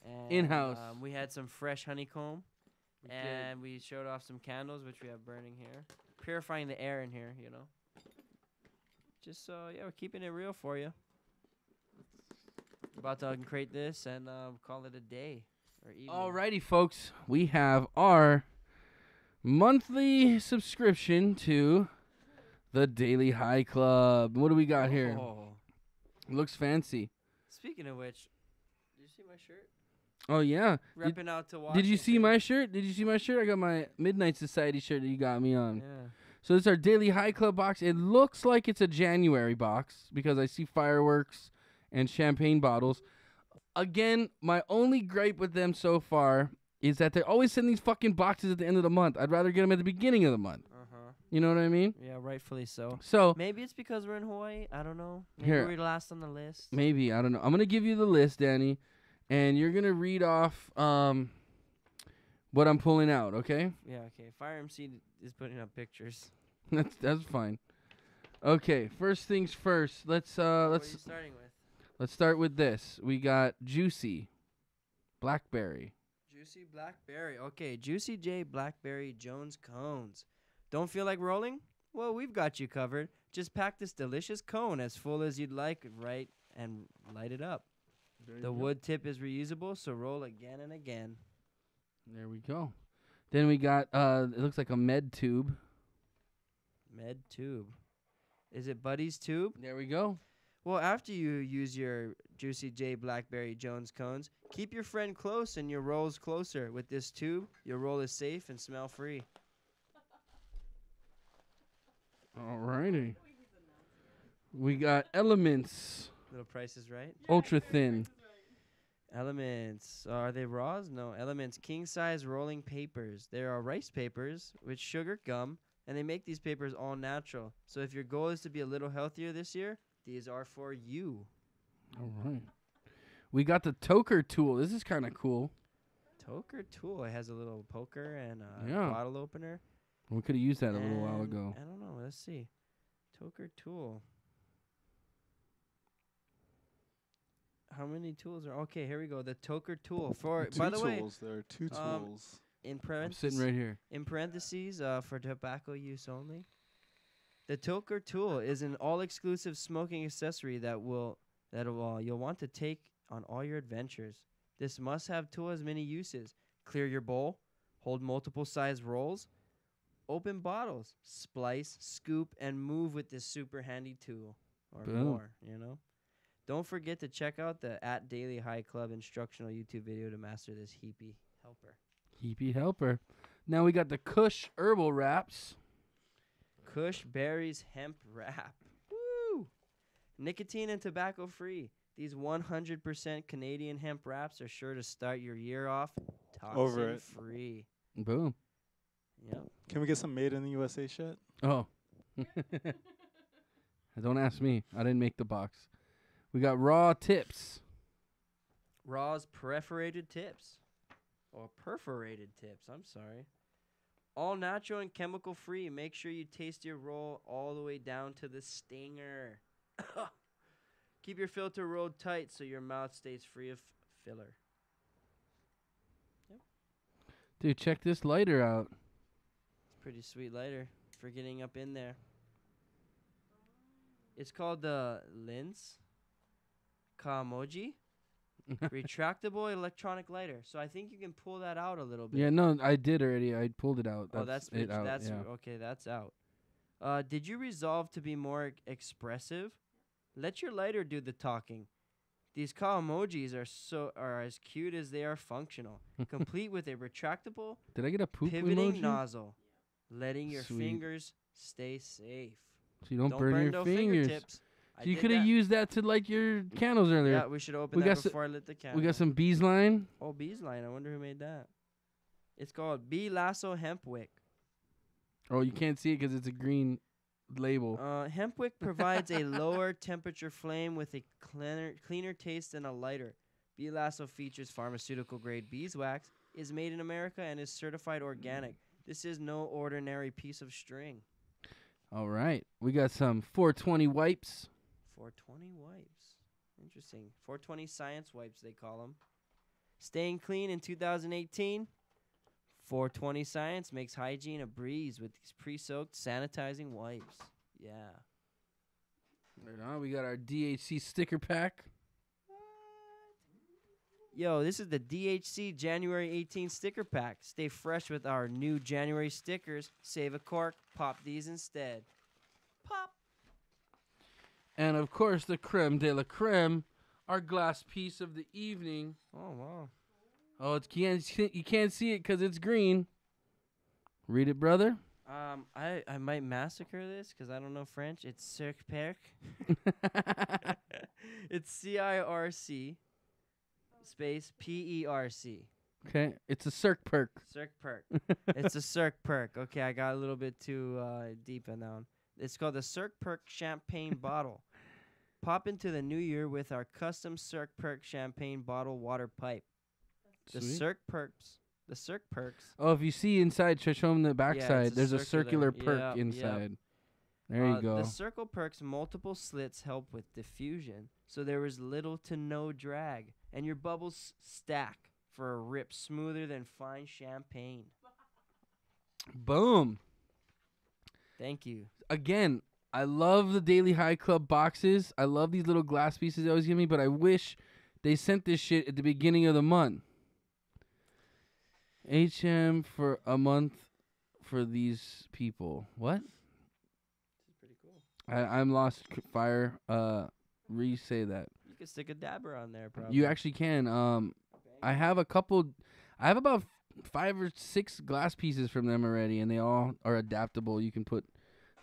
And, In-house. We had some fresh honeycomb, and we showed off some candles, which we have burning here, purifying the air in here. You know, just so we're keeping it real for you. About to uncrate this and call it a day or evening. Alrighty, folks, we have our monthly subscription to the Daily High Club. What do we got here? Oh. It looks fancy. Speaking of which, did you see my shirt? Oh yeah. Repping out to Washington. Did you see my shirt? Did you see my shirt? I got my Midnight Society shirt that you got me on. Yeah. So it's our Daily High Club box. It looks like it's a January box because I see fireworks and champagne bottles. Again, my only gripe with them so far is that they always send these fucking boxes at the end of the month. I'd rather get them at the beginning of the month. You know what I mean? Yeah, rightfully so. So Maybe it's because we're in Hawaii. I don't know. Maybe Here. we're last on the list. maybe, I don't know. I'm going to give you the list, Danny, and you're going to read off what I'm pulling out, okay? Yeah, okay. Fire MC is putting up pictures. That's fine. Okay, first things first. Let's What are you starting with? let's start with this. We got Juicy Blackberry. Juicy Blackberry. Okay, Juicy J Blackberry Jones cones. Don't feel like rolling? Well, we've got you covered. Just pack this delicious cone as full as you'd like, right, and light it up. The wood tip is reusable, so roll again and again. There we go. Then we got it looks like a med tube. Med tube. Is it Buddy's tube? There we go. Well, after you use your Juicy J Blackberry Jones cones, keep your friend close and your rolls closer. With this tube, your roll is safe and smell free. Alrighty. We got Elements Little Price is Right. Ultra Thin. Elements. Are they raws? No. Elements king size rolling papers. They are rice papers with sugar gum, and they make these papers all natural. So if your goal is to be a little healthier this year, these are for you. All right. We got the Toker tool. This is kind of cool. Toker tool. It has a little poker and a Yeah. bottle opener. We could have used that a little while And ago. I don't know. Let's see. Toker tool. How many tools are okay? Here we go. The Toker tool for. Two By the way, tools. There are two tools. in I'm parentheses, sitting right here. in parentheses, for tobacco use only. The Toker tool is an all-exclusive smoking accessory that'll you'll want to take on all your adventures. This must-have tool has many uses: clear your bowl, hold multiple size rolls, open bottles, splice, scoop, and move with this super handy tool, or Boom. more. You know. Don't forget to check out the @Daily High Club instructional YouTube video to master this heapy helper. Heapy helper. Now we got the Kush herbal wraps. Kush Berries Hemp Wrap. Woo! Nicotine and tobacco free. These 100% Canadian hemp wraps are sure to start your year off Over toxin it. free. Boom. Yep. Can we get some made in the USA shit? Oh. Don't ask me. I didn't make the box. We got raw tips. Raw's perforated tips. Or perforated tips, I'm sorry. All natural and chemical free. Make sure you taste your roll all the way down to the stinger. Keep your filter rolled tight so your mouth stays free of filler. Dude, check this lighter out. It's pretty sweet lighter for getting up in there. It's called the Lens Kamoji retractable electronic lighter. So I think you can pull that out a little bit. Yeah, no, I did already. I pulled it out. That's it out. that's Yeah. okay. That's out. Did you resolve to be more expressive? Let your lighter do the talking. These ka emojis are as cute as they are functional, complete with a retractable Did I get a poop pivoting emoji? nozzle, letting your Sweet. fingers stay safe. So you don't burn your no fingers. fingertips. I So you did could have that. used that to light your candles earlier. Yeah, we should open We that got before I lit the candle. We got some bees line. Oh, bees line. I wonder who made that. It's called Bee Lasso Hemp Wick. Oh, you can't see it because it's a green label. Hemp wick provides a lower temperature flame with a cleaner taste than a lighter. Bee Lasso features pharmaceutical grade beeswax, is made in America, and is certified organic. This is no ordinary piece of string. All right. We got some 420 wipes. 420 wipes. Interesting. 420 science wipes, they call them. Staying clean in 2018. 420 Science makes hygiene a breeze with these pre-soaked sanitizing wipes. Yeah. Right on. We got our DHC sticker pack. Yo, this is the DHC January 18 sticker pack. Stay fresh with our new January stickers. Save a cork. Pop these instead. Pop. And, of course, the creme de la creme, our glass piece of the evening. Oh, wow. Oh, you can't see it because it's green. Read it, brother. I might massacre this because I don't know French. It's Cirque Perc. It's CIRC space PERC. Okay, it's a Cirque perk. Cirque Perk. It's a Cirque Perk. Okay, I got a little bit too deep in that one. It's called the Cirque Perk Champagne Bottle. Pop into the new year with our custom Cirque Perk Champagne Bottle water pipe. The Sweet. Cirque Perks. The Cirque Perks. Oh, if you see inside, show them the backside. it's a There's a circular- circular perk yep, inside. There you go. The Circle Perks multiple slits help with diffusion, so there is little to no drag, and your bubbles stack for a rip smoother than fine champagne. Boom. Thank you. Again, I love the Daily High Club boxes. I love these little glass pieces they always give me, but I wish they sent this shit at the beginning of the month. HM for a month for these people. What? This is pretty cool. I'm lost. Fire. Re-say that. You could stick a dabber on there, probably. You actually can. I have a couple. I have about 5 or 6 glass pieces from them already, and they all are adaptable. You can put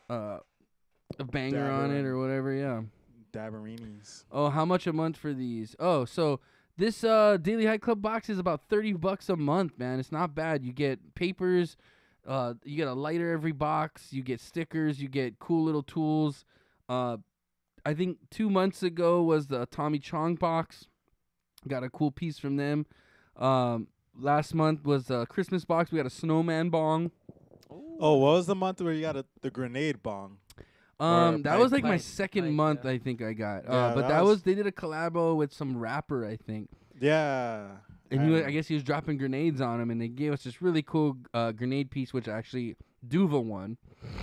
a banger on it or whatever. Yeah. Dabberinis. Oh, how much a month for these? Oh, so this Daily High Club box is about $30 a month, man. It's not bad. You get papers, you get a lighter every box, you get stickers, you get cool little tools. I think 2 months ago was the Tommy Chong box. Got a cool piece from them. Last month was a Christmas box. We got a snowman bong. Oh, what was the month where you got the grenade bong? That was like my pipe, second month, yeah. I think I got. Yeah, but that was- they did a collabo with some rapper, I think. Yeah. And I guess he was dropping grenades on him, and they gave us this really cool grenade piece, which actually Duva won.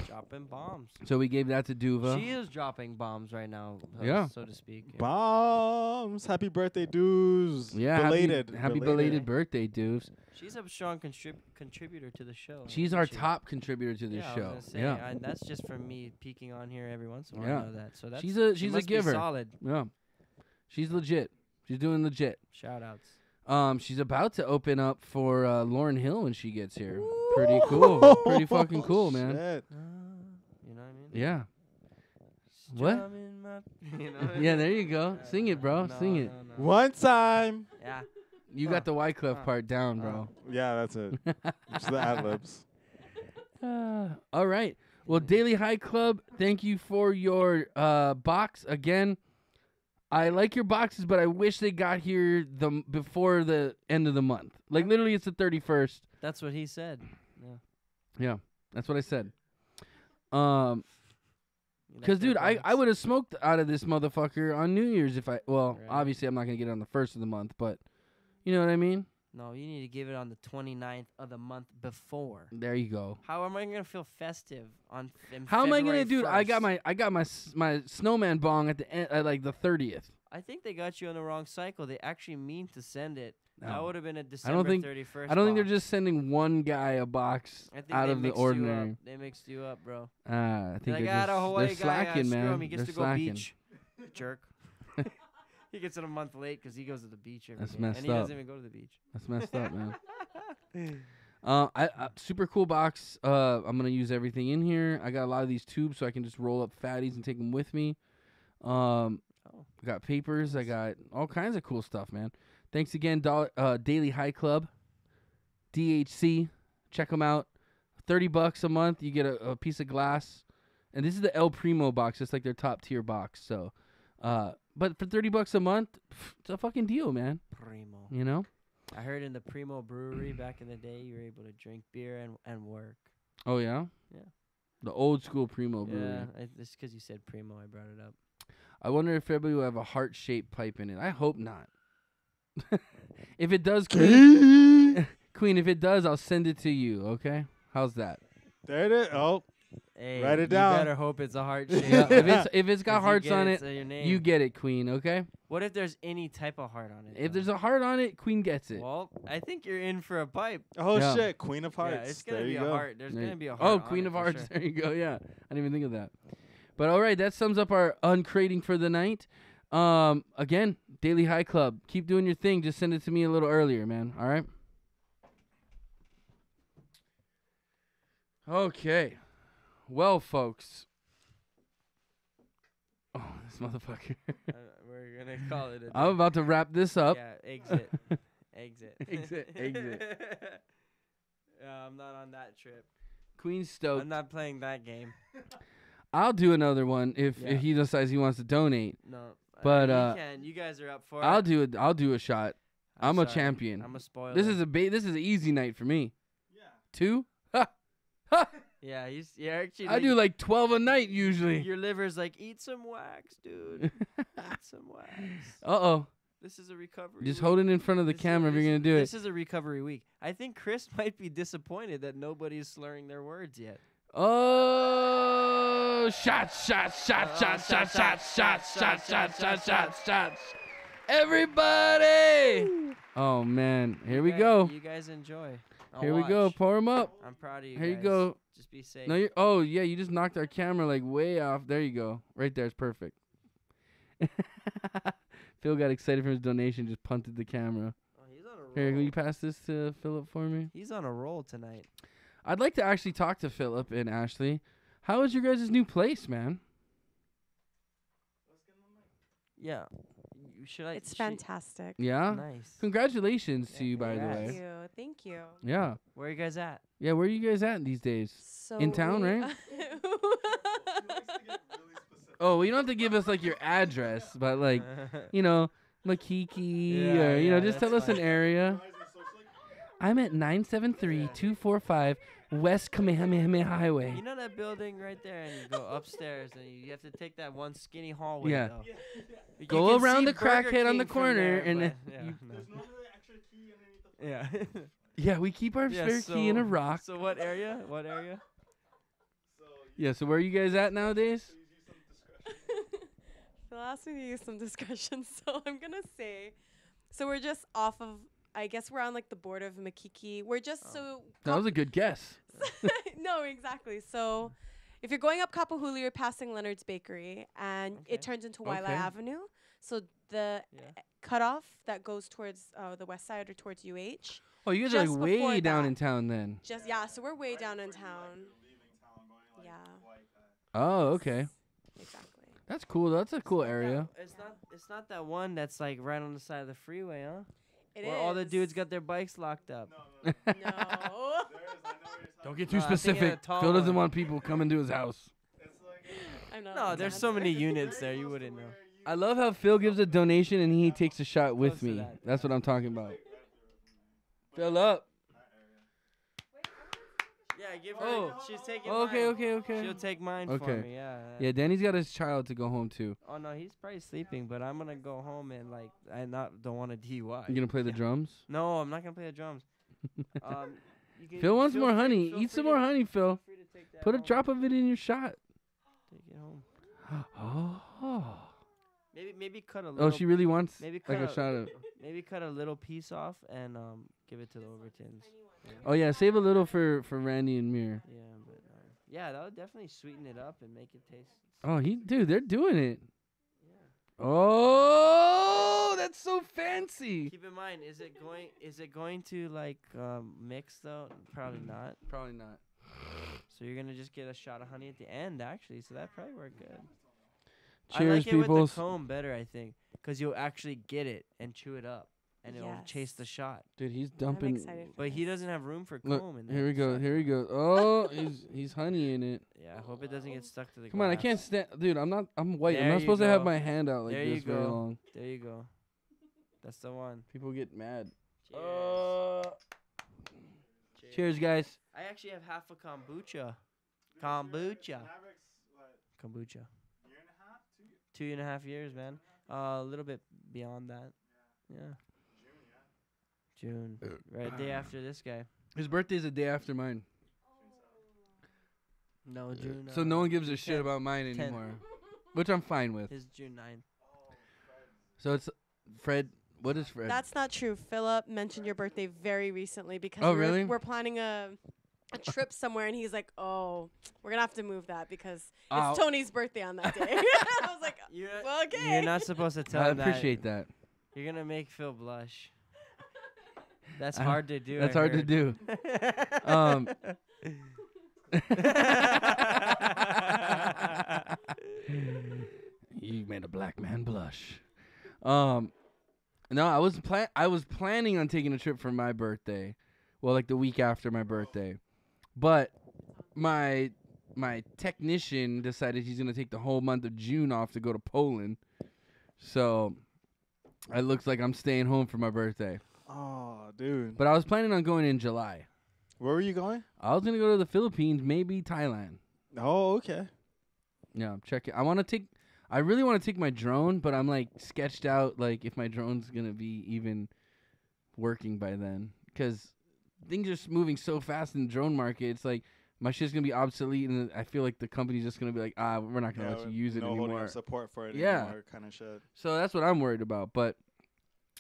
Dropping bombs. So we gave that to Duva. She is dropping bombs right now, Yeah. so to speak. Yeah. Bombs. Happy birthday, dudes. Yeah, Belated. happy belated birthday, dudes. She's a strong contributor to the show. She's our top contributor to this yeah, I show. was gonna say, Yeah, and that's just from me peeking on here every once in a while. Yeah. I know that. So that's she's she a must be giver. solid. Yeah, she's legit. She's doing legit. Shout outs. She's about to open up for Lauryn Hill when she gets here. Pretty cool. Pretty fucking cool, man. Shit. You know what I mean? Yeah. What? Strumming my- you know what I Yeah, mean? there you go. Sing it, bro. No, Sing it. no. One time. Yeah. You got the Wyclef part down, bro. Yeah, that's it. Just the ad-libs. All right. Well, Daily High Club, thank you for your box. Again, I like your boxes, but I wish they got here before the end of the month. Like, literally, it's the 31st. That's what he said. Yeah. Yeah, that's what I said. You like Because, their dude, I box? would have smoked out of this motherfucker on New Year's if I. Well, Right. obviously, I'm not going to get it on the 1st of the month, but you know what I mean? No, you need to give it on the 29th of the month before. There you go. How am I gonna feel festive on? How am I going to February do it? I 1st? got my snowman bong at the end, at like the 30th. I think they got you on the wrong cycle. They actually mean to send it. That No. would have been a December 31st. I don't think they're box. just sending one guy a box I think out they of the mixed you up. ordinary. They mixed you up, bro. I think Like, they're the Hawaii just, guy, they're slacking, screw man. him. He gets They're to go slacking. beach. Jerk. He gets it a month late because he goes to the beach every That's day. messed And he up. doesn't even go to the beach. That's messed up, man. Super cool box. I'm gonna use everything in here. I got a lot of these tubes, so I can just roll up fatties and take them with me. I got papers. I got all kinds of cool stuff, man. Thanks again, Daily High Club, DHC. Check them out. $30 a month, you get a piece of glass, and this is the El Primo box, just like their top tier box. So, but for $30 a month, it's a fucking deal, man. Primo. You know? I heard in the Primo Brewery back in the day, you were able to drink beer and work. Oh yeah. Yeah. The old school Primo brewery. Yeah, it's because you said Primo. I brought it up. I wonder if everybody will have a heart-shaped pipe in it. I hope not. If it does, Queen, Queen, if it does, I'll send it to you, okay? How's that? There it is. Oh, Hey, Write it you down. better hope it's a heart shape. Yeah, if it's got hearts on it, your name. you get it, Queen, okay? What if there's any type of heart on it? If though? there's a heart on it, Queen gets it. Well, I think you're in for a pipe. oh Yeah. shit! Queen of Hearts. Yeah, it's gonna there be you a go. heart. There's There gonna you- be a heart. Oh, on Queen it of for Hearts. sure. There you go. Yeah, I didn't even think of that. But all right, that sums up our uncrating for the night. Again, Daily High Club. Keep doing your thing. Just send it to me a little earlier, man. All right. Okay. Well, folks. Oh, this motherfucker. We're gonna call it. I'm about to wrap this up. Yeah, exit. Exit. Exit. Yeah, I'm not on that trip. Queen stoked. I'm not playing that game. I'll do another one if Yeah. he decides he wants to donate. No. But, you can. You guys are up for I'll it. do it. I'll do a shot. I'm a sorry. champion. I'm a spoiler. This is an easy night for me. Yeah. 2? Ha! Ha! Yeah, you're actually. I do like 12 a night usually. Your liver's like, eat some wax, dude. Eat some wax. Uh-oh. This is a recovery. Just week. hold it in front of the This is- camera if you're this- going to do it. This is a recovery week. I think Chris might be disappointed that nobody's slurring their words yet. Oh, shots. Everybody. Oh, man. Here we go. You guys enjoy. I'll Here we go. watch. Pour them up. I'm proud of you Here you guys. go. Just be safe. No, oh, yeah, you just knocked our camera like way off. There you go. Right there. It's perfect. Phil got excited for his donation, just punted the camera. Oh, he's on a roll. Here, will you pass this to Philip for me? He's on a roll tonight. I'd like to actually talk to Philip and Ashley. How is your guys' new place, man? Yeah. Should I? It's should- fantastic. Yeah? Nice. Congratulations to Yeah, you, by the congrats. way. Thank you. Thank you. Yeah. Where are you guys at? Yeah, where are you guys at these days? So In town, we- right? Oh, well, you don't have to give us, like, your address, but, like, you know, Makiki, Yeah, or, you know, yeah, just tell that's us an fine. area. I'm at 973-245 West Kamehameha Highway. You know that building right there, and you go upstairs, and you have to take that one skinny hallway. Yeah. Though. You Go can around see the Burger crackhead on the King from corner, there, and but then yeah, you- no. There's normally an extra key underneath the Yeah. Yeah, we keep our Yeah, spare key in a so- rock. So what area? What area? So Yeah, so where are you guys at nowadays? use some discretion. Phil asked me to use some discretion, so I'm gonna say. So we're just off of. I guess we're on like the border of Makiki. We're just so. That was a good guess. No, exactly. So, if you're going up Kapahuli, you're passing Leonard's Bakery, and Okay. it turns into Waila Okay. Avenue. So the Yeah. cutoff that goes towards the west side or towards UH. Oh, you guys are Just like way before down that. in town then. Just so we're way down in town. Yeah. Oh, okay. Exactly. That's cool. That's a cool area. It's not that one that's like right on the side of the freeway, huh? It Where all the dudes got their bikes locked up. No. Don't get too No, I'm thinking of specific. the tall Phil doesn't one. want people coming to his house. I'm not. No, there's so many units there, you wouldn't know. I love how Phil gives a donation and he takes a shot with Close to me. that. That's what I'm talking about. Fill up. Yeah, give her. Oh. She's taking Okay, mine. okay. She'll take mine for Okay. me. Yeah. Yeah, Danny's got his child to go home to. Oh no, he's probably sleeping, but I'm gonna go home and like don't want a DUI. You gonna play the drums? No, I'm not gonna play the drums. You can Phil wants feel more free- honey. feel Eat some free more to- honey, Phil. feel free to take that Put a home. drop of it in your shot. Take it home. Oh. Maybe cut a little. Oh, she really wants maybe like cut a shot of. maybe cut a little piece off and give it to the Overtons. Oh yeah, save a little for Randy and Mir. Yeah, but yeah, that would definitely sweeten it up and make it taste. Oh, dude, they're doing it. Yeah. Oh, that's so fancy. Keep in mind, is it going to like mix though? Probably not. Probably not. So you're gonna just get a shot of honey at the end, actually. So that probably worked good. I Cheers, like it with peoples. the comb better, I think, because you'll actually get it and chew it up, and it'll chase the shot. Dude, he's I'm dumping. excited. for But he this. doesn't have room for Look, comb in here we that go. shot. Here we go. Oh, he's honey in it. Yeah, I hope it doesn't get stuck to the Come on, I glass. can't stand. Dude, I'm white. I'm There not you supposed to have go. my hand out like There this you very go. long. There you go. That's the one. People get mad. Cheers. Cheers, guys. I actually have half a kombucha. Dude, Kombucha. Maverick's, what, Kombucha. year and a half? 2 years? 2.5 years, man. A little bit beyond that. Yeah. June, yeah. June. Right, day after this guy. His birthday's a day after mine. No, June. So no one gives a shit 10th. about mine 10th. anymore. Which I'm fine with. His June 9th. So it's Fred. What is Fred? That's not true. Philip mentioned your birthday very recently because Oh, really? we're planning a trip somewhere, and he's like, "Oh, we're gonna have to move that because Oh. it's Tony's birthday on that day." I was like, You're, "Well, okay." you're not supposed to tell I him appreciate that. You're gonna make Phil blush. That's hard to do. That's I hard to heard. do. Um, You made a black man blush. No, I was planning on taking a trip for my birthday. Well, like the week after my birthday. But my technician decided he's gonna take the whole month of June off to go to Poland. So it looks like I'm staying home for my birthday. Oh, dude. But I was planning on going in July. Where were you going? I was gonna go to the Philippines, maybe Thailand. Oh, okay. Yeah, check it. I really want to take my drone, but I'm like sketched out like if my drone's gonna be even working by then, because things are moving so fast in the drone market. It's like my shit's gonna be obsolete, and I feel like the company's just gonna be like, we're not gonna let you use it no holding anymore. up support for it Yeah. anymore, kind of shit. So that's what I'm worried about. But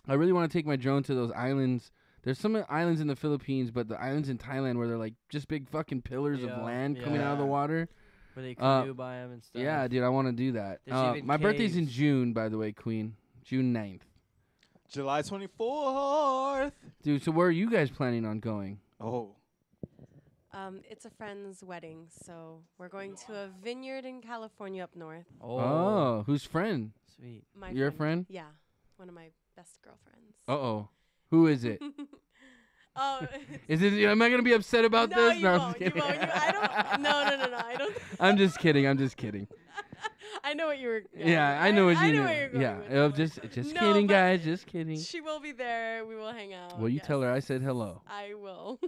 I really want to take my drone to those islands. There's some islands in the Philippines, but the islands in Thailand where they're like just big fucking pillars of Yeah, land coming out of the yeah. water. Where they canoe by him and stuff. Yeah, dude, I want to do that. There's even My birthday's in caves. June, by the way, Queen. June 9th. July 24th. Dude, so where are you guys planning on going? Oh. It's a friend's wedding, so we're going to a vineyard in California up north. Oh, whose friend? Sweet. My Your friend? Yeah, one of my best girlfriends. Uh-oh. Who is it? Oh, Is it? Am I gonna be upset about no, this? you I'm won't. just You kidding. won't. I don't. No. I don't. I'm just kidding. I'm just kidding. I know what you were. Yeah, I know what you know know. where you're going Yeah, with just No, kidding, but guys. Just kidding. She will be there. We will hang out. Well, you tell her I said hello. I will.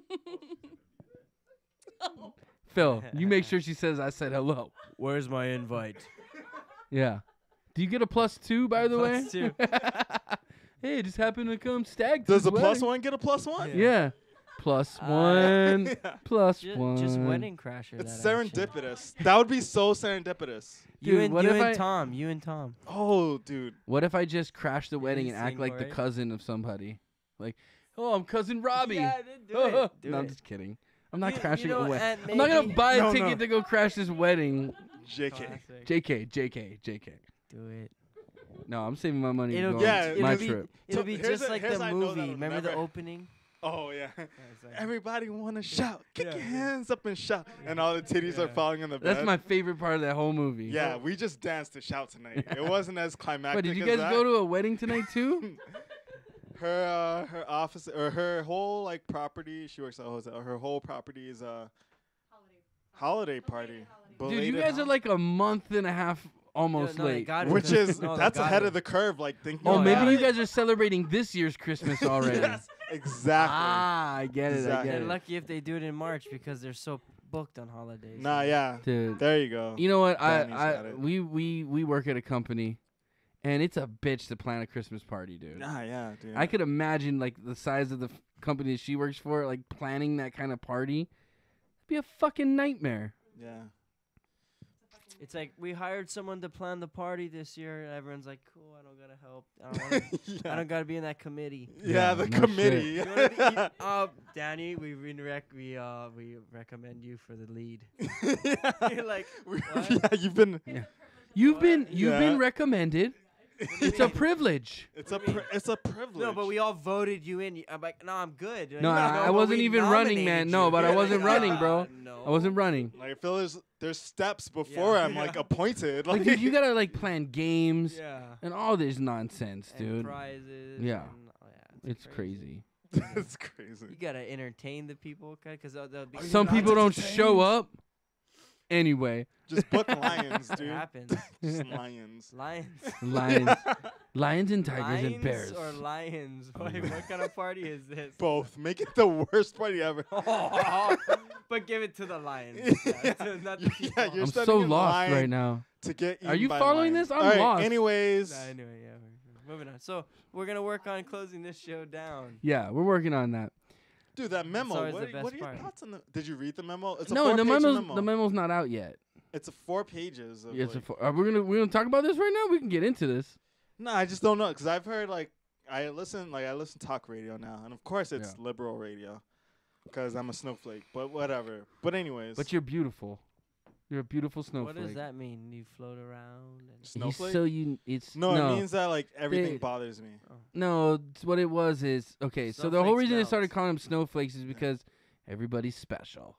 Phil, you make sure she says I said hello. Where's my invite? Yeah. Do you get a +2, by the way? +2. Hey, it just happened to come stag. Does the the +1 get a +1? Yeah. +1. +1. Just wedding crasher. It's that actually. serendipitous. That would be so serendipitous. You Dude, and what you if and I- Tom. You and Tom. Oh, dude. What if I just crash the wedding and act sing like for the it? cousin of somebody? Like, oh, I'm cousin Robbie. Yeah, then do it. Do no, I'm it. just kidding. I'm not You crashing know, a wedding. and I'm not gonna maybe- buy No, a ticket no. to go crash this wedding. JK. Classic. JK. Do it. No, I'm saving my money. It'll Going be, Yeah, my it'll be, trip. It'll So be here's just a- like here's the I know movie. that, Remember the remember? opening? Oh, yeah. Yeah, it's like- Everybody want to shout. Kick Yeah, your yeah. hands up and shout. And all the titties are Yeah. falling on the bed. That's my favorite part of that whole movie. Yeah, we just danced to shout tonight. It wasn't as climactic But did you as guys that. go to a wedding tonight too? Her office or her whole like property. She works at a hotel. Her whole property is a holiday party. Dude, you Belated guys are like a month and a half almost No, they late. got it which because- is no, they that's got ahead it. of the curve. Like thinking. Oh, No, maybe yeah. you guys are celebrating this year's Christmas already. Yes, exactly. Ah, I get it. I Exactly. get They're it. lucky if they do it in March because they're so booked on holidays. Nah, yeah. Dude. There you go. You know what? Danny's got it. We work at a company, and it's a bitch to plan a Christmas party, dude. Nah, yeah, dude. I could imagine like the size of the company that she works for, like planning that kind of party. It'd be a fucking nightmare. Yeah. It's like we hired someone to plan the party this year. And everyone's like, "Cool, I don't gotta help. I don't, wanna, I don't gotta be in that committee." Yeah, the no committee. You wanna be, Danny, we recommend you for the lead. You're like, what? Yeah, you've been. You've been Yeah. recommended. It's a privilege. It's a privilege. No, but we all voted you in. I'm like, no, I'm good. No, I wasn't even running, man. No, but I wasn't running, bro. No. I wasn't running. Like, I feel there's steps before I'm like appointed. Like, dude, you gotta like plan games Yeah. and all this nonsense, And dude. prizes. Yeah. and- oh, yeah, It's crazy. It's crazy. You gotta entertain the people, because they'll be. Some people don't show up. Anyway, Just book lions, It dude. happens. Just lions. Lions. lions and tigers Lions and bears. or lions? Wait, what kind of party is this? Both. Make it the worst party ever. But give it to the lions. Yeah. Not the people. Yeah, you're I'm standing so in lost line right now. to get Are eaten you by following lions. this? I'm All right, lost. Anyways, Anyway, yeah. We're moving on. So we're gonna work on closing this show down. Yeah, we're working on that. dude, that memo. always What, the best what are your part. thoughts on the? Did you read the memo? It's a No, the four-page the memo's not out yet. It's a 4 pages. Of Yeah, like, we're gonna talk about this right now. We can get into this. no, I just don't know because I've heard like I listen to talk radio now, and of course it's Yeah. liberal radio because I'm a snowflake. But whatever. But anyways, But you're beautiful. You're a beautiful snowflake. What does that mean? You float around and snowflake. It's no, it means that like everything They- bothers me. no. What it was is okay. So the whole Snowflakes reason they melts. started calling them snowflakes is because everybody's special.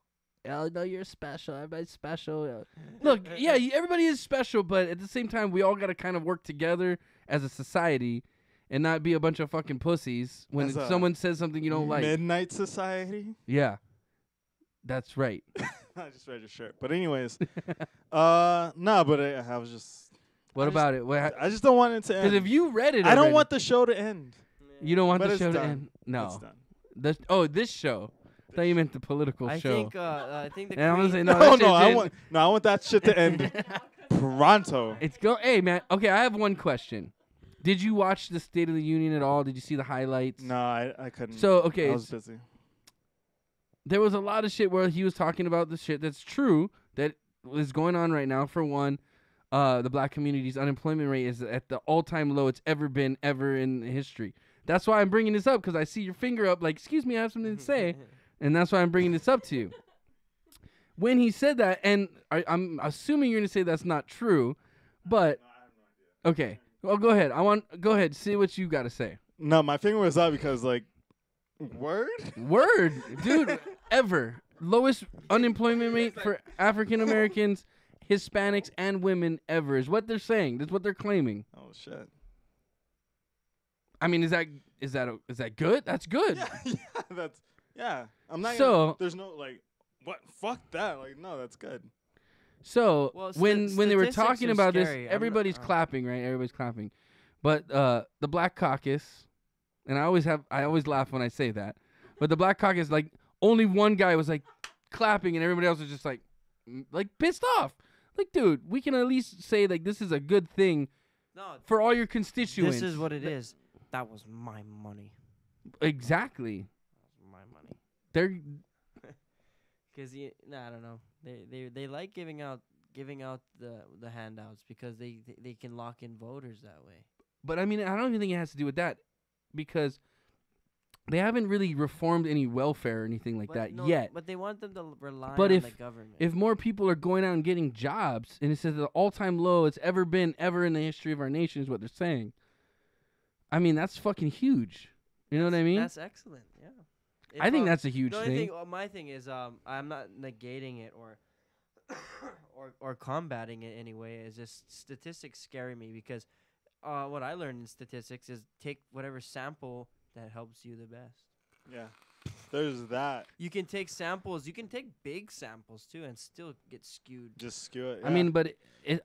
Oh no, you're special. Everybody's special. Look, yeah, everybody is special, but at the same time, we all got to kind of work together as a society and not be a bunch of fucking pussies when As a someone says something you don't like. Midnight Society. Yeah, that's right. I just read your shirt. But anyways, no, but I was just. What I about it? I just don't want it to Because end. if you read it, I don't already- want the show to end. You don't want But the it's show to done. end. It's No. done. This show. I thought you meant the political I show. think the And I'm gonna say, queen. no, that No, shit's no, I in. want that shit to end pronto. It's go. Hey, man. Okay, I have one question. Did you watch the State of the Union at all? Did you see the highlights? No, I couldn't. So okay, I was busy. there was a lot of shit where he was talking about the shit that's true that is going on right now. For one, the black community's unemployment rate is at the all-time low it's ever been in history. That's why I'm bringing this up, because I see your finger up like, excuse me, I have something to say. And that's why I'm bringing this up to you. When he said that, and I'm assuming you're going to say that's not true, but okay. Well, go ahead. Go ahead. See what you got to say. No, my finger was up because like, word. Word, dude, ever. Lowest unemployment rate for African Americans, Hispanics, and women ever is what they're saying. That's what they're claiming. Oh shit. I mean, is that good? That's good. Yeah. I'm not. So- there's no like, what? Fuck that. Like, no, that's good. So Well, when they were statistics talking are about scary. this, I'm not- everybody's clapping, right? Everybody's clapping. But the Black Caucus, and I always laugh when I say that. But the Black Caucus, like only one guy was like clapping, and everybody else was just like pissed off. Like, dude, we can at least say like this is a good thing No, for all your constituents. this is what it is. That was my money. Exactly. That was my money. They're Because I don't know. They like giving out the handouts because they can lock in voters that way. But I mean, I don't even think it has to do with that, because they haven't really reformed any welfare or anything like that yet. But they want them to rely But on if- the government. If more people are going out and getting jobs, and it says the all-time low it's ever been in the history of our nation is what they're saying. I mean, that's fucking huge. You know what I mean? That's excellent. Yeah. I think that's a huge the only thing. thing. My thing is, I'm not negating it or or combating it anyway. It's just statistics scare me because what I learned in statistics is take whatever sample that helps you the best. Yeah. There's that. You can take samples. You can take big samples too, and still get skewed. Just skew it. I mean, but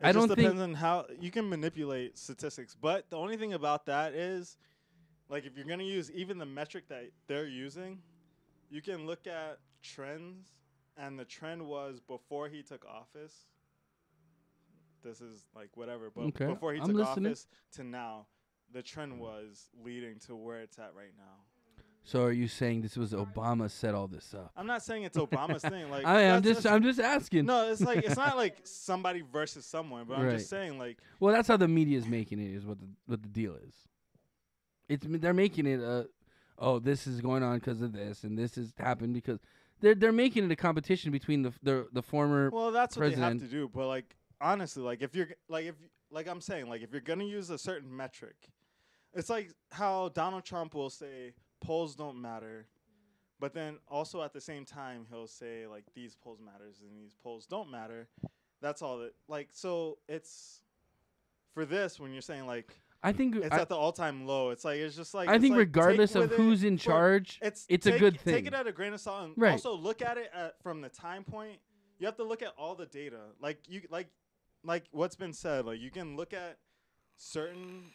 I don't just think. depends on how you can manipulate statistics. But the only thing about that is, like, if you're gonna use even the metric that they're using, you can look at trends and the trend was before he took office. This is like whatever, but Okay, before he I'm took listening. office to now, the trend was leading to where it's at right now. So are you saying this was Obama set all this up? I'm not saying it's Obama's thing. Like I'm that's- just asking. no, it's like it's not like somebody versus someone, but I'm Right. just saying like Well, that's how the media is making it. Is what the deal is. They're making it oh, this is going on because of this, and this has happened because they're making it a competition between the former. well, that's what president. they have to do. But like honestly, like if you're like I'm saying, like if you're gonna use a certain metric, it's like how Donald Trump will say polls don't matter, but then also at the same time he'll say like these polls matters and these polls don't matter. That's all that like so it's for this when you're saying like I think it's at the all-time low. It's like it's just like I it's think like, regardless take of with it who's in for- charge, it's a take- good thing. Take it at a grain of salt, and Right. also look at it from the time point. You have to look at all the data, like you like what's been said. Like you can look at certain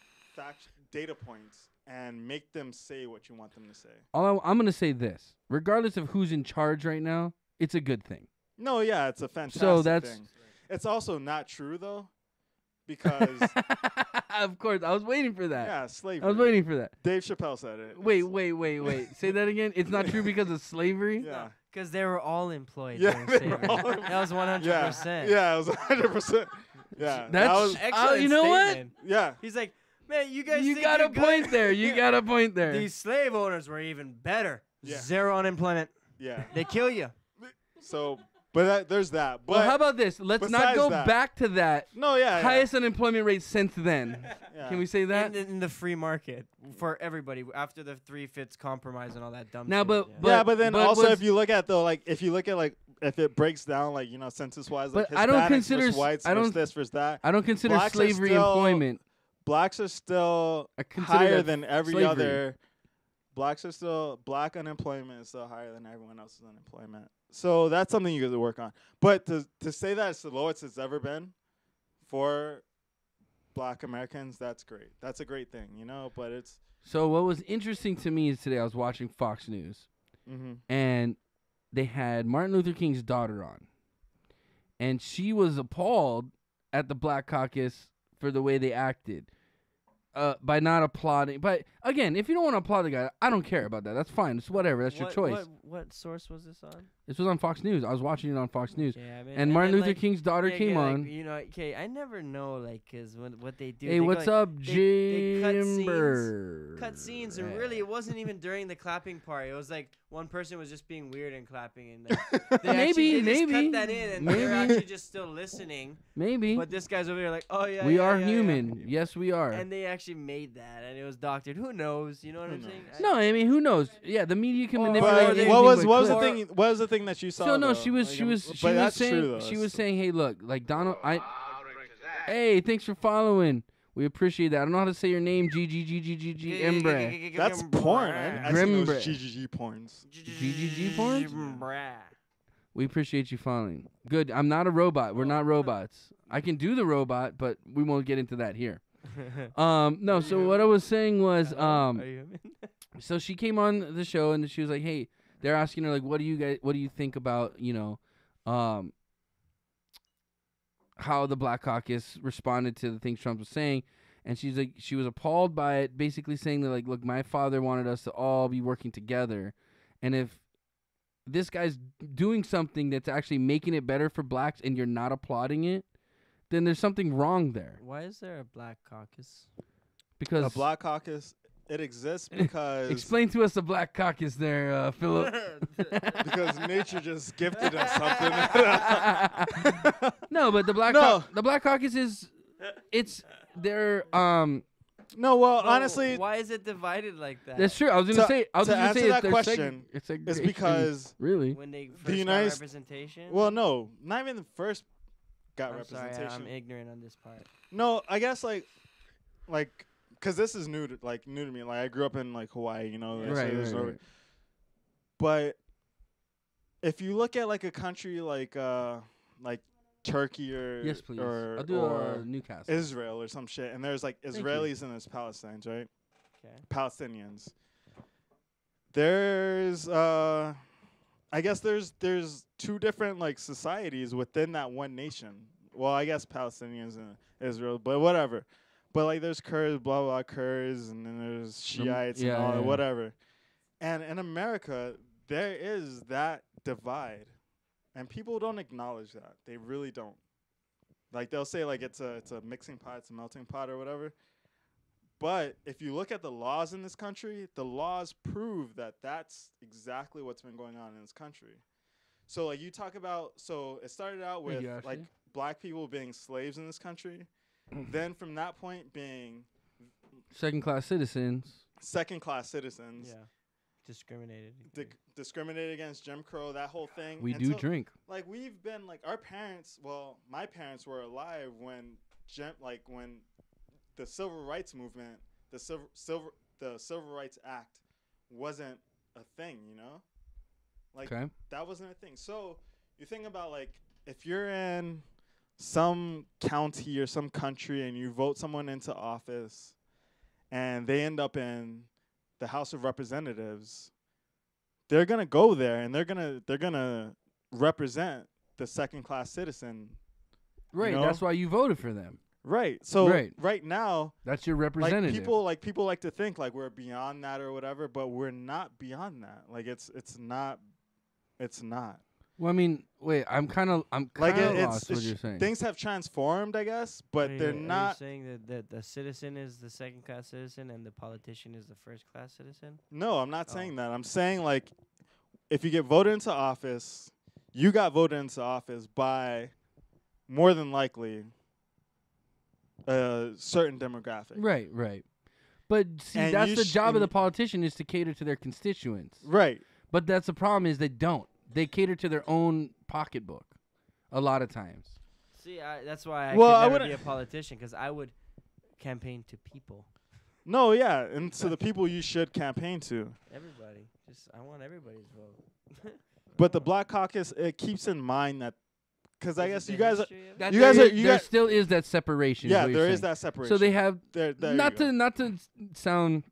data points and make them say what you want them to say. I'm gonna say this: regardless of who's in charge right now, it's a good thing. No, yeah, it's a fantastic that's- thing. It's also not true though, because Of course, I was waiting for that. yeah, I slavery. was waiting for that. Dave Chappelle said it. Wait. Say that again. It's not true because of slavery. Yeah. Because they were all employed. Yeah, during they slavery. were all That was 100%. Yeah, it was 100%. Yeah, that That's was, Excellent you know what? statement. yeah. He's like, man, you guys You think got you're a point good? there. You got a point there. These slave owners were even better. Yeah. Zero unemployment. Yeah. They kill you. So, but there's that. But Well, how about this? Let's not besides go that- back to that. no, yeah, Highest unemployment rate since then. yeah. Can we say that? In the free market for everybody after the 3/5 compromise and all that dumb Now, shit. but- yeah. Yeah, but then but also was- if you look at if it breaks down like census wise, like But I don't Hispanics consider versus whites I don't- versus this versus that. I don't consider Blacks are slavery still- employment. Blacks are still I consider higher that than every slavery. other. Black unemployment is still higher than everyone else's unemployment. So that's something you got to work on. But to say that it's the lowest it's ever been for Black Americans, that's great. That's a great thing, But it's So what was interesting to me is today I was watching Fox News, and they had Martin Luther King's daughter on, and she was appalled at the Black Caucus for the way they acted. By not applauding. But again, if you don't want to applaud the guy, I don't care about that. That's fine. It's whatever. That's your choice. What source was this on? This was on Fox News. I was watching it on Fox News. Yeah, I mean, And Martin then, Luther like, King's daughter yeah, came like, on. Okay, I never know, like, cause what they do. Hey, they go, what's like, up, they Jimber? cut scenes, and really, it wasn't even during the clapping part. It was like one person was just being weird and clapping, and like, they just cut that in, and they're actually just still listening. Maybe. But this guy's over here like, oh yeah, We yeah, are yeah, human. yeah. Yes, we are. And they actually made that, and it was doctored. Who knows? You know what I'm saying? No, I mean, who knows? Yeah, the media can Or- manipulate. or But they- anything what was but what was the clips. thing? What was the thing that you saw? So no, though? she was Like, she was but she was that's saying true, though. she was saying, hey, look, like Donald, hey, thanks for following. We appreciate that. I don't know how to say your name, GGGGGG Embre. That's porn. I see Grimbre. those GGG porns. GGG porns? Brah. We appreciate you following. Good. I'm not a robot. We're not robots. I can do the robot, but we won't get into that here. No. So what I was saying was, Are you human? so she came on the show and she was like, hey, they're asking her like, what do you think about, how the Black Caucus responded to the things Trump was saying. And she's like, she was appalled by it, basically saying that like, look, my father wanted us to all be working together. And if this guy's doing something that's actually making it better for blacks and you're not applauding it, then there's something wrong there. Why is there a black caucus? Because The Black Caucus, it exists because explain to us the Black Caucus there, Philip. because nature just gifted us something. No, but the Black Caucus is they're No, well, Bro, honestly, why is it divided like that? that's true. I was gonna say to answer it's that their question, it's it's because really When they The first got United- representation. well, no, not even the first got I'm sorry, representation. I'm ignorant on this part. No, I guess like, cause this is new to me. Like I grew up in like Hawaii, so there's no- right. But if you look at like a country like Turkey or Yes, please. or, I'll do or Newcastle. Israel or some shit, and there's like you. Israelis and there's Palestinians, right? Okay. Palestinians. There's I I guess there's two different like societies within that one nation. Well, I guess Palestinians and Israel, but whatever. But like there's Kurds, blah blah Kurds, and then there's Shiites and all that, whatever. And in America, there is that divide, and people don't acknowledge that. They really don't. Like they'll say like it's a mixing pot, it's a melting pot or whatever. But if you look at the laws in this country, the laws prove that that's exactly what's been going on in this country. So like you talk about, so it started out with like black people being slaves in this country. Then from that point being second-class citizens. Yeah. Discriminated. Discriminated against, Jim Crow, that whole thing. We do drink. Like we've been like our parents. Well, my parents were alive when when the Civil Rights Movement, the Civil Rights Act, wasn't a thing. You know, like that wasn't a thing. So you think about like if you're in some county or some country and you vote someone into office, and they end up in the House of Representatives, they're gonna go there and they're gonna represent the second-class citizen. Right. You know? That's why you voted for them. Right. So right now, that's your representative. People like to think like we're beyond that or whatever, but we're not beyond that. Like it's not. Well, I mean, wait. I'm kind of lost. What you're saying? Things have transformed, I guess, but they're not. Are you saying that the citizen is the second-class citizen and the politician is the first-class citizen? No, I'm not saying that. I'm saying like, if you get voted into office, you got voted into office by, more than likely, a certain demographic. Right. But see, and that's the job of the politician, is to cater to their constituents. Right. But that's the problem, is they don't. They cater to their own pocketbook a lot of times. See, that's why I could never be a politician, because I would campaign to people. No, yeah, and to the people you should campaign to. Everybody. I want everybody's vote. But the Black Caucus, it keeps in mind that, because I guess you guys still is that separation. Yeah, there is that separation. So they have not to sound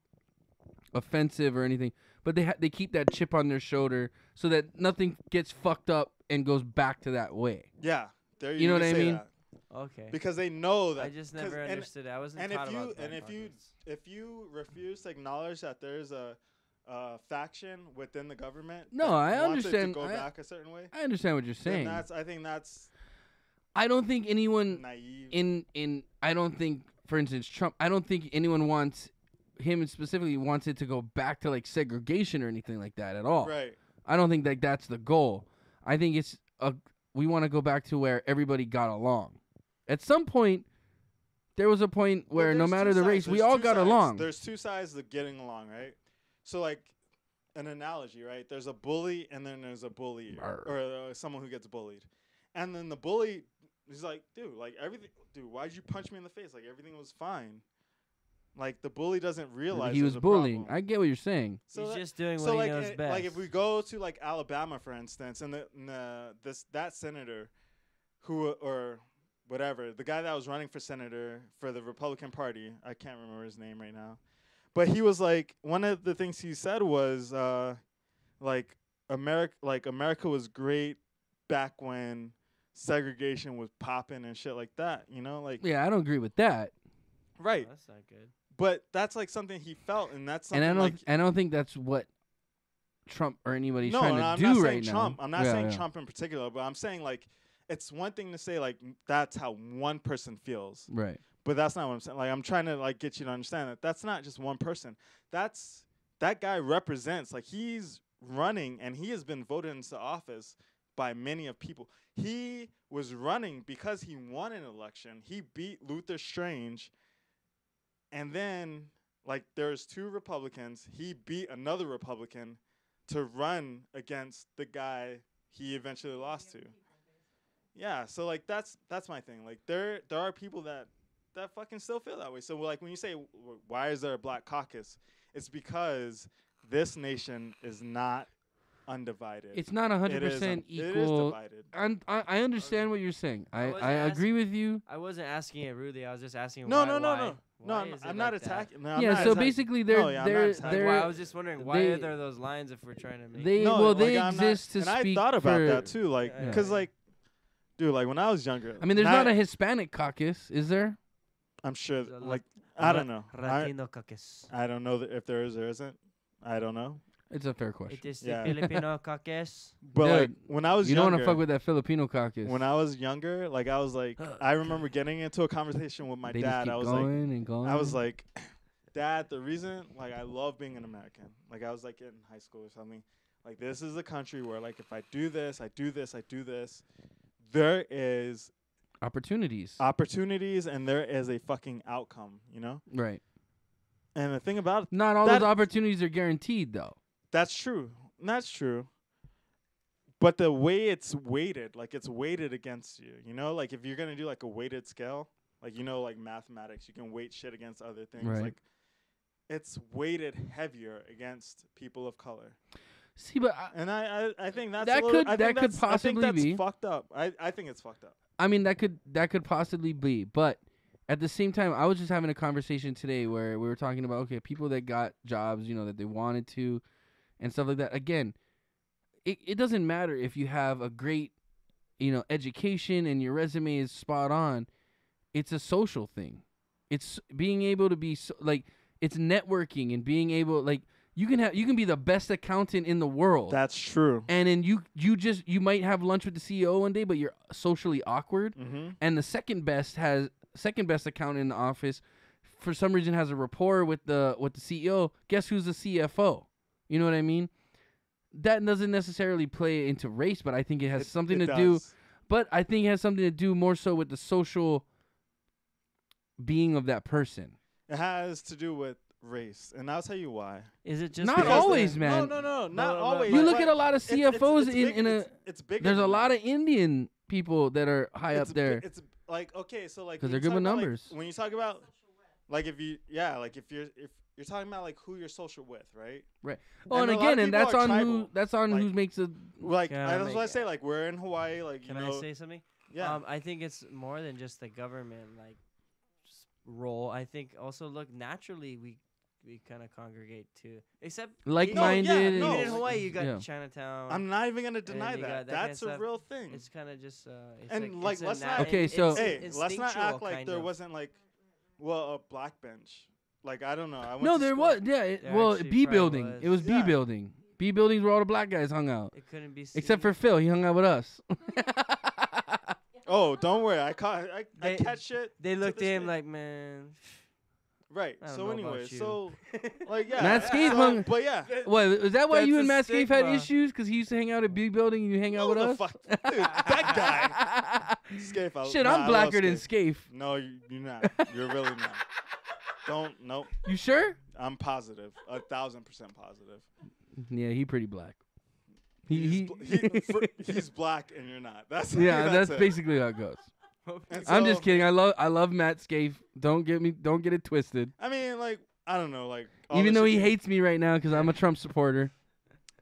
offensive or anything, but they keep that chip on their shoulder so that nothing gets fucked up and goes back to that way. Yeah, you know what I mean? That. Okay. Because they know that. I just never understood it. I wasn't taught about that. And if you refuse to acknowledge that there's a faction within the government, I understand. To go back a certain way. I understand what you're saying. I don't think anyone naive. I don't think, for instance, Trump. I don't think anyone wants him specifically wants it to go back to like segregation or anything like that at all. Right. I don't think that's the goal. I think it's we want to go back to where everybody got along. At some point, there was a point where no matter the race, we all got along. There's two sides of getting along, right? So like an analogy, right? There's a bully and then there's a bully or someone who gets bullied. And then the bully is like, dude, why'd you punch me in the face? Like everything was fine. Like the bully doesn't realize he was bullying. Problem. I get what you're saying. So he's just doing what he knows best. Like if we go to like Alabama, for instance, and that senator, who or whatever, the guy that was running for senator for the Republican Party, I can't remember his name right now, but he was like, one of the things he said was America was great back when segregation was popping and shit like that. You know, like I don't agree with that. Right. Oh, that's not good. But that's like something he felt, and that's something. And I don't think that's what Trump or anybody's trying to I'm do not right saying Trump. now. I'm not saying Trump in particular, but I'm saying like it's one thing to say like that's how one person feels. Right. But that's not what I'm saying. Like I'm trying to like get you to understand that that's not just one person. That guy represents, like he's running and he has been voted into office by many of people. He was running because he won an election. He beat Luther Strange. And then, like, there's two Republicans. He beat another Republican to run against the guy he eventually lost to. Yeah, so, like, that's my thing. Like, there are people that fucking still feel that way. So, like, when you say, why is there a Black Caucus? It's because this nation is not undivided. It's not 100% It is equal. divided. I understand what you're saying. I wasn't agree with you. I wasn't asking it rudely. I was just asking No, why. no, no, why? no. No, Why I'm, is it I'm not like that? attacking. No, I'm Yeah, not so attacking. basically they're No, yeah, I'm not they're attacking. Like, they're why, I was just wondering why they- are there those lines if we're trying to make. they No, well like, they I'm not- exist to and speak I thought about for, that too, like, Yeah. cause like, dude, like when I was younger. I mean, there's not a Hispanic caucus, is there? I'm sure, There's a like, Lat- I don't know. Latino caucus. I don't know if there is or isn't. I don't know. It's a fair question. It is Yeah. the Filipino caucus. But like Dude, when I was You don't younger, want to fuck with that Filipino caucus. when I was younger, like I was like, I remember getting into a conversation with my they just dad. keep I was going and going. I was like, Dad, the reason like I love being an American, like I was like in high school or something, like this is a country where like if I do this, I do this, I do this, there is opportunities. opportunities and there is a fucking outcome, you know? Right. And the thing about it, Not all That- those opportunities are guaranteed, though. that's true. That's true. But the way it's weighted, like it's weighted against you, you know? Like if you're going to do like a weighted scale, like you know like mathematics, you can weight shit against other things. Right. Like it's weighted heavier against people of color. See, but And I think that's That a little, could- I that think could that's- I possibly think that's be. fucked up. I think it's fucked up. I mean that could possibly be, but at the same time, I was just having a conversation today where we were talking about people that got jobs, that they wanted to, and stuff like that. Again, it doesn't matter if you have a great, education and your resume is spot on. It's a social thing. It's being able to be it's networking and being able you can be the best accountant in the world. That's true. And then you might have lunch with the CEO one day, but you're socially awkward. Mm-hmm. And the second best accountant in the office, for some reason, has a rapport with the CEO. Guess who's the CFO? You know what I mean? That doesn't necessarily play into race, but I think it has something to do. But I think it has something to do more so with the social being of that person. It has to do with race, and I'll tell you why. Is it just Not because always, the- man. No, not No, always. You but- look at a lot of CFOs It's bigger. There's a than lot that. of Indian people that are high It's up there. It's like okay, so like 'Cause when they're you good talk with about, numbers. Like, when you talk about like if you're talking about like who you're social with, right? Oh, and a lot of again, and people that's are on who tribal. that's on who Like- makes a. Like Yeah, that's like- what I say. Like we're in Hawaii. Like Can you I know, say something? yeah. I think it's more than just the government role. I think also look naturally we kind of congregate too. Except Like-minded. No, even yeah, in Hawaii you got yeah. Chinatown. I'm not even gonna then deny you got that. that kind of That's a stuff. real thing. It's kind of just it's And, like, it's a let's na- not- Okay, it's so- Hey, let's not instinctual act like kind there of. wasn't like, a black bench. Like I don't know. I went No, to there school- was. Yeah, There well, actually B probably building. was. It was B Yeah. building. B building's where all the black guys hung out. It couldn't be Except seen. for Phil, he hung out with us. Oh, don't worry. I They- catch shit. They to looked this at him day. like, man. Right. I don't So know about anyway, you. so like yeah. Matt Scaife so, hung- But yeah. What, is that why That's you a and Matt Scaife had stigma. issues? Because he used to hang out at B building and you hang out with No, the us? fuck- dude, that guy. Scaife, Shit, nah, I I'm love blacker than Scaife. Scaife. No, you're not. You're really not. Nope. You sure? I'm positive. 1,000% positive. Yeah, he pretty black. He's black and you're not. That's Yeah, that's it. basically how it goes. And I'm just so, kidding. I love Matt Scaife. Don't get it twisted. I mean, like, I don't know, like. all Even this though he shit- hates me right now because I'm a Trump supporter.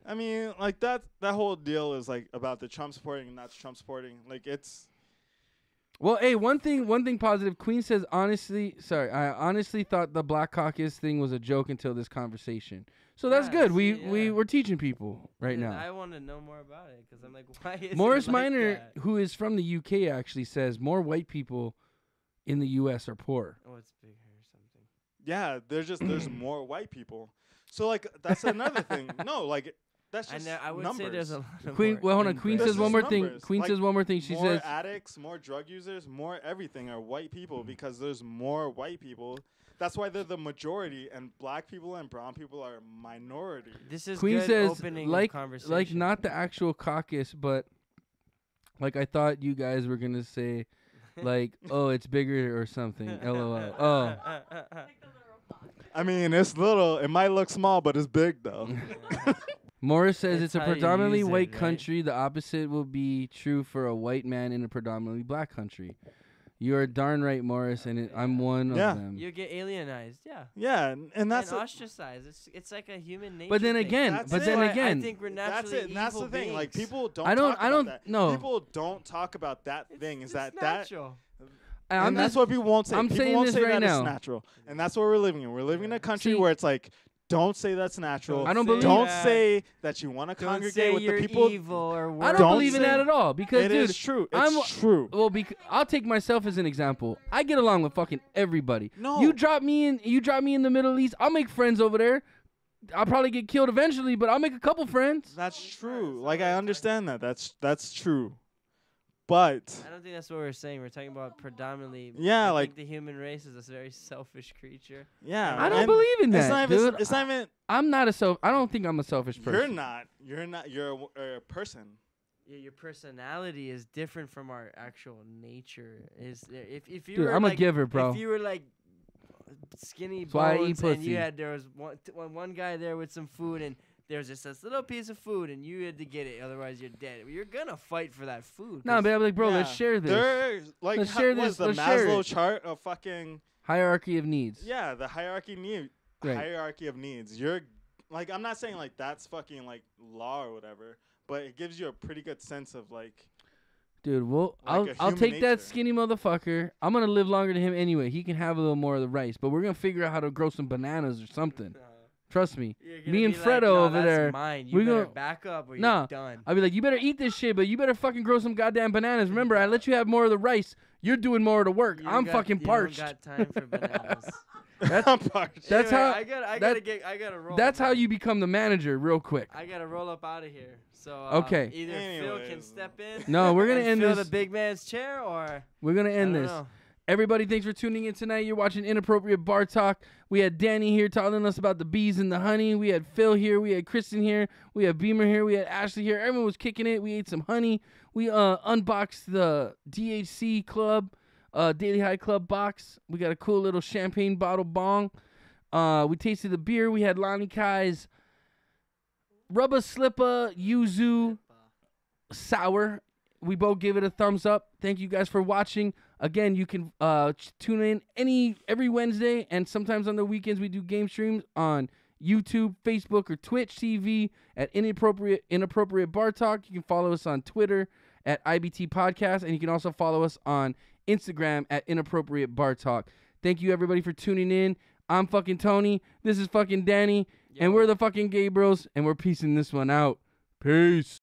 I mean, like that whole deal is like about the Trump supporting and not Trump supporting. Like it's. Well, hey, one thing positive. Queen says, I honestly thought the Black Caucus thing was a joke until this conversation. So that's Yeah, good. see, We're teaching people right And now. I want to know more about it because I'm like, why is Morris it like Minor, that? who is from the UK, actually says more white people in the U.S. are poor. Oh, it's bigger or something. Yeah, there's more white people. So like that's another thing. No, like that's just I would numbers. say there's a lot of Queen, more well, hold on. Queen This says is one more thing. numbers. Queen Like, says one more thing. She more says, addicts, more drug users, more everything are white people because there's more white people. That's why they're the majority, and black people and brown people are minority. This is Queen good says, opening of like conversation. not the actual caucus, but like I thought you guys were gonna say, like, oh, it's bigger or something. LOL. Oh, I mean, it's little. It might look small, but it's big though. Morris says It's it's a how you predominantly use it, white right? country. The opposite will be true for a white man in a predominantly black country. You're darn right, Morris, and I'm one Yeah. of them. You get alienized. Yeah. Yeah, and that's and a- ostracized. It's like a human nature. But then thing. again, That's but it. then Why again, I think we're that's naturally it. And that's the evil thing. Like beings. people don't. I don't- Talk I about don't- that. no. People don't talk about that thing. Is It's that natural. I'm and that's just- what people won't say. I'm People saying won't this say right that now. it's natural, and that's what we're living in. We're living in a country See- where it's like, don't say that's natural. I don't believe Don't that. say that you want to Don't congregate say with you're the people. evil or I worse. don't Don't believe in say- that at all because, It dude, is true. I'm- It's true. well, I'll take myself as an example. I get along with fucking everybody. No. You drop me in the Middle East, I'll make friends over there. I'll probably get killed eventually, but I'll make a couple friends. That's true. Like I understand that. That's true. But I don't think that's what we're saying. We're talking about predominantly. Yeah, I like- think the human race is a very selfish creature. yeah, I don't and believe in it's that, not even. dude. It's not even. I don't think I'm a selfish person. You're not. You're not. You're a person. Yeah, your personality is different from our actual nature. If you Dude, were I'm a like, giver, bro. If you were like skinny That's why I eat bones and pussy. you had there was one guy there with some food and there's just this little piece of food and you had to get it, otherwise you're dead. You're gonna fight for that food. No, 'cause but I'm like, bro, let's Yeah. share this. There's like Let's how, share what this, is the let's share Maslow it. chart of fucking Hierarchy of needs. yeah, the hierarchy Right. hierarchy of needs. You're like I'm not saying like that's fucking like law or whatever, but it gives you a pretty good sense of like Dude, well, Like a I'll human take that nature. skinny motherfucker. I'm gonna live longer than him anyway. He can have a little more of the rice, but we're gonna figure out how to grow some bananas or something. Trust me. You're gonna Me and be like, Fredo "No, over that's there, Mine. we You better gonna- back up or Nah. you're done. I'll be like, you better eat this shit, but you better fucking grow some goddamn bananas. Remember, I let you have more of the rice. You're doing more of the work. You I'm got- fucking you parched. Don't got time for bananas. I'm parched. That's Anyway, how- I that- gotta roll. That's how you become the manager, real quick. I gotta roll up out of here. So Okay. either Phil can Anyways. step in. No, we're gonna and end fill this. the big man's chair, or We're gonna I end don't this. know. Everybody, thanks for tuning in tonight. You're watching Inappropriate Bar Talk. We had Danny here telling us about the bees and the honey. We had Phil here. We had Kristyn here. We had Beamer here. We had Ashley here. Everyone was kicking it. We ate some honey. We unboxed the DHC Club, Daily High Club box. We got a cool little champagne bottle bong. We tasted the beer. We had Lonnie Kai's Rubba Slippa Yuzu Sour. We both gave it a thumbs up. Thank you guys for watching. Again, you can tune in every Wednesday, and sometimes on the weekends we do game streams on YouTube, Facebook, or Twitch TV at Inappropriate Bar Talk. You can follow us on Twitter at IBT Podcast, and you can also follow us on Instagram at Inappropriate Bar Talk. Thank you everybody for tuning in. I'm fucking Tony. This is fucking Danny, and we're the fucking Gabriels, and we're piecing this one out. Peace.